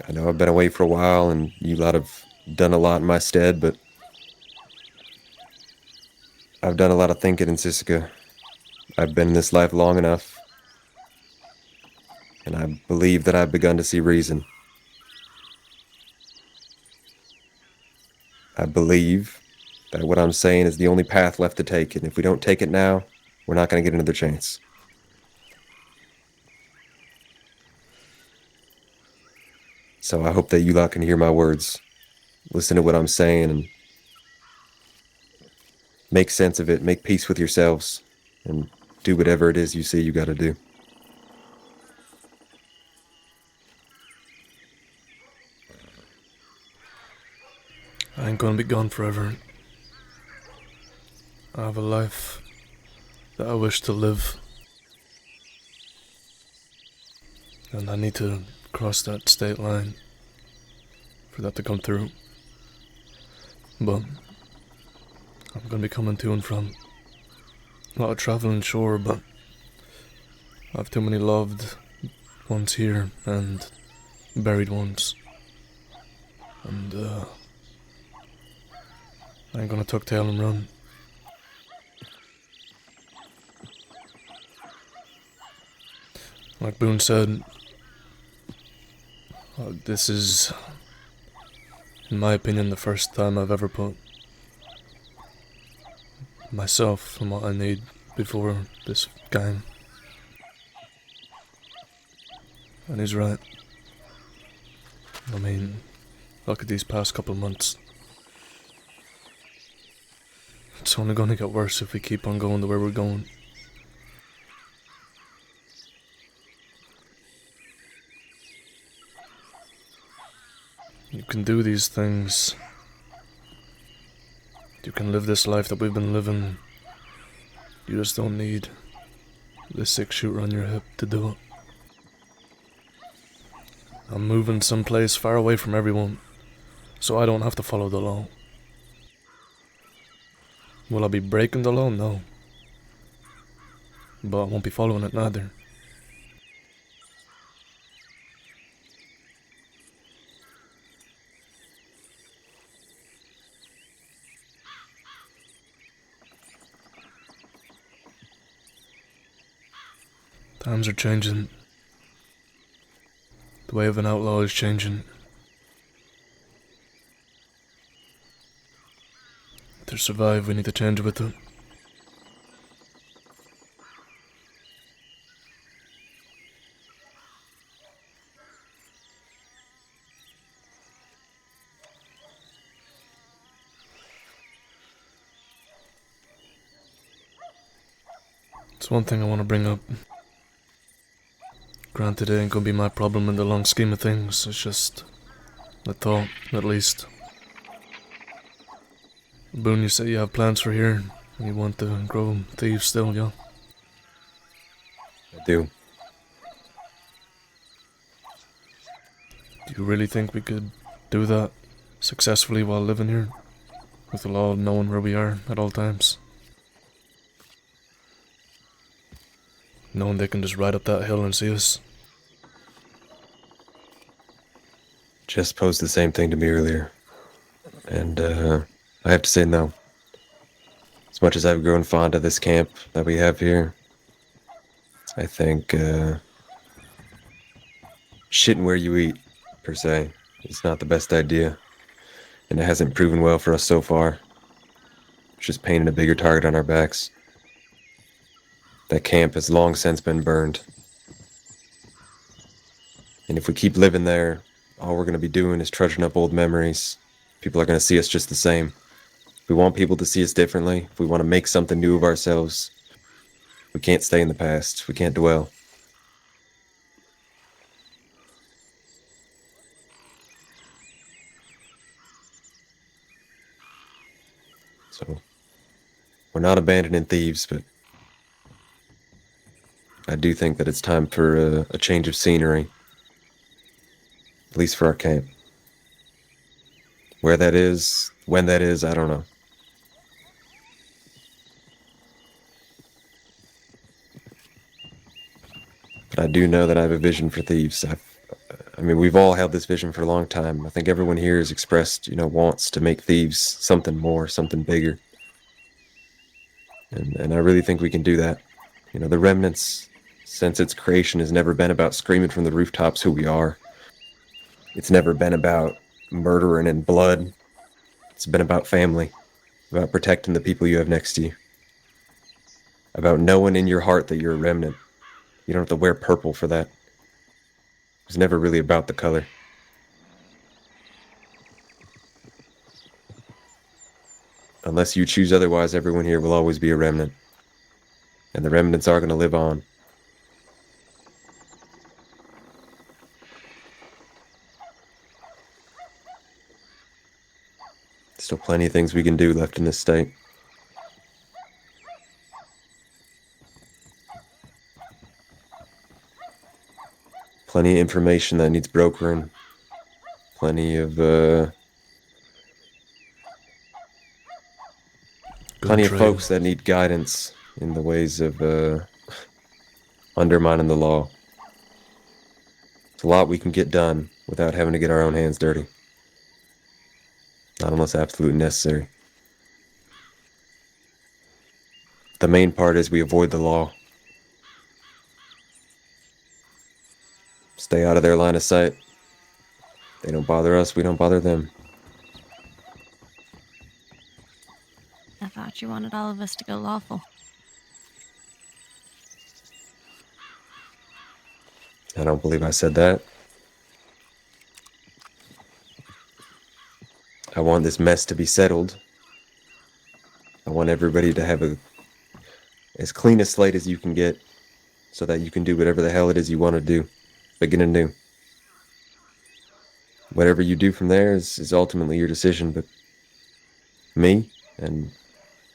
Speaker 7: I know I've been away for a while and you lot have done a lot in my stead, but I've done a lot of thinking in Sisika. I've been in this life long enough, and I believe that I've begun to see reason. I believe that what I'm saying is the only path left to take, and if we don't take it now, we're not going to get another chance. So I hope that you lot can hear my words, listen to what I'm saying, and make sense of it, make peace with yourselves, and do whatever it is you see you gotta do.
Speaker 1: I ain't gonna be gone forever. I have a life that I wish to live. And I need to cross that state line for that to come through. But I'm gonna be coming to and from. a lot of traveling, sure, but I have too many loved ones here and buried ones. And, I ain't gonna tuck tail and run. Like Boone said, this is, in my opinion, the first time I've ever put myself and what I need before this gang. And he's right. I mean, look at these past couple months. It's only gonna get worse if we keep on going the way we're going. You can do these things. You can live this life that we've been living. You just don't need the 6-shooter on your hip to do it. I'm moving someplace far away from everyone, so I don't have to follow the law. Will I be breaking the law? No. But I won't be following it neither. Times are changing. The way of an outlaw is changing. To survive, we need to change with it. It's one thing I want to bring up. Granted, it ain't gonna be my problem in the long scheme of things. It's just a thought, at least. Boone, you say you have plans for here. You want to grow thieves still, yeah?
Speaker 7: I do.
Speaker 1: Do you really think we could do that successfully while living here? With the law knowing where we are at all times? Knowing they can just ride up that hill and see us?
Speaker 7: Jess posed the same thing to me earlier. And, I have to say no. As much as I've grown fond of this camp that we have here, I think, shitting where you eat, per se, is not the best idea. And it hasn't proven well for us so far. It's just painting a bigger target on our backs. That camp has long since been burned. And if we keep living there, all we're going to be doing is trudging up old memories. People are going to see us just the same. If we want people to see us differently, if we want to make something new of ourselves, we can't stay in the past. We can't dwell. So, we're not abandoning thieves, but I do think that it's time for a change of scenery. At least for our camp. Where that is, when that is, I don't know. But I do know that I have a vision for thieves. I mean, we've all held this vision for a long time. I think everyone here has expressed, wants to make thieves something more, something bigger. And I really think we can do that. The Remnants, since its creation, has never been about screaming from the rooftops who we are. It's never been about murdering and blood. It's been about family, about protecting the people you have next to you, about knowing in your heart that you're a remnant. You don't have to wear purple for that. It's never really about the color. Unless you choose otherwise, everyone here will always be a remnant. And the remnants are going to live on. Still plenty of things we can do left in this state. Plenty of information that needs brokering. Plenty of, plenty of folks that need guidance. in the ways of undermining the law. It's a lot we can get done without having to get our own hands dirty. Not unless absolutely necessary. The main part is we avoid the law. Stay out of their line of sight. They don't bother us, we don't bother them.
Speaker 12: I thought you wanted all of us to go lawful.
Speaker 7: I don't believe I said that. I want this mess to be settled. I want everybody to have as clean a slate as you can get so that you can do whatever the hell it is you want to do. Begin anew. Whatever you do from there is ultimately your decision, but me, and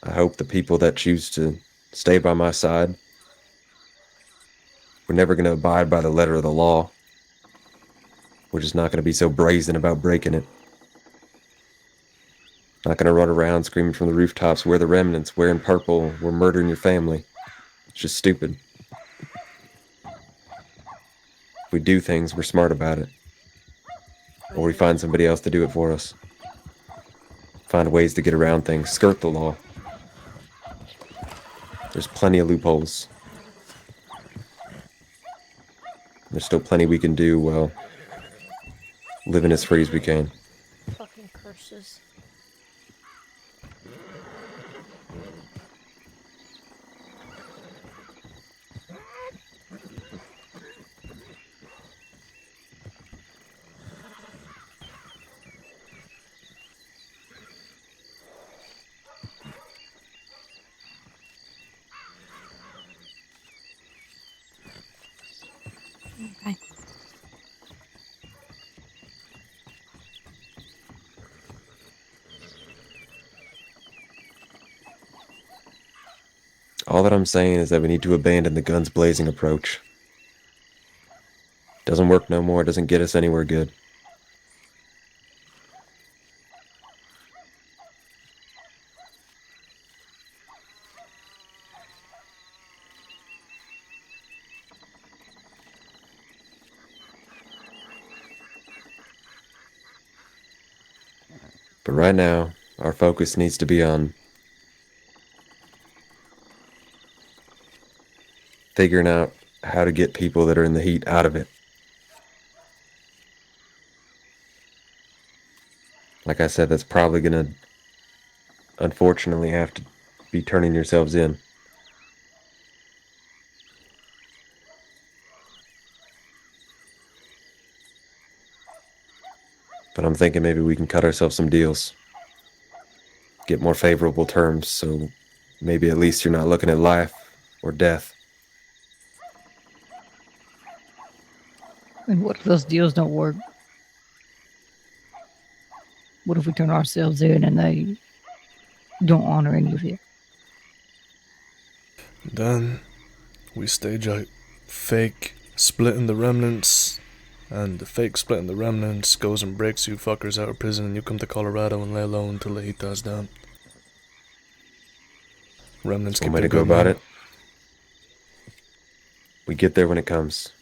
Speaker 7: I hope the people that choose to stay by my side, we're never going to abide by the letter of the law. We're just not going to be so brazen about breaking it. Not going to run around screaming from the rooftops, we're the remnants, wearing purple, we're murdering your family. It's just stupid. If we do things, we're smart about it. Or we find somebody else to do it for us. Find ways to get around things, skirt the law. There's plenty of loopholes. There's still plenty we can do while living as free as we can.
Speaker 2: Fucking curses.
Speaker 12: Okay.
Speaker 7: All that I'm saying is that we need to abandon the guns blazing approach. Doesn't work no more, doesn't get us anywhere good. But right now, our focus needs to be on figuring out how to get people that are in the heat out of it. Like I said, that's probably gonna, unfortunately, have to be turning yourselves in. But I'm thinking maybe we can cut ourselves some deals. Get more favorable terms, so maybe at least you're not looking at life or death.
Speaker 13: And what if those deals don't work? What if we turn ourselves in and they don't honor any of it?
Speaker 1: Then we stage a fake split in the remnants, and the fake split in the remnants goes and breaks you fuckers out of prison, and you come to Colorado and lay low until the heat dies down. Remnants
Speaker 7: One
Speaker 1: keep
Speaker 7: way to
Speaker 1: their
Speaker 7: go
Speaker 1: good
Speaker 7: about
Speaker 1: name.
Speaker 7: it. We get there when it comes.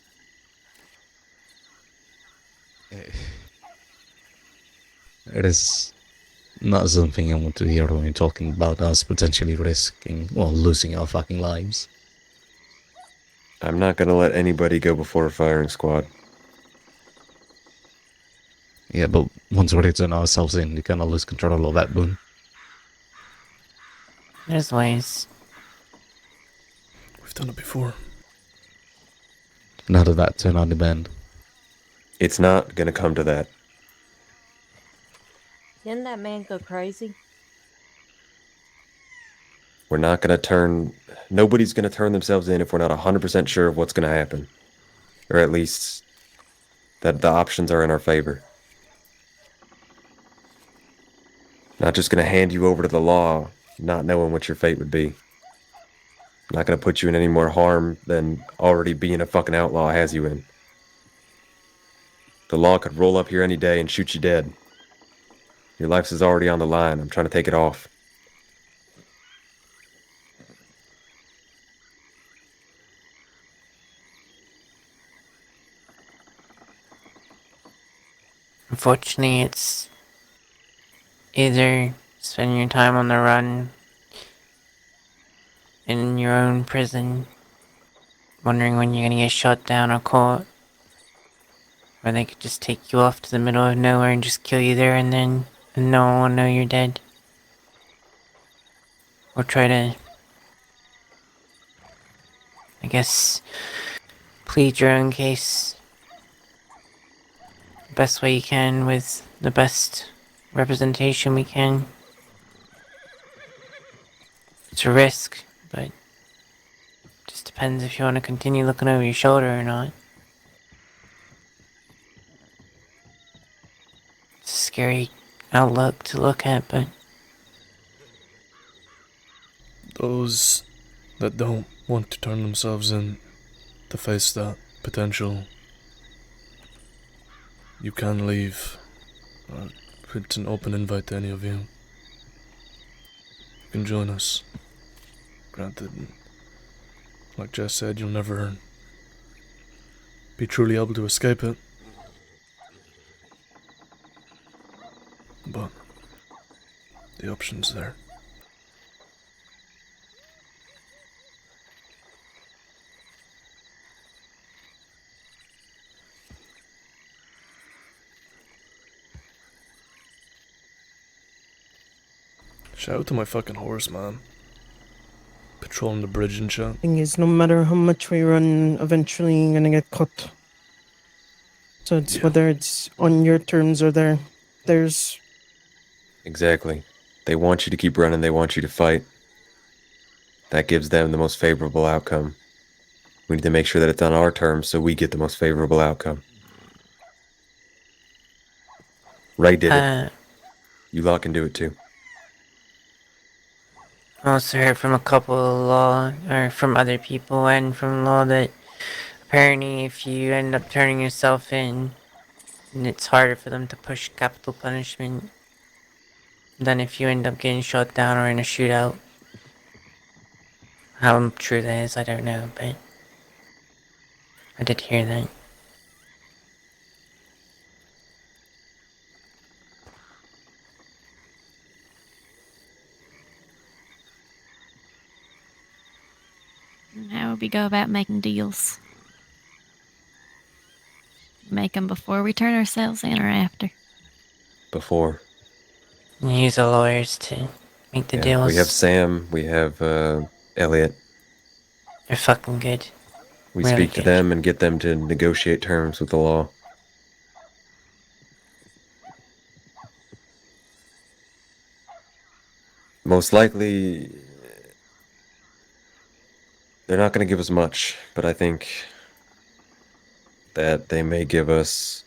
Speaker 8: It is not something I want to hear when you're talking about us potentially risking, well, losing our fucking lives.
Speaker 7: I'm not gonna let anybody go before a firing squad.
Speaker 8: Yeah, but once we turn ourselves in, you cannot lose control of that boon.
Speaker 5: There's ways.
Speaker 1: We've done it before.
Speaker 8: Now that turn on the bend.
Speaker 7: It's not gonna come to that.
Speaker 2: Didn't that man go crazy?
Speaker 7: We're not gonna turn... Nobody's gonna turn themselves in if we're not 100% sure of what's gonna happen. Or at least that the options are in our favor. Not just gonna hand you over to the law, not knowing what your fate would be. Not gonna put you in any more harm than already being a fucking outlaw has you in. The law could roll up here any day and shoot you dead. Your life is already on the line. I'm trying to take it off.
Speaker 5: Unfortunately, it's either spending your time on the run in your own prison, wondering when you're gonna get shot down or caught, or they could just take you off to the middle of nowhere and just kill you there and then, and no one will know you're dead. Or try to, I guess, plead your own case the best way you can with the best representation we can. It's a risk, but just depends if you want to continue looking over your shoulder or not. It's a scary outlook to look at, but
Speaker 1: Those that don't want to turn themselves in to face that potential, you can leave. It's an open invite to any of you. You can join us. Granted, like Jess said, you'll never be truly able to escape it. But the option's there. Shout out to my fucking horse, man. Patrolling the bridge and shit.
Speaker 10: Thing is, no matter how much we run, eventually you're gonna get caught. So it's whether it's on your terms or theirs.
Speaker 7: Exactly. They want you to keep running, they want you to fight. That gives them the most favorable outcome. We need to make sure that it's on our terms so we get the most favorable outcome. Ray did it. You lot can do it too.
Speaker 5: I also heard from a couple of law, or from other people and from law, that apparently if you end up turning yourself in, it's harder for them to push capital punishment than if you end up getting shot down or in a shootout. How true that is, I don't know, but I did hear that.
Speaker 12: How would we go about making deals? Make them before we turn ourselves in or after?
Speaker 7: Before.
Speaker 5: Use the lawyers to make the deals.
Speaker 7: We have Sam, we have Elliot.
Speaker 5: They're fucking good.
Speaker 7: We
Speaker 5: Really
Speaker 7: speak to
Speaker 5: good.
Speaker 7: them and get them to negotiate terms with the law. Most likely, they're not going to give us much, but I think that they may give us...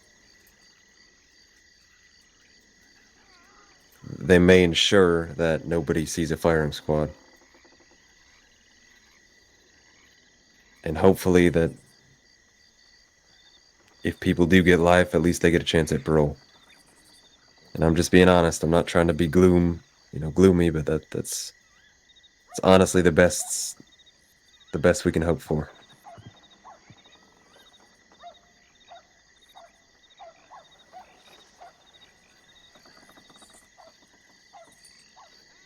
Speaker 7: They may ensure that nobody sees a firing squad. And hopefully that if people do get life, at least they get a chance at parole. And I'm just being honest, I'm not trying to be gloomy, but that's it's honestly the best we can hope for.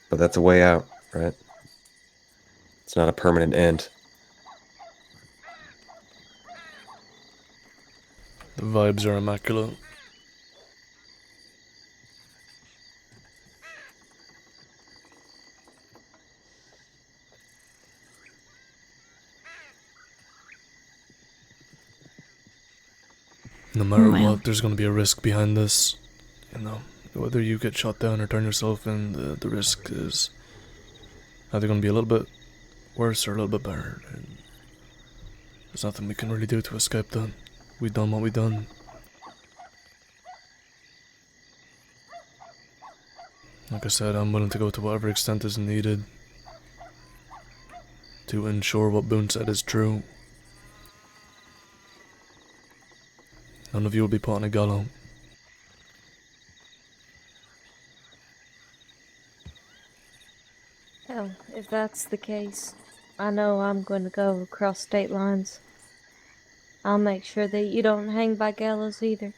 Speaker 7: But that's a way out, right? It's not a permanent end.
Speaker 1: The vibes are immaculate. No matter what, there's gonna be a risk behind this. You know, whether you get shot down or turn yourself in, the risk is either gonna be a little bit worse or a little bit better. And there's nothing we can really do to escape that. We've done what we've done. Like I said, I'm willing to go to whatever extent is needed to ensure what Boone said is true. None of you will be put on a gallows.
Speaker 2: Hell, if that's the case, I know I'm going to go across state lines. I'll make sure that you don't hang by gallows either.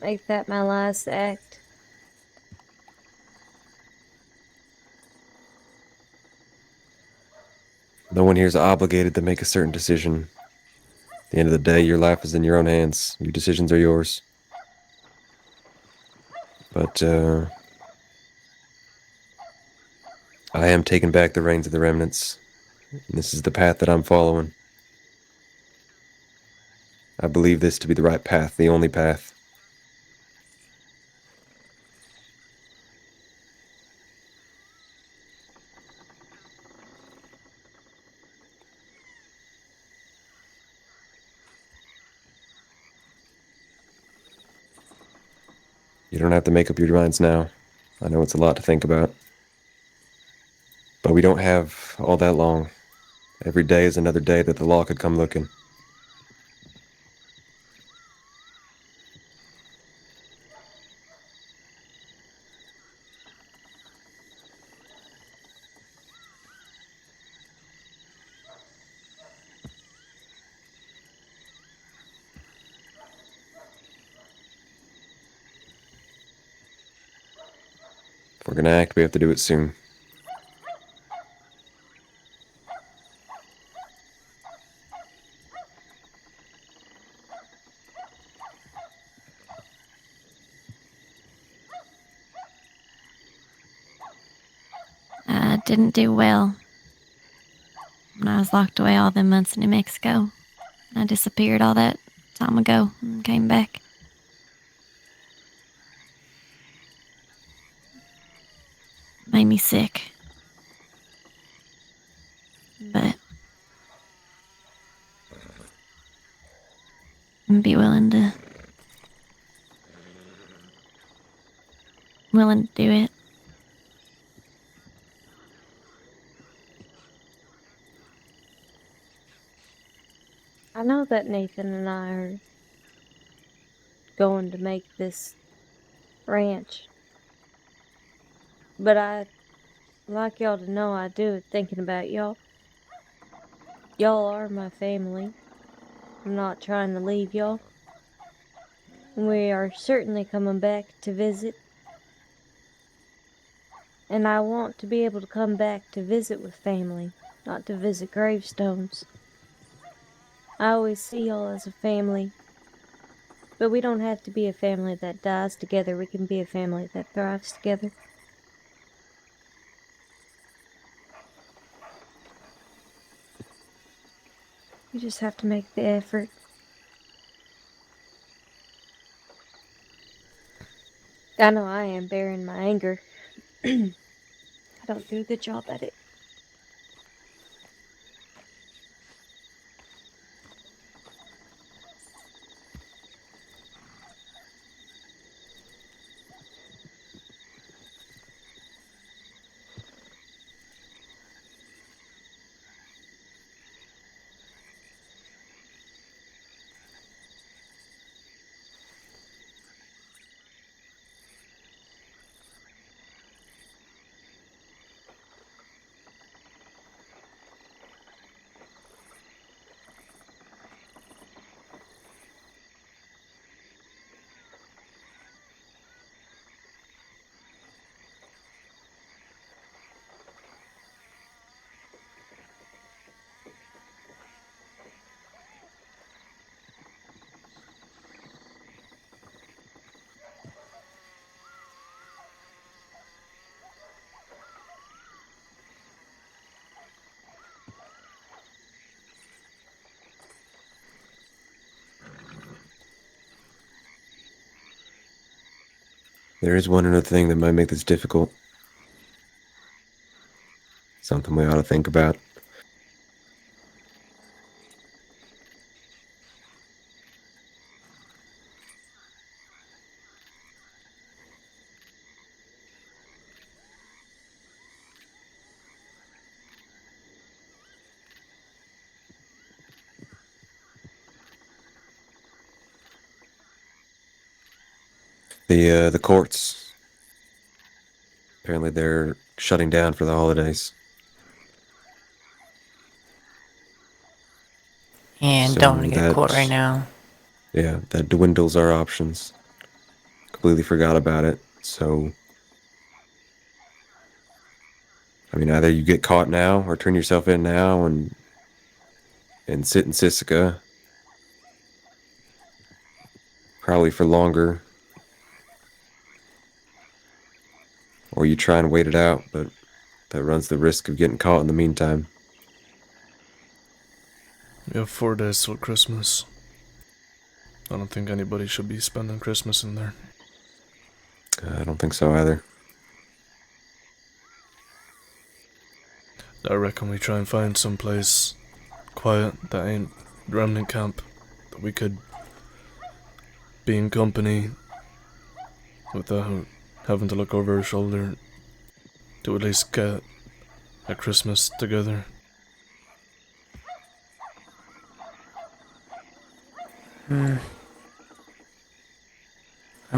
Speaker 2: Make that my last act.
Speaker 7: No one here is obligated to make a certain decision. At the end of the day, your life is in your own hands. Your decisions are yours. But, I am taking back the reins of the Remnants. And this is the path that I'm following. I believe this to be the right path, the only path. You don't have to make up your minds now. I know it's a lot to think about. But we don't have all that long. Every day is another day that the law could come looking. If we're gonna act, we have to do it soon.
Speaker 12: I didn't do well when I was locked away all them months in New Mexico. I disappeared all that time ago and came back. Made me sick. But I'd be willing to do it.
Speaker 2: I know that Nathan and I are going to make this ranch. But I'd like y'all to know I do it thinking about y'all. Y'all are my family. I'm not trying to leave y'all. We are certainly coming back to visit. And I want to be able to come back to visit with family, not to visit gravestones. I always see y'all as a family. But we don't have to be a family that dies together. We can be a family that thrives together. You just have to make the effort. I know I am bearing my anger. I don't do a good job at it.
Speaker 7: There is one other thing that might make this difficult. Something we ought to think about. The courts. Apparently they're shutting down for the holidays.
Speaker 5: And
Speaker 7: So
Speaker 5: don't want to get caught
Speaker 7: that-
Speaker 5: right now.
Speaker 7: Yeah, that dwindles our options. completely forgot about it. So, I mean, either you get caught now or turn yourself in now and sit in Sisika, probably for longer, or you try and wait it out, but that runs the risk of getting caught in the meantime.
Speaker 1: We have 4 days till Christmas. I don't think anybody should be spending Christmas in there.
Speaker 7: I don't think so either.
Speaker 1: I reckon we try and find some place quiet that ain't remnant camp, that we could be in company without having to look over our shoulder, to at least get a Christmas together.
Speaker 5: Or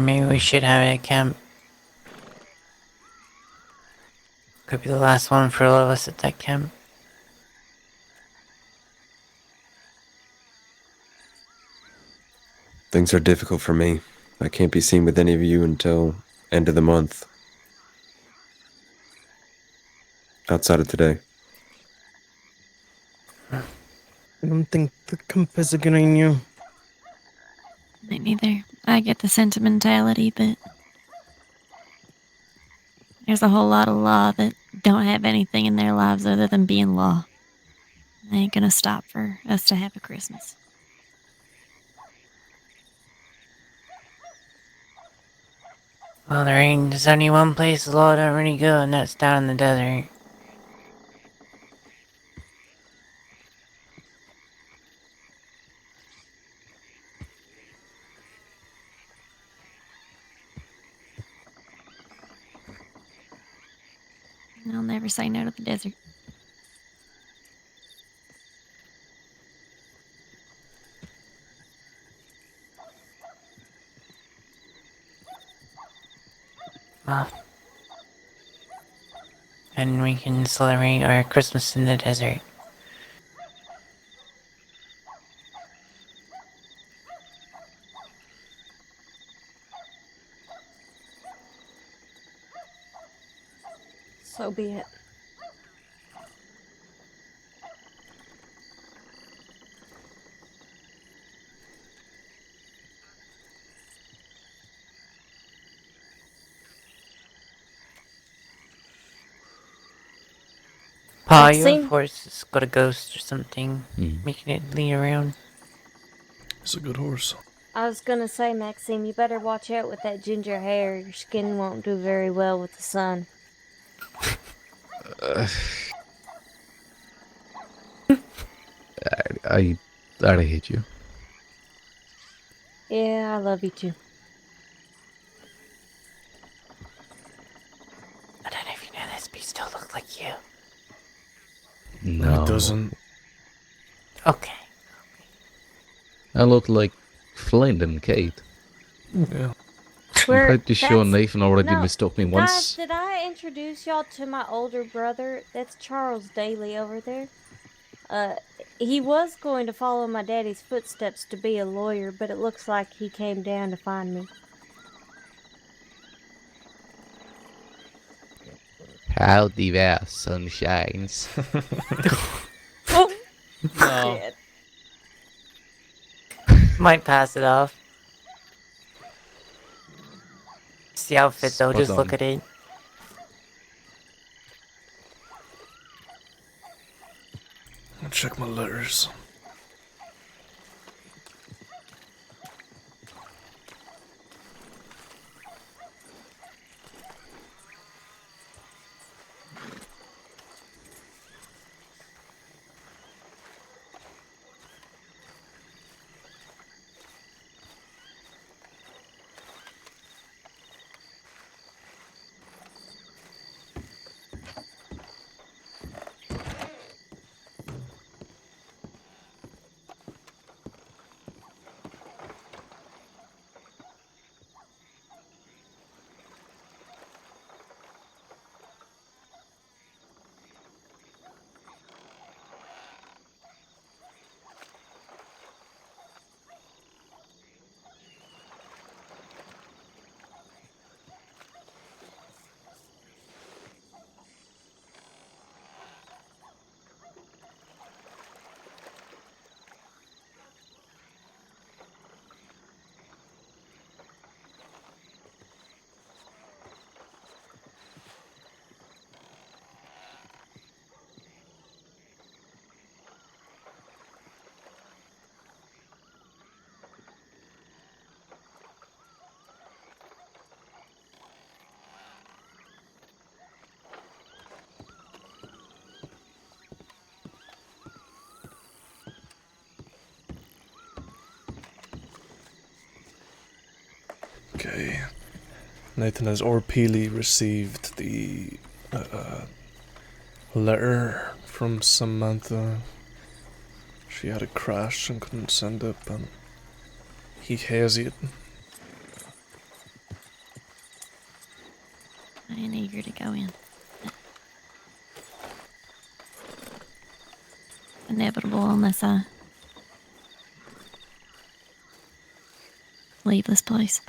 Speaker 5: maybe we should have it at camp. Could be the last one for all of us at that camp.
Speaker 7: Things are difficult for me. I can't be seen with any of you until end of the month. Outside of today.
Speaker 10: I don't think the camp is a good idea.
Speaker 12: Me neither. I get the sentimentality, but there's a whole lot of law that don't have anything in their lives other than being law. They ain't gonna stop for us to have a Christmas.
Speaker 5: Well, there's only one place the law don't really go, and that's down in the desert.
Speaker 12: I'll never say no to the desert.
Speaker 5: Well, and we can celebrate our Christmas in the desert.
Speaker 2: So be it.
Speaker 5: Pa, your
Speaker 2: Maxine?
Speaker 5: horse has got a ghost or something, making it lead around.
Speaker 1: It's a good horse.
Speaker 2: I was gonna say, Maxine, you better watch out with that ginger hair. Your skin won't do very well with the sun.
Speaker 8: I hate you.
Speaker 2: Yeah, I love you too.
Speaker 5: I don't know if you know this, but you still look like you.
Speaker 8: No.
Speaker 1: It doesn't.
Speaker 5: Okay.
Speaker 8: I look like Flint and Kate.
Speaker 1: Yeah.
Speaker 2: We're-
Speaker 8: I'm pretty sure
Speaker 2: that's-
Speaker 8: Nathan already
Speaker 2: no,
Speaker 8: mistook me
Speaker 2: Guys,
Speaker 8: once.
Speaker 2: did I introduce y'all to my older brother? That's Charles Daly over there. He was going to follow my daddy's footsteps to be a lawyer, but it looks like he came down to find me.
Speaker 8: Howdy there, sunshines.
Speaker 2: Oh,
Speaker 6: No.
Speaker 2: shit.
Speaker 5: Might pass it off. It's the outfit though,
Speaker 8: Spot
Speaker 5: just
Speaker 8: on.
Speaker 5: look at it.
Speaker 1: I'll check my letters. Okay. Nathan, has Orpeely received the letter from Samantha? She had a crash and couldn't send it, but he has it.
Speaker 12: I ain't eager to go in. Inevitable unless I leave this place.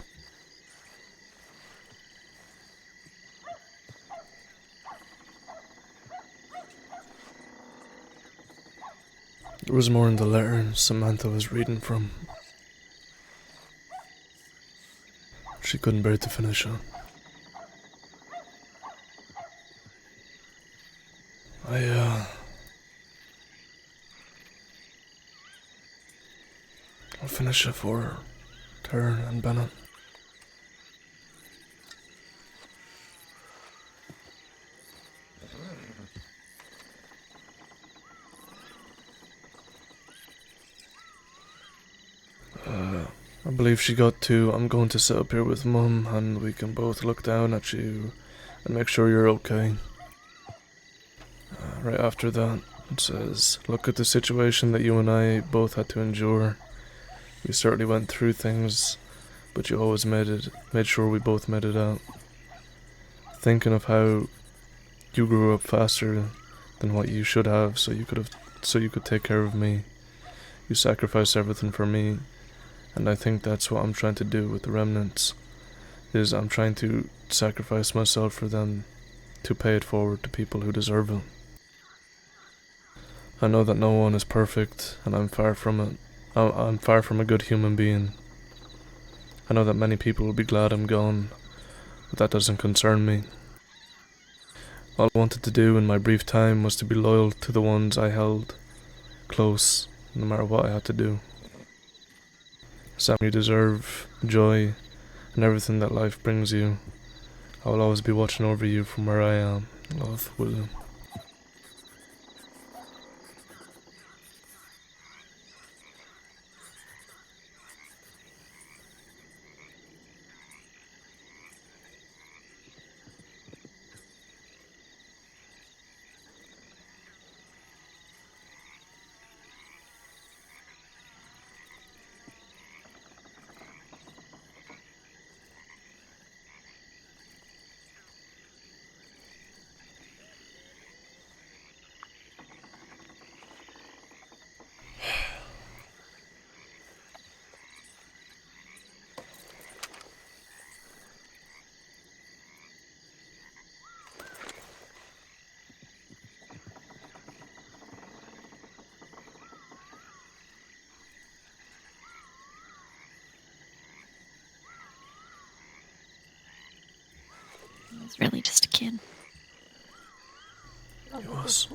Speaker 1: There was more in the letter Samantha was reading from. She couldn't bear to finish it. I'll finish it for her and Bennett. I believe she got to, I'm going to sit up here with Mum and we can both look down at you and make sure you're okay. Right after that, it says, look at the situation that you and I both had to endure. We certainly went through things, but you always made sure we both made it out. Thinking of how you grew up faster than what you should have, so you could take care of me. You sacrificed everything for me, and I think that's what I'm trying to do with the Remnants. Is I'm trying to sacrifice myself for them to pay it forward to people who deserve it. I know that no one is perfect, and I'm far from it. I'm far from a good human being. I know that many people will be glad I'm gone, but that doesn't concern me. All I wanted to do in my brief time was to be loyal to the ones I held close, no matter what I had to do. Sam, you deserve joy and everything that life brings you. I will always be watching over you from where I am. Love, William.
Speaker 12: He was really just a kid.
Speaker 1: He was.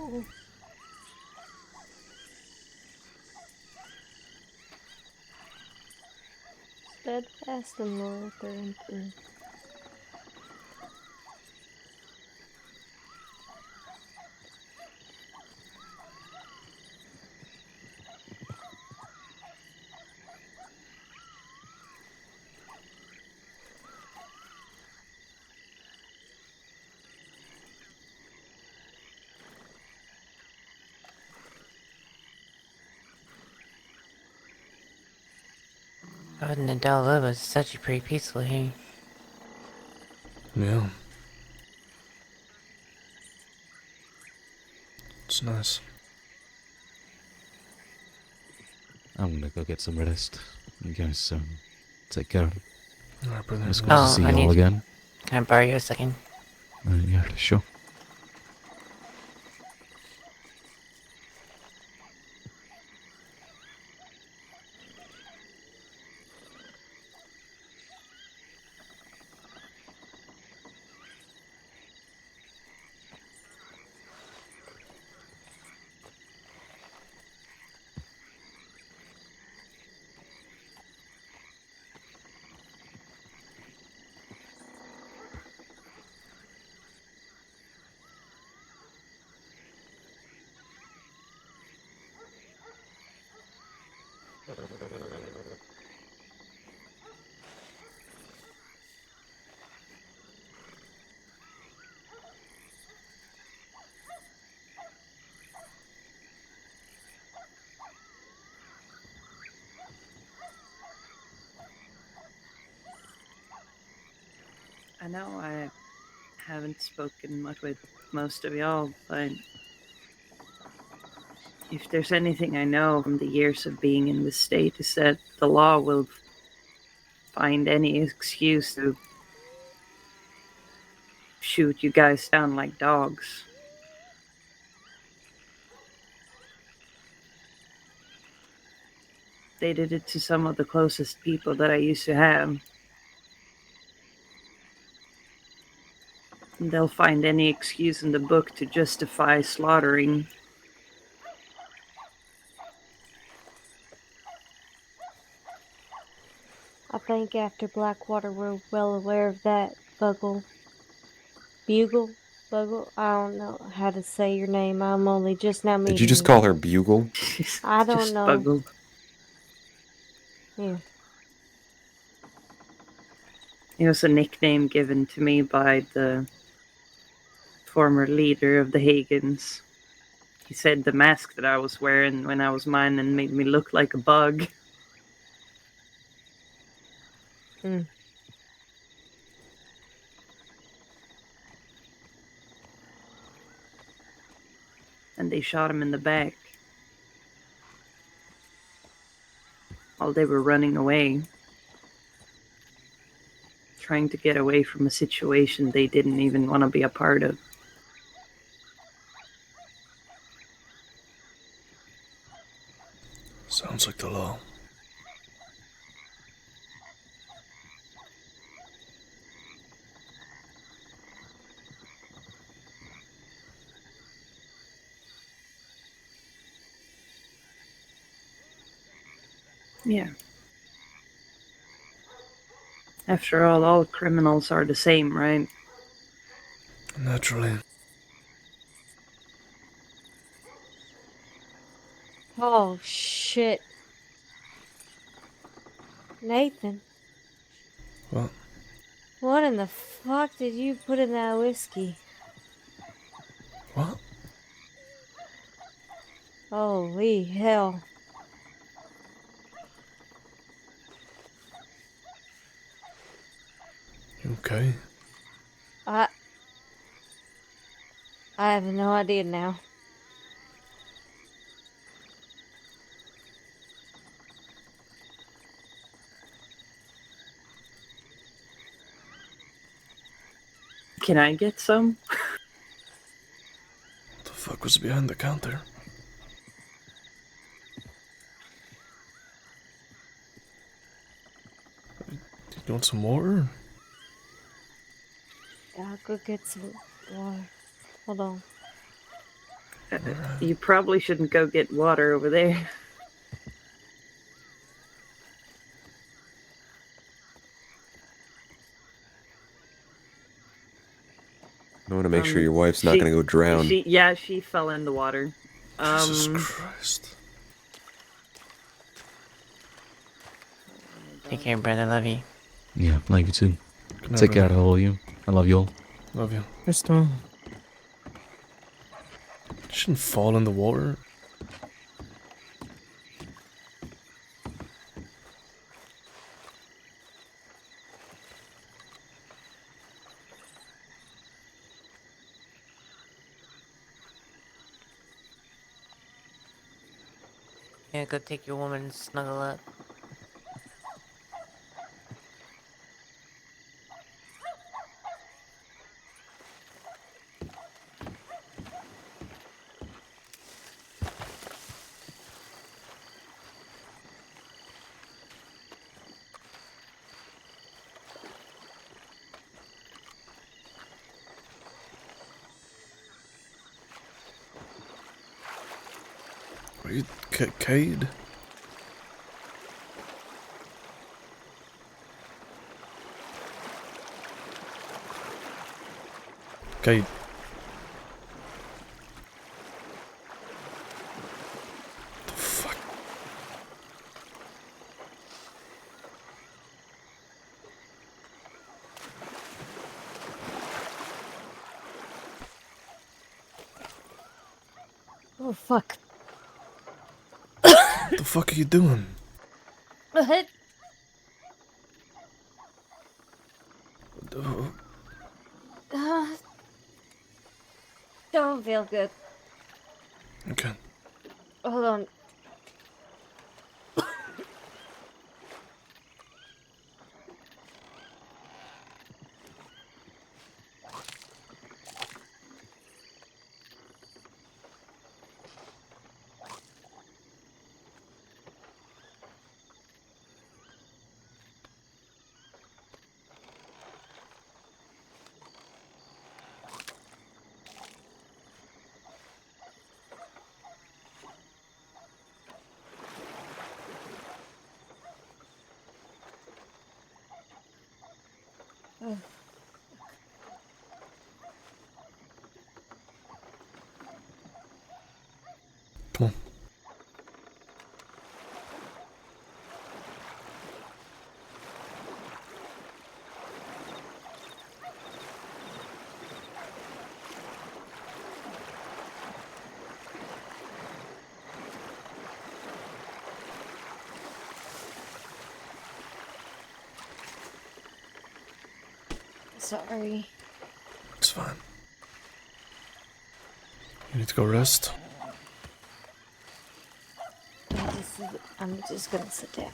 Speaker 2: Steadfast and loyal through and through.
Speaker 5: Out in the Delta was such a pretty peaceful here.
Speaker 1: Yeah. It's nice.
Speaker 8: I'm gonna go get some rest. You guys, take care.
Speaker 1: Alright, brother.
Speaker 8: It's good to see you all again.
Speaker 5: Can I borrow you a second?
Speaker 8: Yeah, sure.
Speaker 14: I know I haven't spoken much with most of y'all, but if there's anything I know from the years of being in the state, is that the law will find any excuse to shoot you guys down like dogs. They did it to some of the closest people that I used to have. And they'll find any excuse in the book to justify slaughtering.
Speaker 2: I think after Blackwater we're well aware of that, Bugle. Bugle? Bugle? I don't know how to say your name. I'm only just now meeting
Speaker 7: Did you just
Speaker 2: you.
Speaker 7: call her Bugle?
Speaker 2: I don't
Speaker 14: Just
Speaker 2: know.
Speaker 14: Buggle.
Speaker 2: Yeah.
Speaker 14: It was a nickname given to me by the former leader of the Hagans. He said the mask that I was wearing when I was mining made me look like a bug.
Speaker 2: Mm.
Speaker 14: And they shot him in the back while they were running away, trying to get away from a situation they didn't even want to be a part of.
Speaker 1: Sounds like the law.
Speaker 14: Yeah. After all criminals are the same, right?
Speaker 1: Naturally.
Speaker 2: Oh, shit. Nathan.
Speaker 1: What?
Speaker 2: What in the fuck did you put in that whiskey?
Speaker 1: What?
Speaker 2: Holy hell.
Speaker 1: You okay?
Speaker 2: I have no idea now.
Speaker 14: Can I get some?
Speaker 1: What the fuck was behind the counter? You want some water?
Speaker 2: Yeah, I'll go get some water. Hold on.
Speaker 14: You probably shouldn't go get water over there.
Speaker 7: I want to make sure your wife's not going to go drown.
Speaker 14: She fell in the water.
Speaker 1: Jesus Christ.
Speaker 5: Take care, brother. Love you.
Speaker 8: Yeah, love you too.
Speaker 1: Good night,
Speaker 8: Take care
Speaker 1: brother.
Speaker 8: of all of you. I love you all.
Speaker 1: Love you.
Speaker 10: Crystal.
Speaker 1: You shouldn't fall in the water.
Speaker 5: Yeah, go take your woman and snuggle up.
Speaker 1: Are you Cade? Cade. The fuck?
Speaker 2: Oh, fuck.
Speaker 1: What the fuck are you doing?
Speaker 2: What? Don't feel good.
Speaker 1: Okay.
Speaker 2: Hold on. Ugh.
Speaker 1: Come on.
Speaker 2: Sorry.
Speaker 1: It's fine. You need to go rest.
Speaker 2: I'm just gonna sit down.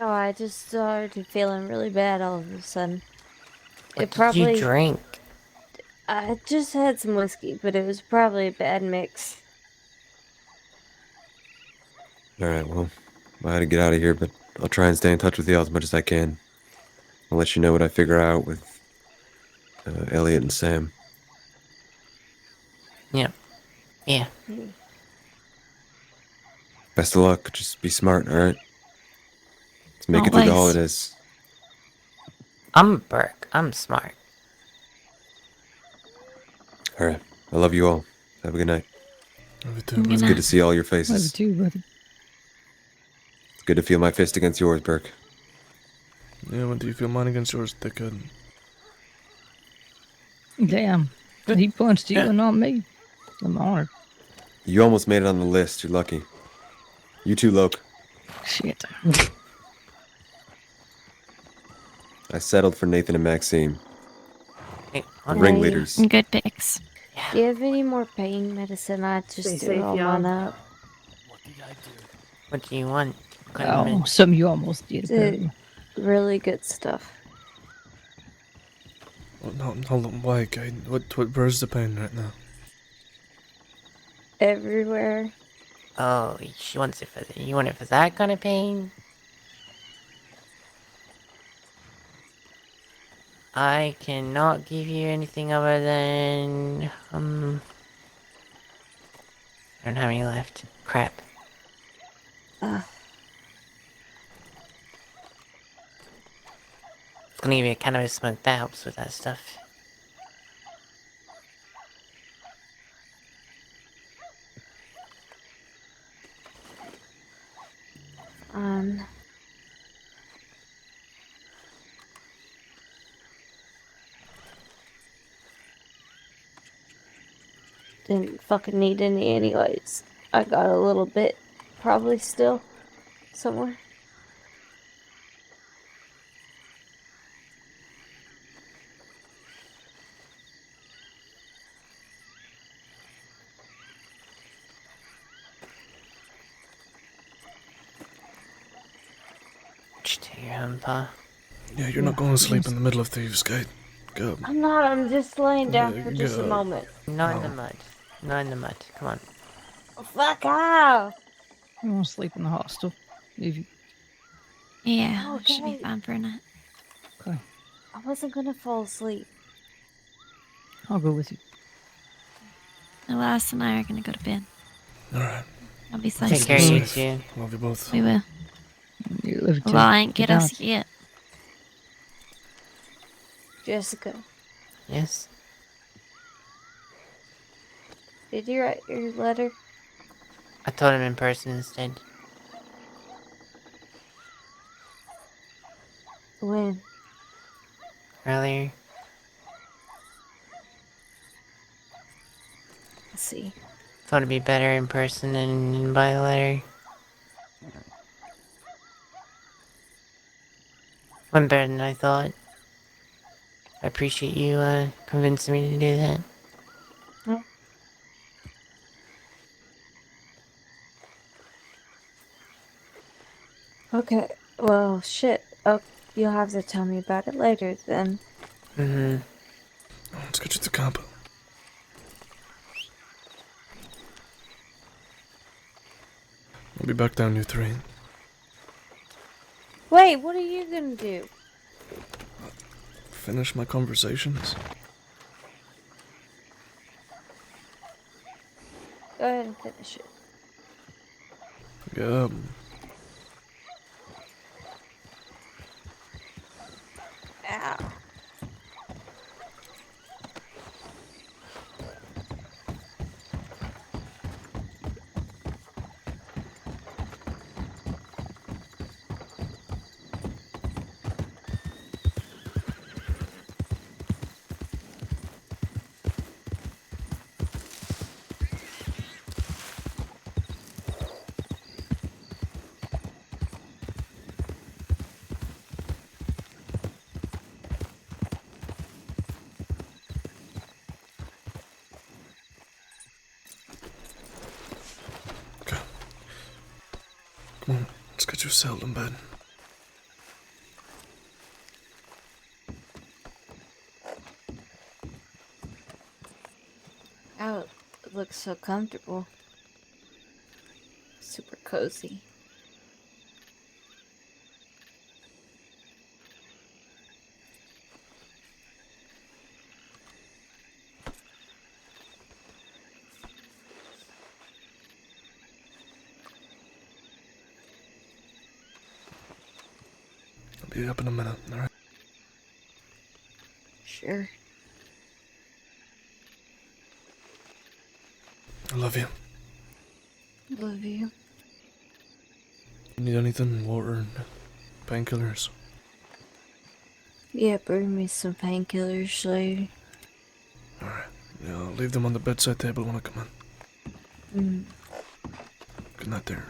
Speaker 2: Oh, I just started feeling really bad all of a sudden.
Speaker 5: What did you drink?
Speaker 2: I just had some whiskey, but it was probably a bad mix.
Speaker 7: Alright, well, I had to get out of here, but I'll try and stay in touch with you all as much as I can. I'll let you know what I figure out with Elliot and Sam.
Speaker 5: Yeah. Yeah.
Speaker 7: Best of luck. Just be smart, alright? Let's make it through the
Speaker 12: Always.
Speaker 7: holidays.
Speaker 5: I'm Burke. I'm smart.
Speaker 7: Alright. I love you all. Have a good night.
Speaker 1: Love you too,
Speaker 12: Good
Speaker 1: brother.
Speaker 7: It's good to see all your faces.
Speaker 13: Love you too, brother.
Speaker 7: It's good to feel my fist against yours, Burke.
Speaker 1: Yeah, when do you feel mine against yours, dickhead?
Speaker 13: Damn. He punched you and not me. I'm honored.
Speaker 7: You almost made it on the list. You're lucky. You too, Loke.
Speaker 13: Shit.
Speaker 7: I settled for Nathan and Maxine.
Speaker 5: Hey,
Speaker 7: The
Speaker 2: Hey.
Speaker 7: ringleaders.
Speaker 12: Good picks.
Speaker 2: Do you have any more pain medicine? I
Speaker 14: Stay
Speaker 2: just threw
Speaker 14: safe,
Speaker 2: all
Speaker 14: y'all.
Speaker 2: mine up.
Speaker 6: What did I do?
Speaker 5: what do you want? What kind of
Speaker 13: Oh,
Speaker 5: meds?
Speaker 13: something you almost did,
Speaker 2: It's
Speaker 13: apparently.
Speaker 2: really good stuff.
Speaker 1: Oh, no, hold on. Why, guy? Where's the pain right now?
Speaker 2: Everywhere.
Speaker 5: Oh, she wants it for you want it for that kind of pain? I cannot give you anything other than I don't have any left. Crap.
Speaker 2: Ugh.
Speaker 5: I was gonna give you a cannabis smoke that helps with that stuff.
Speaker 2: Um. Didn't fucking need any anyways. I got a little bit, probably still somewhere.
Speaker 5: Take your home, Pa.
Speaker 1: Yeah, you're not going to sleep in the middle of Thieves' Gate. Go.
Speaker 2: I'm not, I'm just laying down for just a
Speaker 1: Go.
Speaker 2: moment.
Speaker 5: Not in the mud. Not in the mud. Come on.
Speaker 2: Fuck off!
Speaker 13: You want to sleep in the hostel? If you,
Speaker 12: Yeah, it should be
Speaker 2: Okay.
Speaker 12: fine for a night.
Speaker 13: okay,
Speaker 2: I wasn't gonna fall asleep.
Speaker 13: I'll go with you.
Speaker 12: Elias and I are gonna go to bed.
Speaker 1: Alright.
Speaker 12: I'll be safe.
Speaker 5: Take care of you two.
Speaker 1: Love you both.
Speaker 12: We will.
Speaker 13: You live
Speaker 12: Well, I ain't
Speaker 13: Good
Speaker 12: get us
Speaker 13: night.
Speaker 12: yet.
Speaker 2: Jessica,
Speaker 5: Yes?
Speaker 2: did you write your letter?
Speaker 5: I told him in person instead.
Speaker 2: When?
Speaker 5: Earlier.
Speaker 2: Let's see.
Speaker 5: Thought it'd be better in person than by letter. Went better than I thought. I appreciate you convincing me to do that.
Speaker 2: Okay, well, shit. Oh, you'll have to tell me about it later then.
Speaker 5: Mm-hmm.
Speaker 1: Let's get you to camp. I'll be back down, you three.
Speaker 2: Wait, what are you gonna do?
Speaker 1: Finish my conversations.
Speaker 2: Go ahead and finish it.
Speaker 1: Yeah.
Speaker 2: Ow.
Speaker 1: Come on, let's get you settled in bed.
Speaker 2: Oh, it looks so comfortable. Super cozy.
Speaker 1: I'll be up in a minute, alright?
Speaker 2: Sure.
Speaker 1: I love you.
Speaker 2: Love you.
Speaker 1: You need anything? Water? Painkillers?
Speaker 2: Yeah, bring me some painkillers later.
Speaker 1: Alright. Yeah, I'll leave them on the bedside table when I come in. Good night there.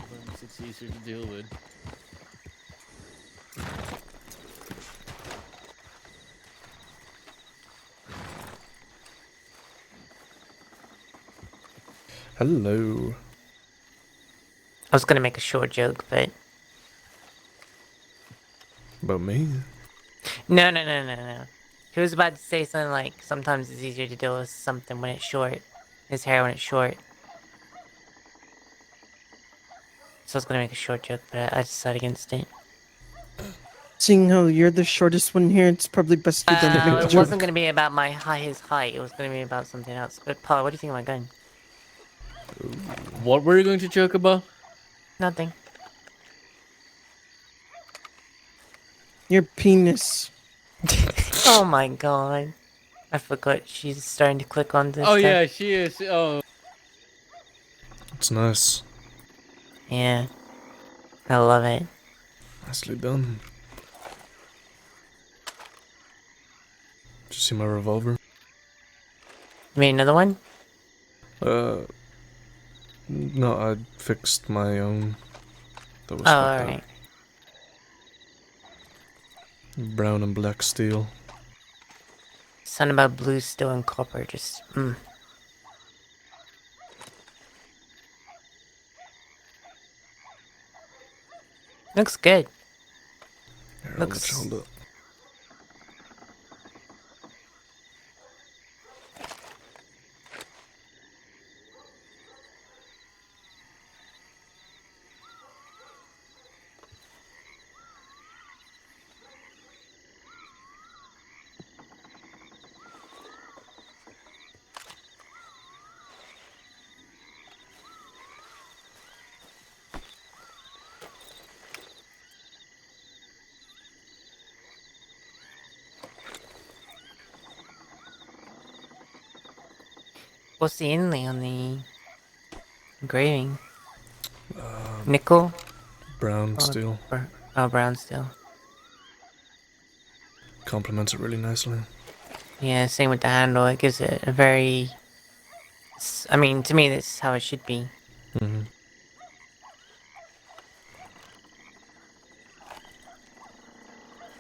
Speaker 6: Sometimes it's easier to deal with.
Speaker 1: Hello.
Speaker 5: I was gonna make a short joke, but...
Speaker 1: About me?
Speaker 5: No. He was about to say something like, sometimes it's easier to deal with something when it's short. His hair when it's short. So I was gonna make a short joke, but I decided against it.
Speaker 10: Seeing how you're the shortest one here, it's probably best we don't make
Speaker 5: It
Speaker 10: joke.
Speaker 5: wasn't going to be about his height. It was going to be about something else. But Paul, what do you think of my gun?
Speaker 6: What were you going to joke about?
Speaker 5: Nothing.
Speaker 10: Your penis.
Speaker 5: Oh my god. I forgot she's starting to click on this.
Speaker 6: Oh
Speaker 5: stuff.
Speaker 6: yeah, she is. Oh.
Speaker 1: It's nice.
Speaker 5: Yeah. I love it.
Speaker 1: Nicely done. Did you see my revolver?
Speaker 5: You made another one?
Speaker 1: No, I fixed my own. That was
Speaker 5: Oh,
Speaker 1: fucked up.
Speaker 5: alright.
Speaker 1: Brown and black steel.
Speaker 5: Something about blue, steel, and copper. Just, Looks good.
Speaker 1: Here,
Speaker 5: Looks.
Speaker 1: I'll let you hold it.
Speaker 5: What's the inlay on the engraving? Nickel?
Speaker 1: Brown steel.
Speaker 5: Brown steel.
Speaker 1: Complements it really nicely.
Speaker 5: Yeah, same with the handle. It gives it a very... I mean, to me, that's how it should be.
Speaker 1: Mm-hmm.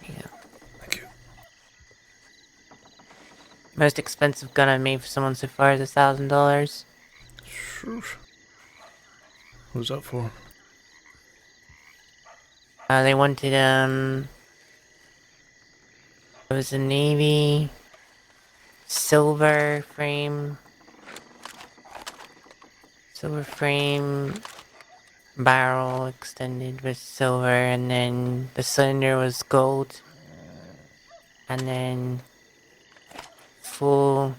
Speaker 5: Yeah.
Speaker 1: Thank you.
Speaker 5: Most expensive gun I made for someone so far is $1,000.
Speaker 1: Sure. Who's that for?
Speaker 5: They wanted, it was a navy silver frame barrel extended with silver, and then the cylinder was gold, and then full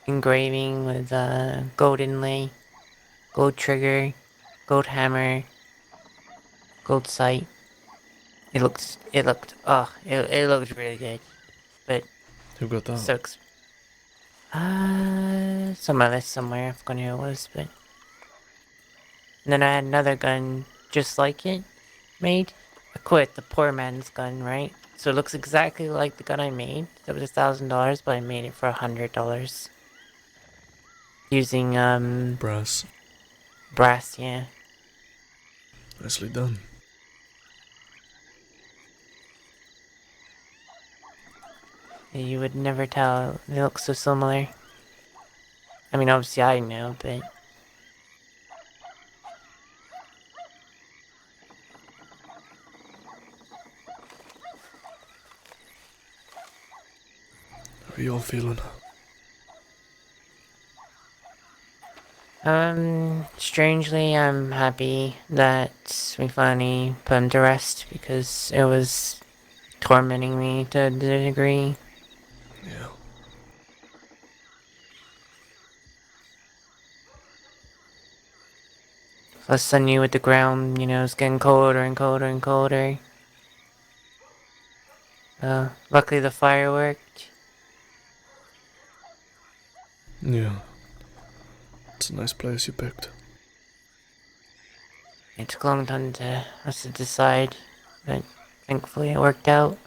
Speaker 5: engraving with gold inlay, gold trigger, gold hammer, gold sight. It looked really good, but
Speaker 1: Who got that?
Speaker 5: so it's on my list somewhere. I forgot who it was, but and then I had another gun just like it made. I quit the poor man's gun, right? So it looks exactly like the gun I made. That was $1,000, but I made it for $100 using
Speaker 1: Brass.
Speaker 5: brass. Yeah.
Speaker 1: Nicely done.
Speaker 5: You would never tell. They look so similar. I mean, obviously I know, but
Speaker 1: How are you all feeling?
Speaker 5: strangely, I'm happy that we finally put him to rest because it was tormenting me to a degree.
Speaker 1: Yeah.
Speaker 5: Plus, I knew with the ground, it's getting colder and colder and colder. Luckily the fire worked.
Speaker 1: Yeah. It's a nice place you picked.
Speaker 5: It took a long time to us to decide, but thankfully it worked out.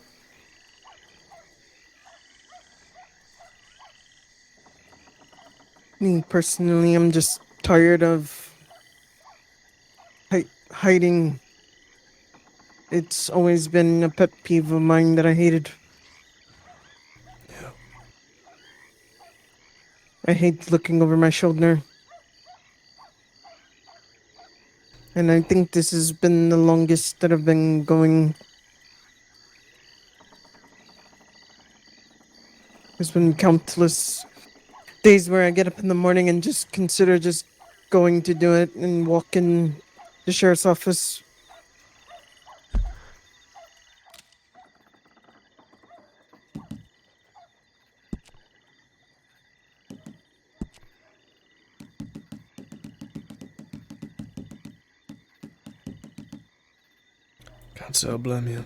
Speaker 10: Me personally, I'm just tired of hiding. It's always been a pet peeve of mine that I hated.
Speaker 1: Yeah.
Speaker 10: I hate looking over my shoulder. And I think this has been the longest that I've been going. There's been countless days where I get up in the morning and just consider just going to do it and walk in the sheriff's office.
Speaker 1: Can't say I blame you.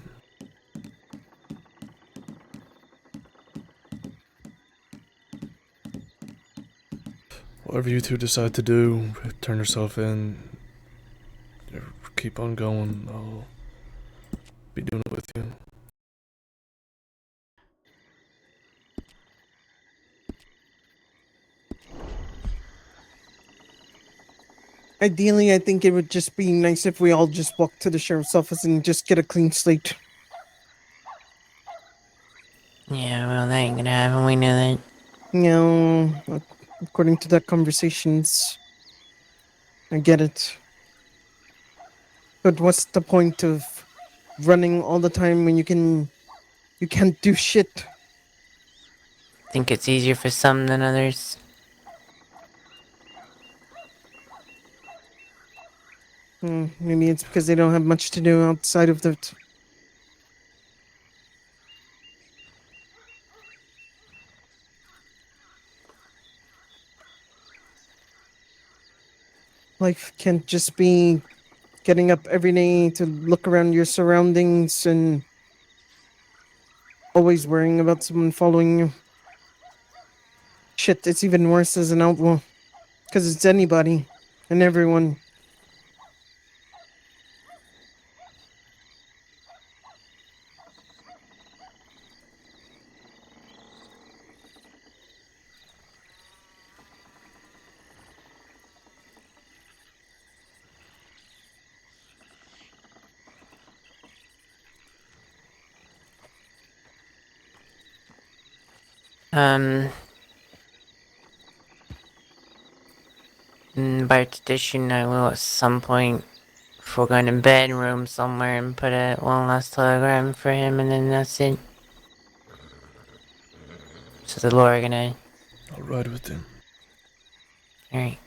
Speaker 1: Whatever you two decide to do, turn yourself in, or keep on going, I'll be doing it with you.
Speaker 10: Ideally, I think it would just be nice if we all just walk to the sheriff's office and just get a clean slate.
Speaker 5: Yeah, well, that ain't gonna happen. We know that.
Speaker 10: No, according to that conversations, I get it. But what's the point of running all the time when you can't do shit?
Speaker 5: Think it's easier for some than others.
Speaker 10: Maybe it's because they don't have much to do outside of that. Life can't just be getting up every day to look around your surroundings and always worrying about someone following you. Shit, it's even worse as an outlaw. Because it's anybody and everyone.
Speaker 5: By tradition, I will at some point, before going to bed, room somewhere and put one last telegram for him, and then that's it. So the Lord gonna.
Speaker 1: I'll ride with him.
Speaker 5: Alright.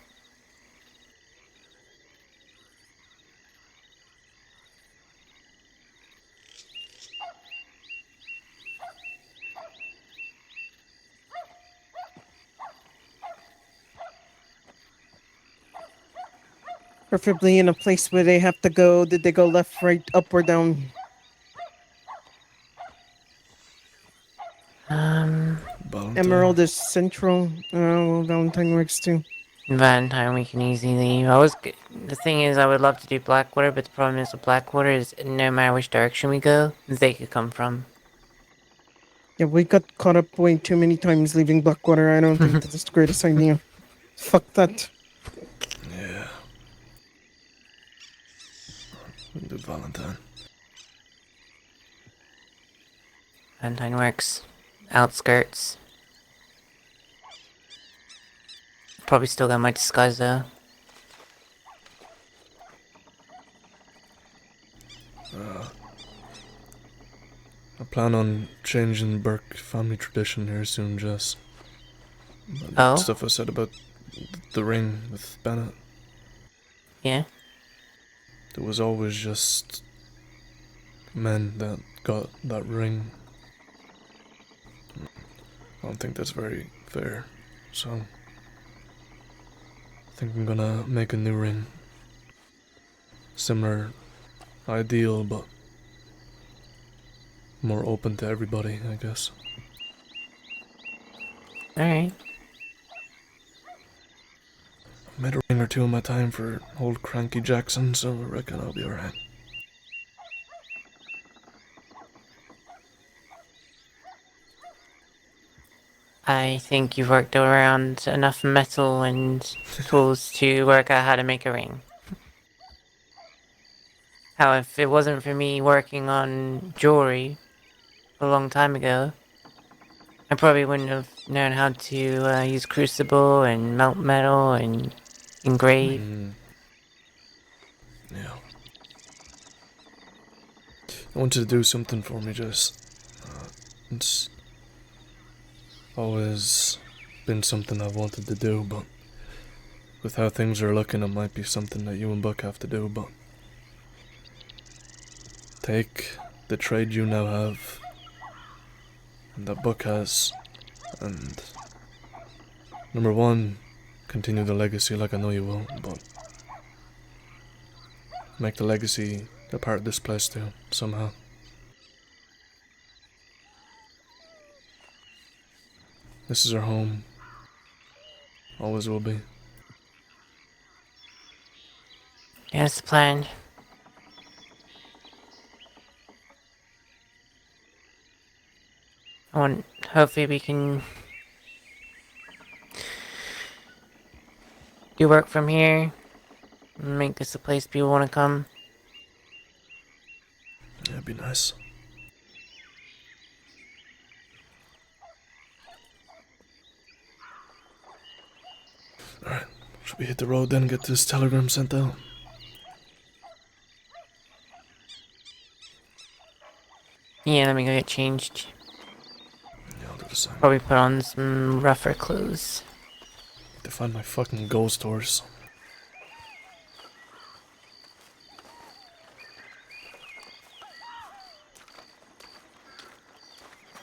Speaker 10: Preferably in a place where they have to go. Did they go left, right, up, or down?
Speaker 1: Valentine.
Speaker 10: Emerald is central. Well, Valentine works too.
Speaker 5: Valentine, we can easily leave. The thing is, I would love to do Blackwater, but the problem is with Blackwater is no matter which direction we go, they could come from.
Speaker 10: Yeah, we got caught up way too many times leaving Blackwater. I don't think that's the greatest idea. Fuck that.
Speaker 1: Yeah. We'll do Valentine.
Speaker 5: Valentine works. Outskirts. Probably still got my disguise though.
Speaker 1: I plan on changing Burke family tradition here soon, Jess.
Speaker 5: Oh?
Speaker 1: Stuff I said about the ring with Bennett.
Speaker 5: Yeah?
Speaker 1: There was always just men that got that ring. I don't think that's very fair, so I think I'm gonna make a new ring. Similar ideal, but more open to everybody, I guess.
Speaker 5: Alright.
Speaker 1: I made a ring or two in my time for old Cranky Jackson, so I reckon I'll be alright.
Speaker 5: I think you've worked around enough metal and tools to work out how to make a ring. How if it wasn't for me working on jewelry a long time ago, I probably wouldn't have known how to use crucible and melt metal and engrave.
Speaker 1: Yeah. I want you to do something for me, Jess. It's always been something I've wanted to do, but with how things are looking, it might be something that you and Buck have to do, but take the trade you now have, and that Buck has, and number one, continue the legacy like I know you will, but make the legacy a part of this place too, somehow. This is our home. Always will be.
Speaker 5: Yeah, that's the plan. Hopefully we can do work from here, make this a place people want to come.
Speaker 1: Yeah, it'd be nice. Alright, should we hit the road then and get this telegram sent out?
Speaker 5: Yeah, let me go get changed.
Speaker 1: Yeah, I'll do the same.
Speaker 5: Probably put on some rougher clothes.
Speaker 1: To find my fucking ghost horse.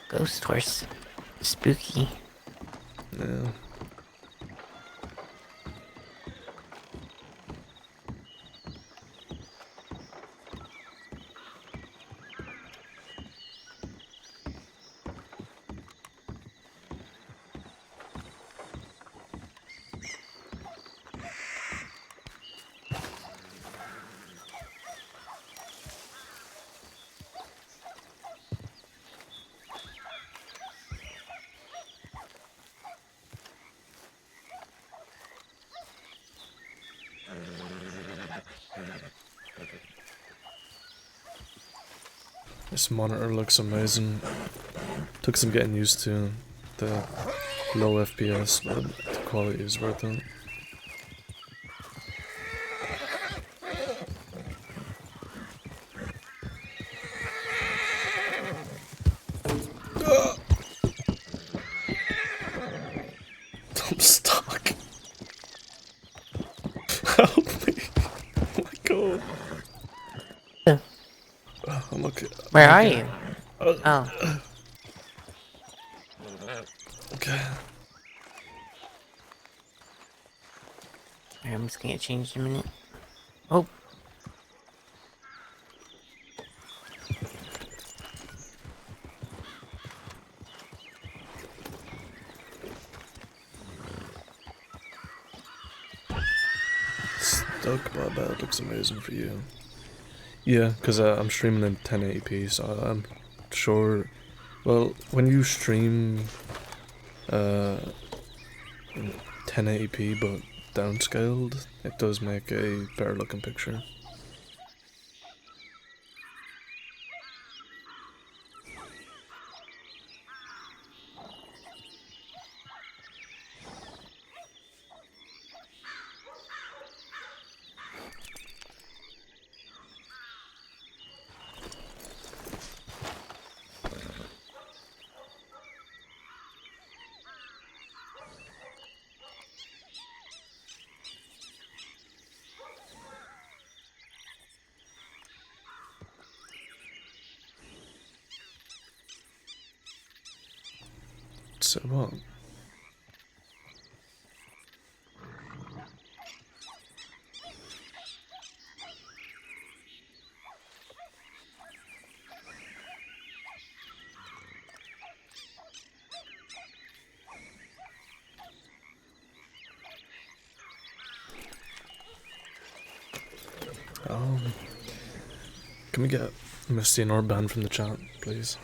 Speaker 5: Ghost horse. Spooky.
Speaker 1: Yeah. This monitor looks amazing. Took some getting used to the low FPS, but the quality is worth it. I'm stuck. Help me. Oh my god. I'm okay.
Speaker 5: Where are you? Oh.
Speaker 1: Okay.
Speaker 5: Alright, I'm just gonna get changed in a minute. Oh.
Speaker 1: Stuck, but that looks amazing for you. Yeah, because I'm streaming in 1080p, so I'm sure. Well, when you stream in 1080p but downscaled, it does make a better looking picture. So what? Can we get Misty and Orb banned from the chat, please?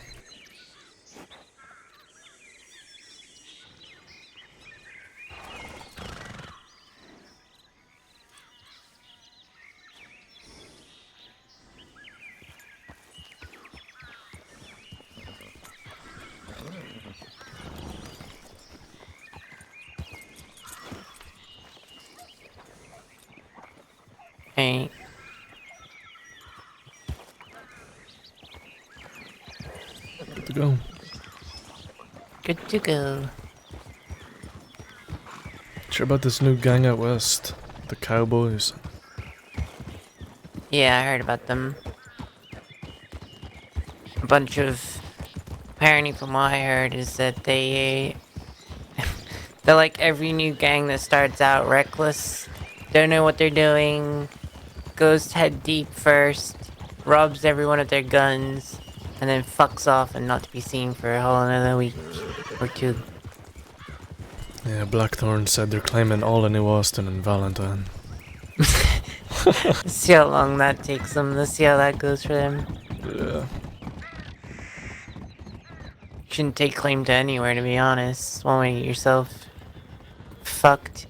Speaker 5: Hey.
Speaker 1: Good to go.
Speaker 5: Good to go.
Speaker 1: Sure about this new gang out west, the Cowboys.
Speaker 5: Yeah, I heard about them. A bunch of... Apparently from what I heard is that they're like every new gang that starts out reckless. Don't know what they're doing. Goes head deep first. robs everyone of their guns, and then fucks off and not to be seen for a whole another week or two.
Speaker 1: Yeah, Blackthorn said they're claiming all of New Austin and Valentine.
Speaker 5: Let's see how long that takes them. Let's see how that goes for them.
Speaker 1: Yeah.
Speaker 5: Shouldn't take claim to anywhere, to be honest. One way to get yourself fucked.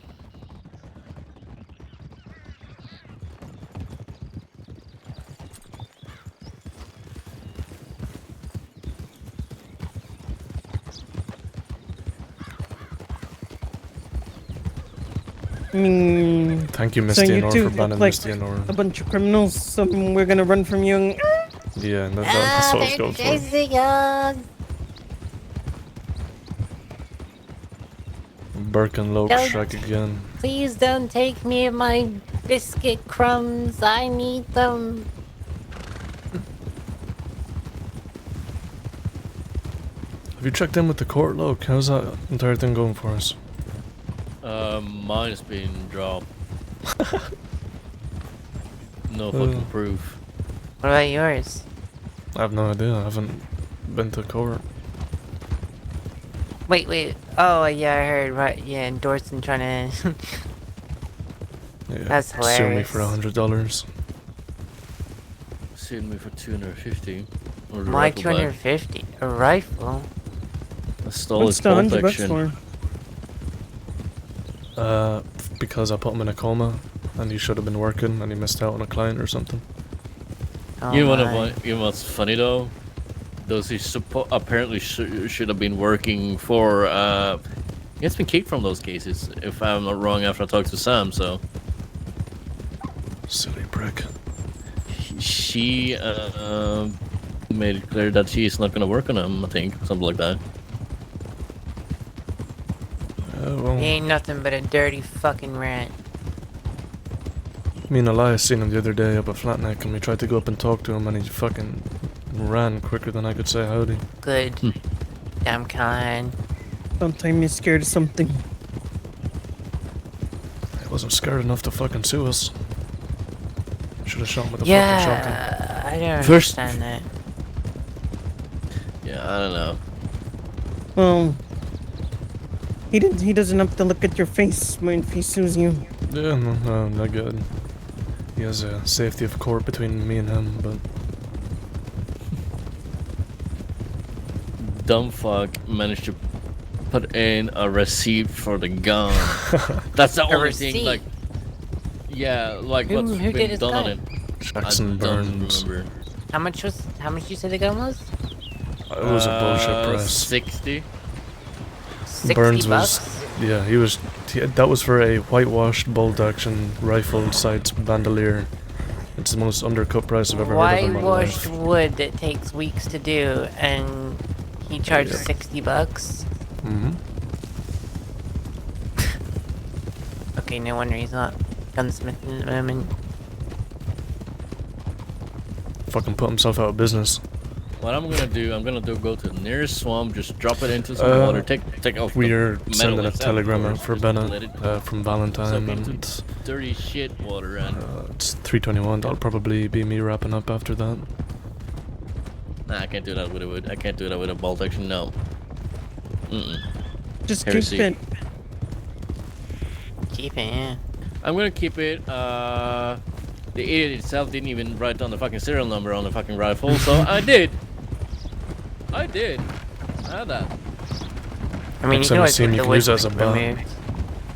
Speaker 10: I mean,
Speaker 1: Thank you,
Speaker 10: so
Speaker 1: Misty
Speaker 10: you
Speaker 1: and Nora,
Speaker 10: two
Speaker 1: for
Speaker 10: look
Speaker 1: banning
Speaker 10: like
Speaker 1: Misty and Nora.
Speaker 10: a bunch of criminals, so we're gonna run from you. And...
Speaker 1: Yeah, that's what I was going for. Burke and Loke
Speaker 5: Don't-
Speaker 1: strike again.
Speaker 5: Please don't take me of my biscuit crumbs. I need them.
Speaker 1: Have you checked in with the court, Loke? How's that entire thing going for us?
Speaker 6: Mine's been dropped. No fucking proof.
Speaker 5: What about yours?
Speaker 1: I have no idea. I haven't been to court.
Speaker 5: Wait. Oh, yeah, I heard. Right, yeah, Dorson trying to.
Speaker 1: Yeah,
Speaker 5: That's hilarious.
Speaker 1: sue me for $100.
Speaker 6: Sued me for 250.
Speaker 5: Why 250? A rifle?
Speaker 6: I stole
Speaker 10: What's
Speaker 6: his
Speaker 10: the
Speaker 6: bolt
Speaker 10: $100
Speaker 6: action.
Speaker 10: for?
Speaker 1: Because I put him in a coma, and he should have been working, and he missed out on a client or something.
Speaker 5: Oh
Speaker 6: You
Speaker 5: my.
Speaker 6: know what's funny though? Those who apparently should have been working for. He has been kicked from those cases, if I'm not wrong. After I talked to Sam, so.
Speaker 1: Silly prick.
Speaker 6: She made it clear that she's not gonna work on him. I think something like that.
Speaker 1: Well,
Speaker 5: He ain't nothing but a dirty fucking rat.
Speaker 1: me and Elias seen him the other day up at Flatneck, and we tried to go up and talk to him, and he fucking ran quicker than I could say howdy.
Speaker 5: Good. Damn kind.
Speaker 10: Sometimes you're scared of something.
Speaker 1: He wasn't scared enough to fucking sue us. Should have shot him with a fucking shotgun.
Speaker 5: Yeah, I don't
Speaker 6: First-
Speaker 5: understand that.
Speaker 6: Yeah, I don't know.
Speaker 10: Well, he doesn't have to look at your face when he sues you.
Speaker 1: Yeah, no, not good. He has a safety of court between me and him, but
Speaker 6: Dumb fuck managed to put in a receipt for the gun. That's the only thing.
Speaker 5: receipt?
Speaker 6: Like, yeah, like
Speaker 5: Who
Speaker 6: what's
Speaker 5: did
Speaker 6: been
Speaker 5: his
Speaker 6: done on
Speaker 5: gun?
Speaker 6: it.
Speaker 1: Jackson
Speaker 6: I don't
Speaker 1: Burns.
Speaker 6: remember.
Speaker 5: How much you say the gun was?
Speaker 1: It was a bullshit price.
Speaker 6: 60.
Speaker 5: 60
Speaker 1: Burns
Speaker 5: bucks?
Speaker 1: was, yeah, that was for a whitewashed bolt-action rifle sights bandolier. It's the most undercut price I've ever heard of in my
Speaker 5: Whitewashed
Speaker 1: life.
Speaker 5: wood that takes weeks to do, and he charged
Speaker 1: Yeah.
Speaker 5: 60 bucks?
Speaker 1: Mm-hmm.
Speaker 5: Okay, no wonder he's not gunsmithing at the moment.
Speaker 1: Fucking put himself out of business.
Speaker 6: What I'm gonna do, go to the nearest swamp, just drop it into some water, take off the
Speaker 1: We're
Speaker 6: metal
Speaker 1: sending a
Speaker 6: that's
Speaker 1: telegram out
Speaker 6: outdoors,
Speaker 1: for
Speaker 6: just let
Speaker 1: Bennett
Speaker 6: it
Speaker 1: from Valentine,
Speaker 6: soak into
Speaker 1: and
Speaker 6: dirty shit water, and
Speaker 1: it's 3:21. That'll probably be me wrapping up after that.
Speaker 6: nah, I can't do that with a wood. I can't do that with a bolt action. No.
Speaker 10: Just
Speaker 6: Heresy.
Speaker 10: keep it.
Speaker 5: Keep it, yeah.
Speaker 6: I'm gonna keep it. The idiot itself didn't even write down the fucking serial number on the fucking rifle, so I did. I had that.
Speaker 5: I mean,
Speaker 1: Next
Speaker 5: you
Speaker 1: time
Speaker 5: can
Speaker 1: I
Speaker 5: always
Speaker 1: see him,
Speaker 5: get
Speaker 1: you
Speaker 5: the
Speaker 1: can
Speaker 5: wood
Speaker 1: use it as a bat.
Speaker 5: removed.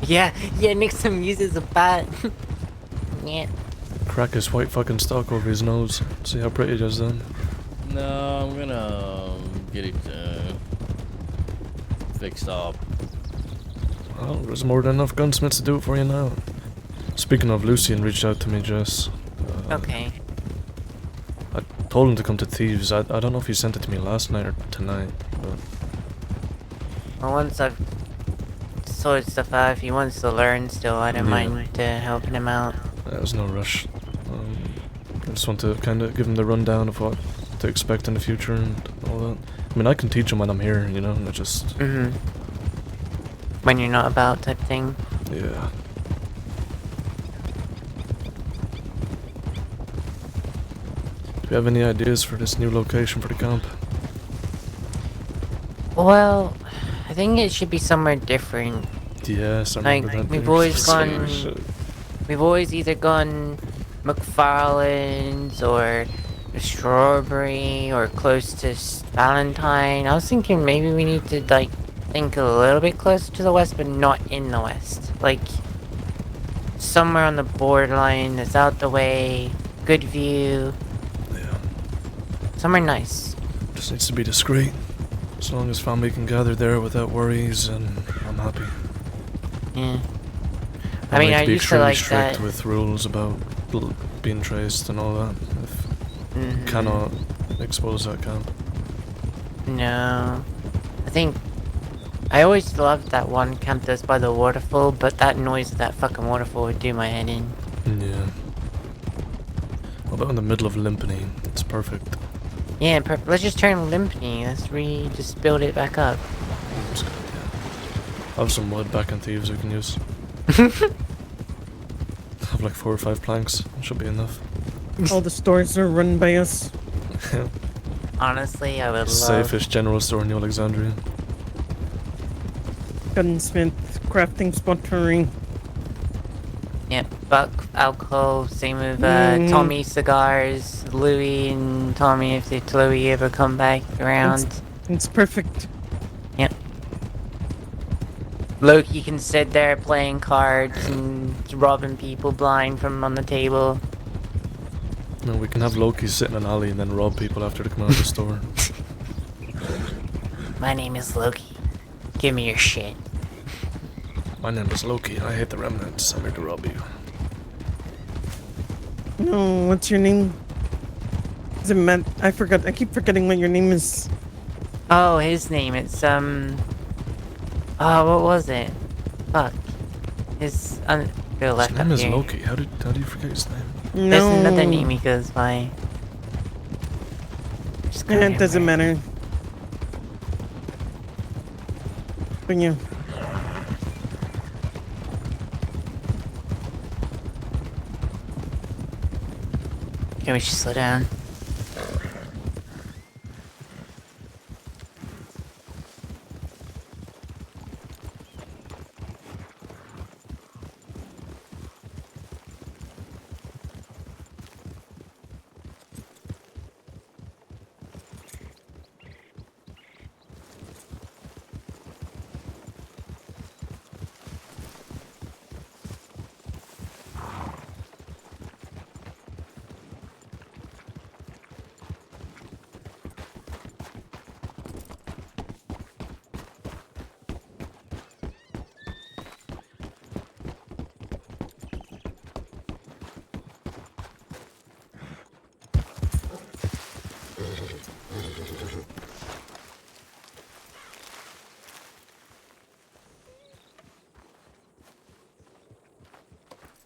Speaker 5: Yeah, next time use it as a bat. Yeah.
Speaker 1: Crack his white fucking stock over his nose. See how pretty it is then.
Speaker 6: No, I'm gonna get it fixed up.
Speaker 1: Well, there's more than enough gunsmiths to do it for you now. Speaking of, Lucian reached out to me, Jess.
Speaker 5: Okay.
Speaker 1: I told him to come to Thieves. I don't know if he sent it to me last night or tonight, but
Speaker 5: Well, once I've sorted stuff out, if he wants to learn still, I don't
Speaker 1: Yeah.
Speaker 5: mind helping him out.
Speaker 1: there's no rush. I just want to kind of give him the rundown of what to expect in the future and all that. I mean, I can teach him when I'm here, you know, and it just...
Speaker 5: Mm-hmm. When you're not about type thing.
Speaker 1: Yeah. To you have any ideas for this new location for the camp?
Speaker 5: Well, I think it should be somewhere different.
Speaker 1: Yes, I
Speaker 5: Like,
Speaker 1: remember that.
Speaker 5: we've
Speaker 1: big
Speaker 5: always
Speaker 1: facility.
Speaker 5: gone... We've always either gone McFarlane's or Strawberry or close to Valentine. I was thinking maybe we need to, like, think a little bit closer to the west, but not in the west. Like, somewhere on the borderline that's out the way, good view.
Speaker 1: Yeah.
Speaker 5: Somewhere nice.
Speaker 1: Just needs to be discreet. As long as family can gather there without worries, and I'm happy.
Speaker 5: Yeah.
Speaker 1: I mean,
Speaker 5: I
Speaker 1: be
Speaker 5: used to
Speaker 1: extremely
Speaker 5: like
Speaker 1: strict
Speaker 5: that.
Speaker 1: with rules about being traced and all that. If cannot expose that camp.
Speaker 5: No. I think... I always loved that one camp that's by the waterfall, but that noise of that fucking waterfall would do my head in.
Speaker 1: Yeah. What about in the middle of Limpany? It's perfect.
Speaker 5: Yeah, let's just turn Limpany. Let's just build it back up.
Speaker 1: That's good, yeah. I have some wood back in Thieves we can use. I have like 4 or 5 planks. That should be enough.
Speaker 10: All the stores are run by us.
Speaker 5: Honestly, I would love...
Speaker 1: Safest general store in New Alexandria.
Speaker 10: Gunsmith, crafting spottery.
Speaker 5: Yep, Buck, alcohol, same with Tommy cigars, Louie and Tommy if Louie ever come back around.
Speaker 10: It's perfect.
Speaker 5: Yep. Loki can sit there playing cards and robbing people blind from on the table.
Speaker 1: No, we can have Loki sit in an alley and then rob people after they come out of the store.
Speaker 5: My name is Loki. Give me your shit.
Speaker 1: My name is Loki. I hate the Remnants. I'm here to rob you.
Speaker 10: No, what's your name? Is it Matt? I forgot. I keep forgetting what your name is.
Speaker 5: Oh, his name. It's oh, what was it? Fuck. His left
Speaker 1: His name
Speaker 5: up
Speaker 1: is
Speaker 5: here.
Speaker 1: Loki. How do you forget his name?
Speaker 10: No.
Speaker 5: There's another name he goes by.
Speaker 10: Yeah, it doesn't matter. But yeah.
Speaker 5: Can we just slow down?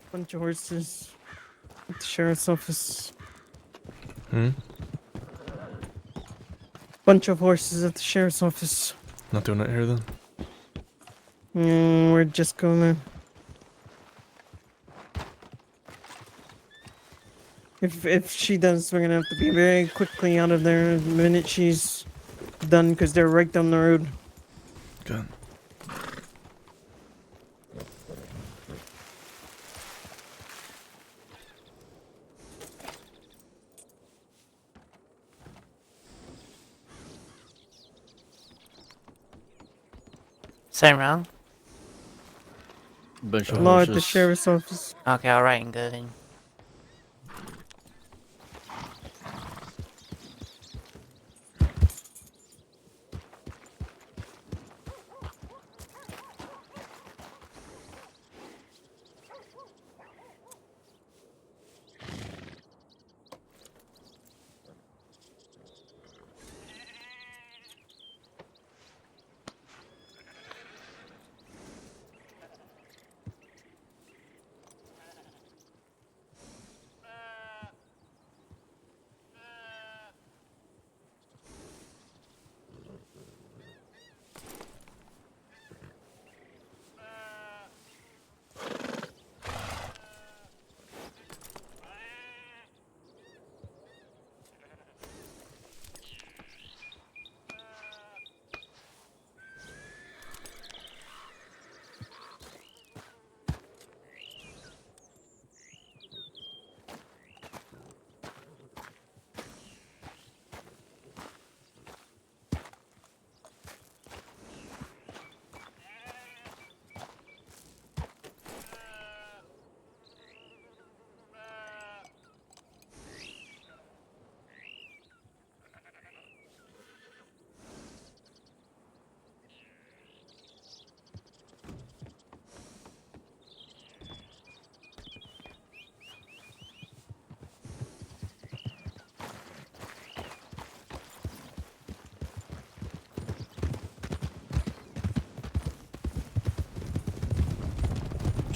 Speaker 10: Bunch of horses at the sheriff's office. Bunch of horses at the sheriff's office.
Speaker 1: Not doing it here then?
Speaker 10: We're just gonna... If she does, we're gonna have to be very quickly out of there the minute she's done, because they're right down the road.
Speaker 1: Good.
Speaker 5: Something wrong?
Speaker 6: Bunch of
Speaker 10: Law at the
Speaker 6: horses.
Speaker 10: sheriff's office.
Speaker 5: Okay, alright, and good then.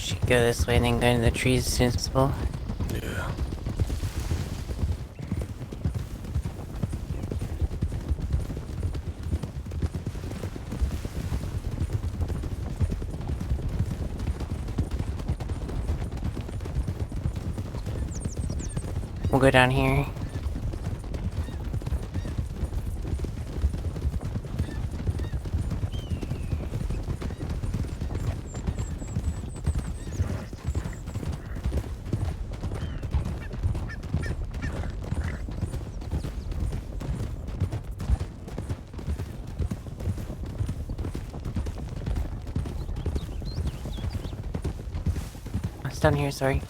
Speaker 5: should go this way and then go into the trees as soon as possible.
Speaker 1: Yeah.
Speaker 5: We'll go down here. It's down here, sorry.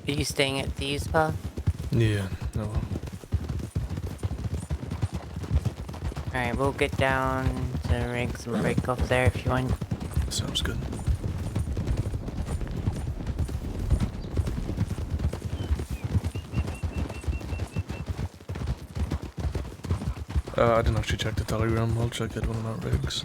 Speaker 5: Are you staying at these, Pa?
Speaker 1: Yeah. No.
Speaker 5: Alright, we'll get down to rigs and break off there if you want.
Speaker 1: Sounds good. I didn't actually check the telegram. I'll check it when I'm at rigs.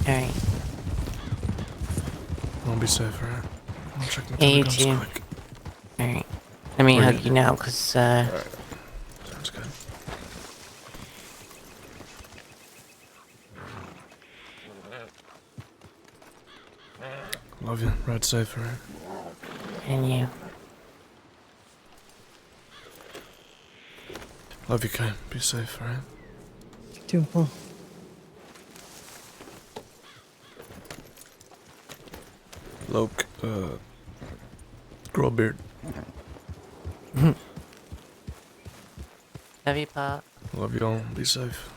Speaker 5: Alright.
Speaker 1: I'll be safe, alright? I'll check my
Speaker 5: Hey, you
Speaker 1: telegrams
Speaker 5: too.
Speaker 1: quick.
Speaker 5: Alright. Let me
Speaker 1: Where
Speaker 5: hug
Speaker 1: you-
Speaker 5: you now, cause
Speaker 1: Alright. Sounds good. Love you. Ride safe, alright?
Speaker 5: and you.
Speaker 1: Love you, Kay. Be safe, alright?
Speaker 10: You too, Pa.
Speaker 1: Loke, grow a beard.
Speaker 5: Love you, Pop.
Speaker 1: Love you all. Be safe.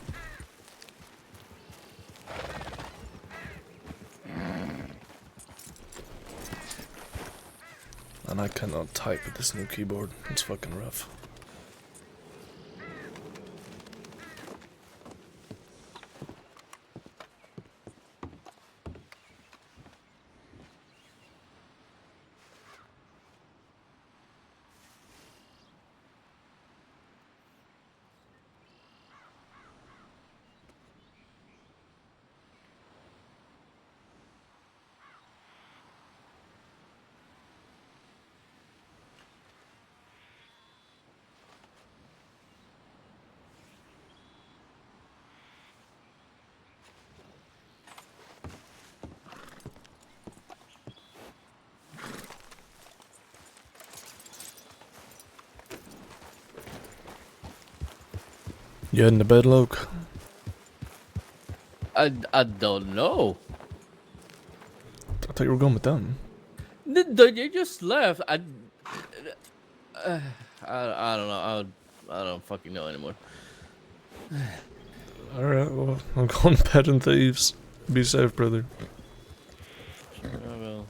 Speaker 1: And I cannot type with this new keyboard. It's fucking rough. You heading to bed, Loke?
Speaker 6: I don't know.
Speaker 1: I thought you were going with them.
Speaker 6: You just left. I don't know. I don't fucking know anymore.
Speaker 1: Alright, well, I'm going petting thieves. Be safe, brother.
Speaker 6: Sure, I will.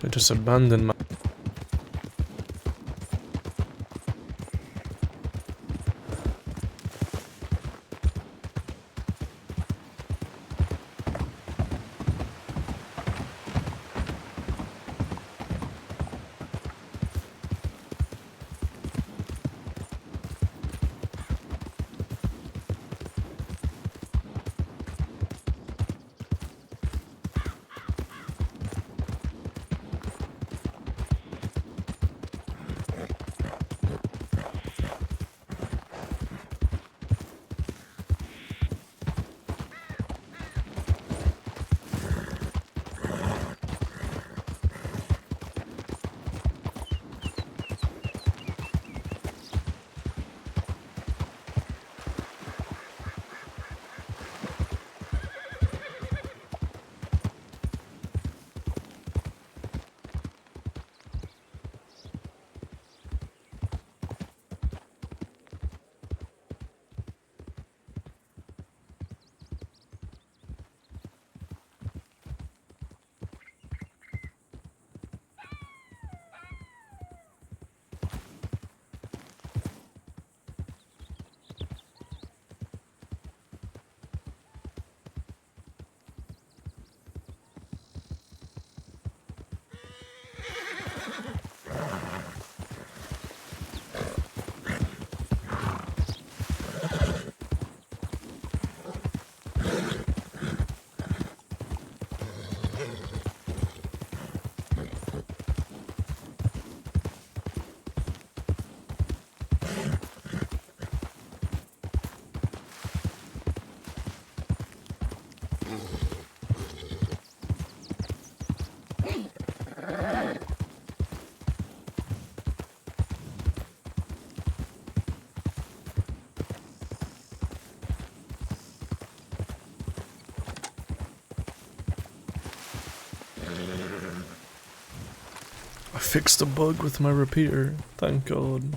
Speaker 1: I just abandoned my... I fixed a bug with my repeater, thank God.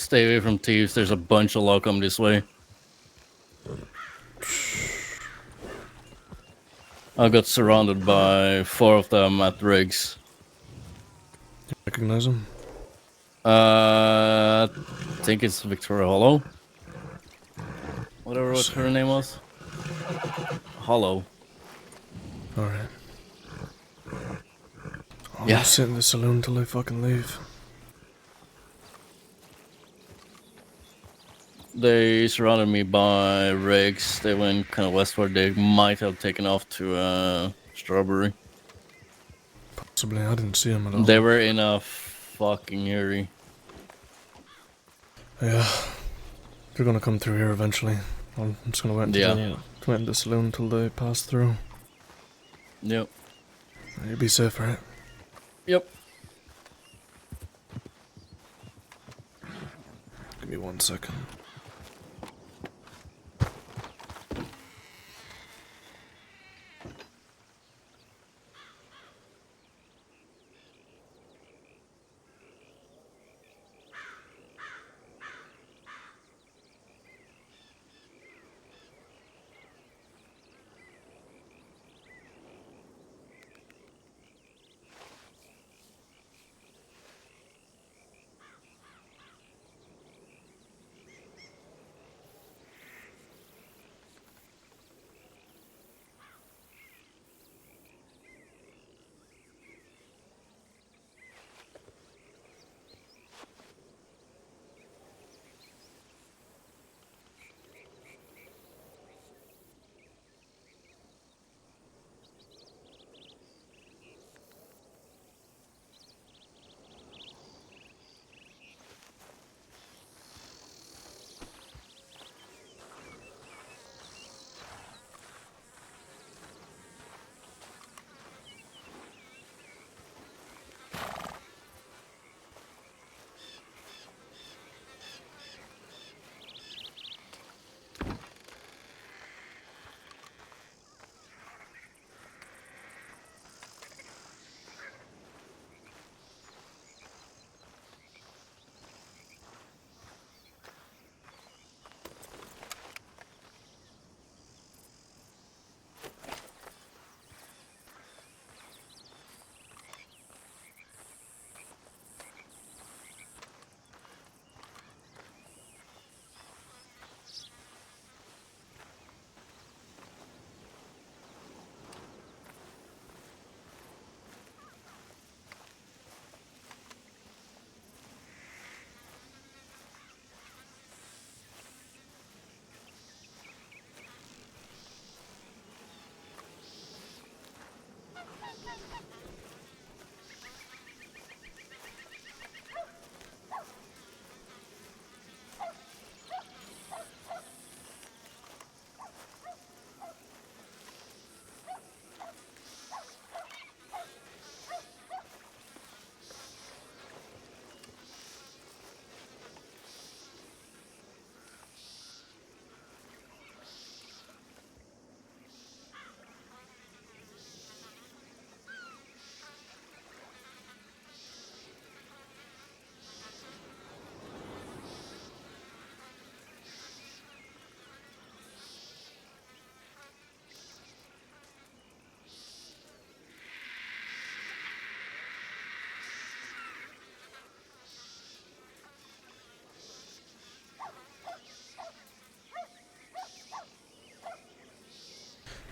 Speaker 6: Stay away from thieves. There's a bunch of law coming this way. I got surrounded by 4 of them at rigs.
Speaker 1: You recognize them?
Speaker 6: I think it's Victoria Hollow. Whatever what her name was. Hollow.
Speaker 1: Alright. I'll
Speaker 6: Yeah.
Speaker 1: just sit in the saloon till they fucking leave.
Speaker 6: They surrounded me by rigs. They went kind of westward. They might have taken off to Strawberry.
Speaker 1: Possibly, I didn't see them at all.
Speaker 6: They were in a fucking hurry.
Speaker 1: Yeah. They're gonna come through here eventually. I'm just gonna wait in the saloon till they pass through.
Speaker 6: Yep.
Speaker 1: You be safe, right?
Speaker 6: Yep.
Speaker 1: Give me 1 second.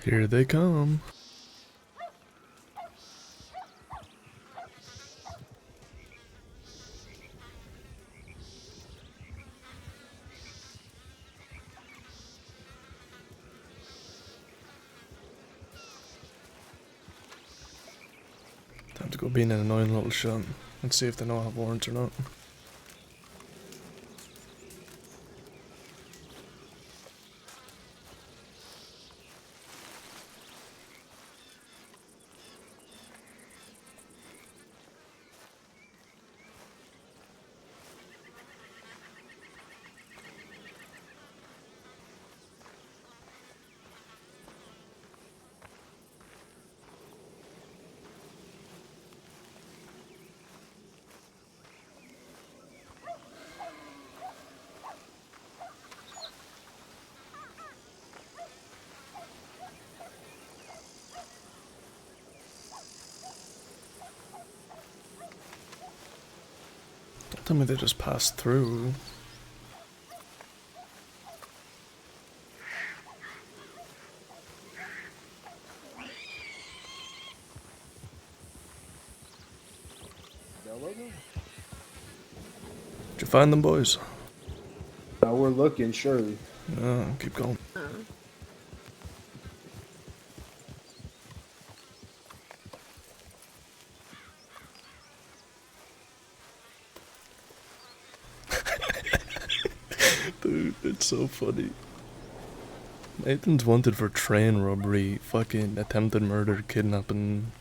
Speaker 1: Here they come. Time to go being an annoying little shot. Let's see if they know I have warrants or not. Tell me they just passed through. Did you find them, boys?
Speaker 15: We're looking, surely.
Speaker 1: Keep going. Dude, it's so funny. Nathan's wanted for train robbery, fucking attempted murder, kidnapping.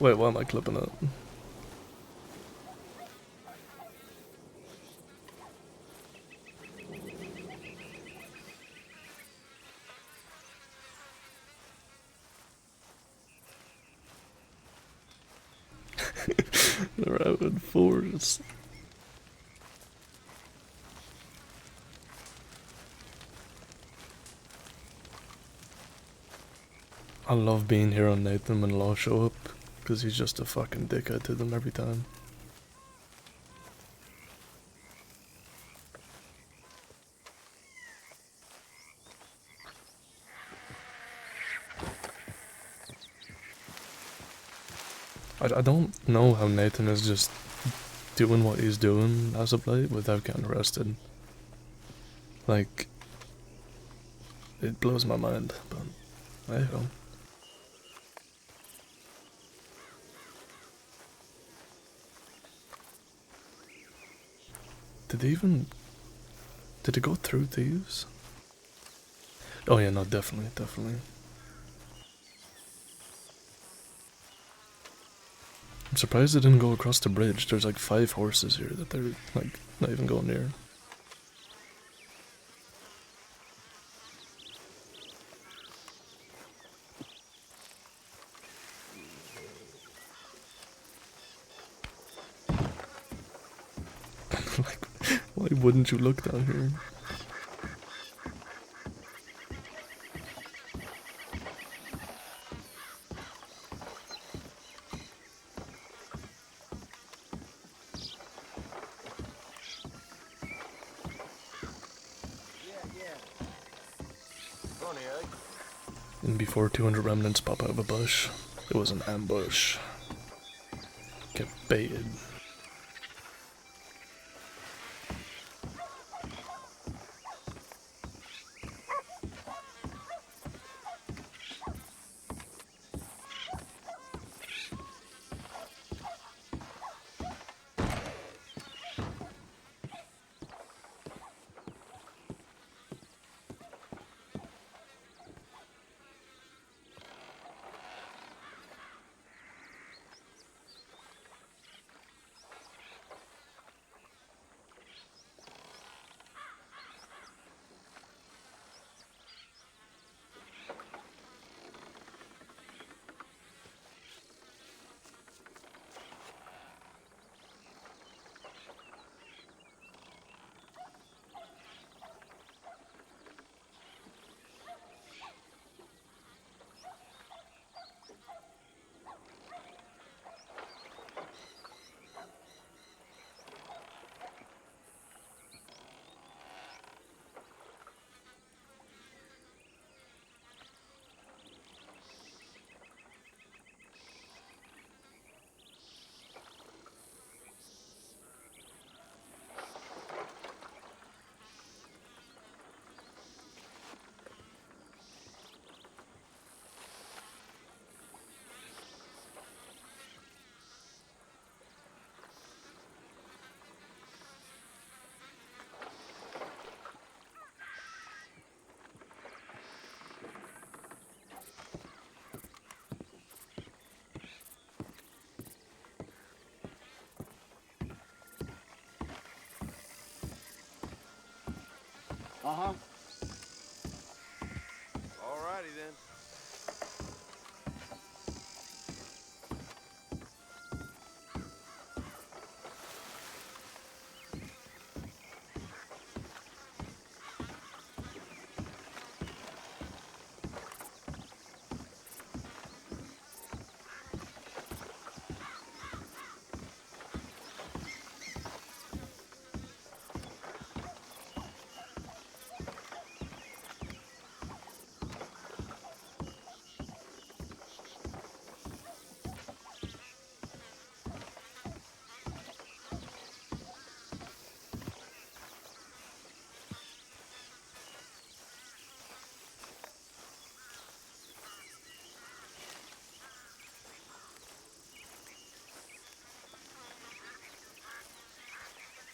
Speaker 1: Wait, why am I clipping it? They're out in force. I love being here on Nathan when Law show up, because he's just a fucking dickhead to them every time. I don't know how Nathan is just doing what he's doing as of late without getting arrested. Like, it blows my mind, but hey ho. Did it go through thieves? Oh yeah, no, definitely. I'm surprised it didn't go across the bridge. There's like 5 horses here that they're like not even going near. Like, why wouldn't you look down here? And before 200 remnants pop out of a bush, it was an ambush. Get baited.
Speaker 4: Uh-huh.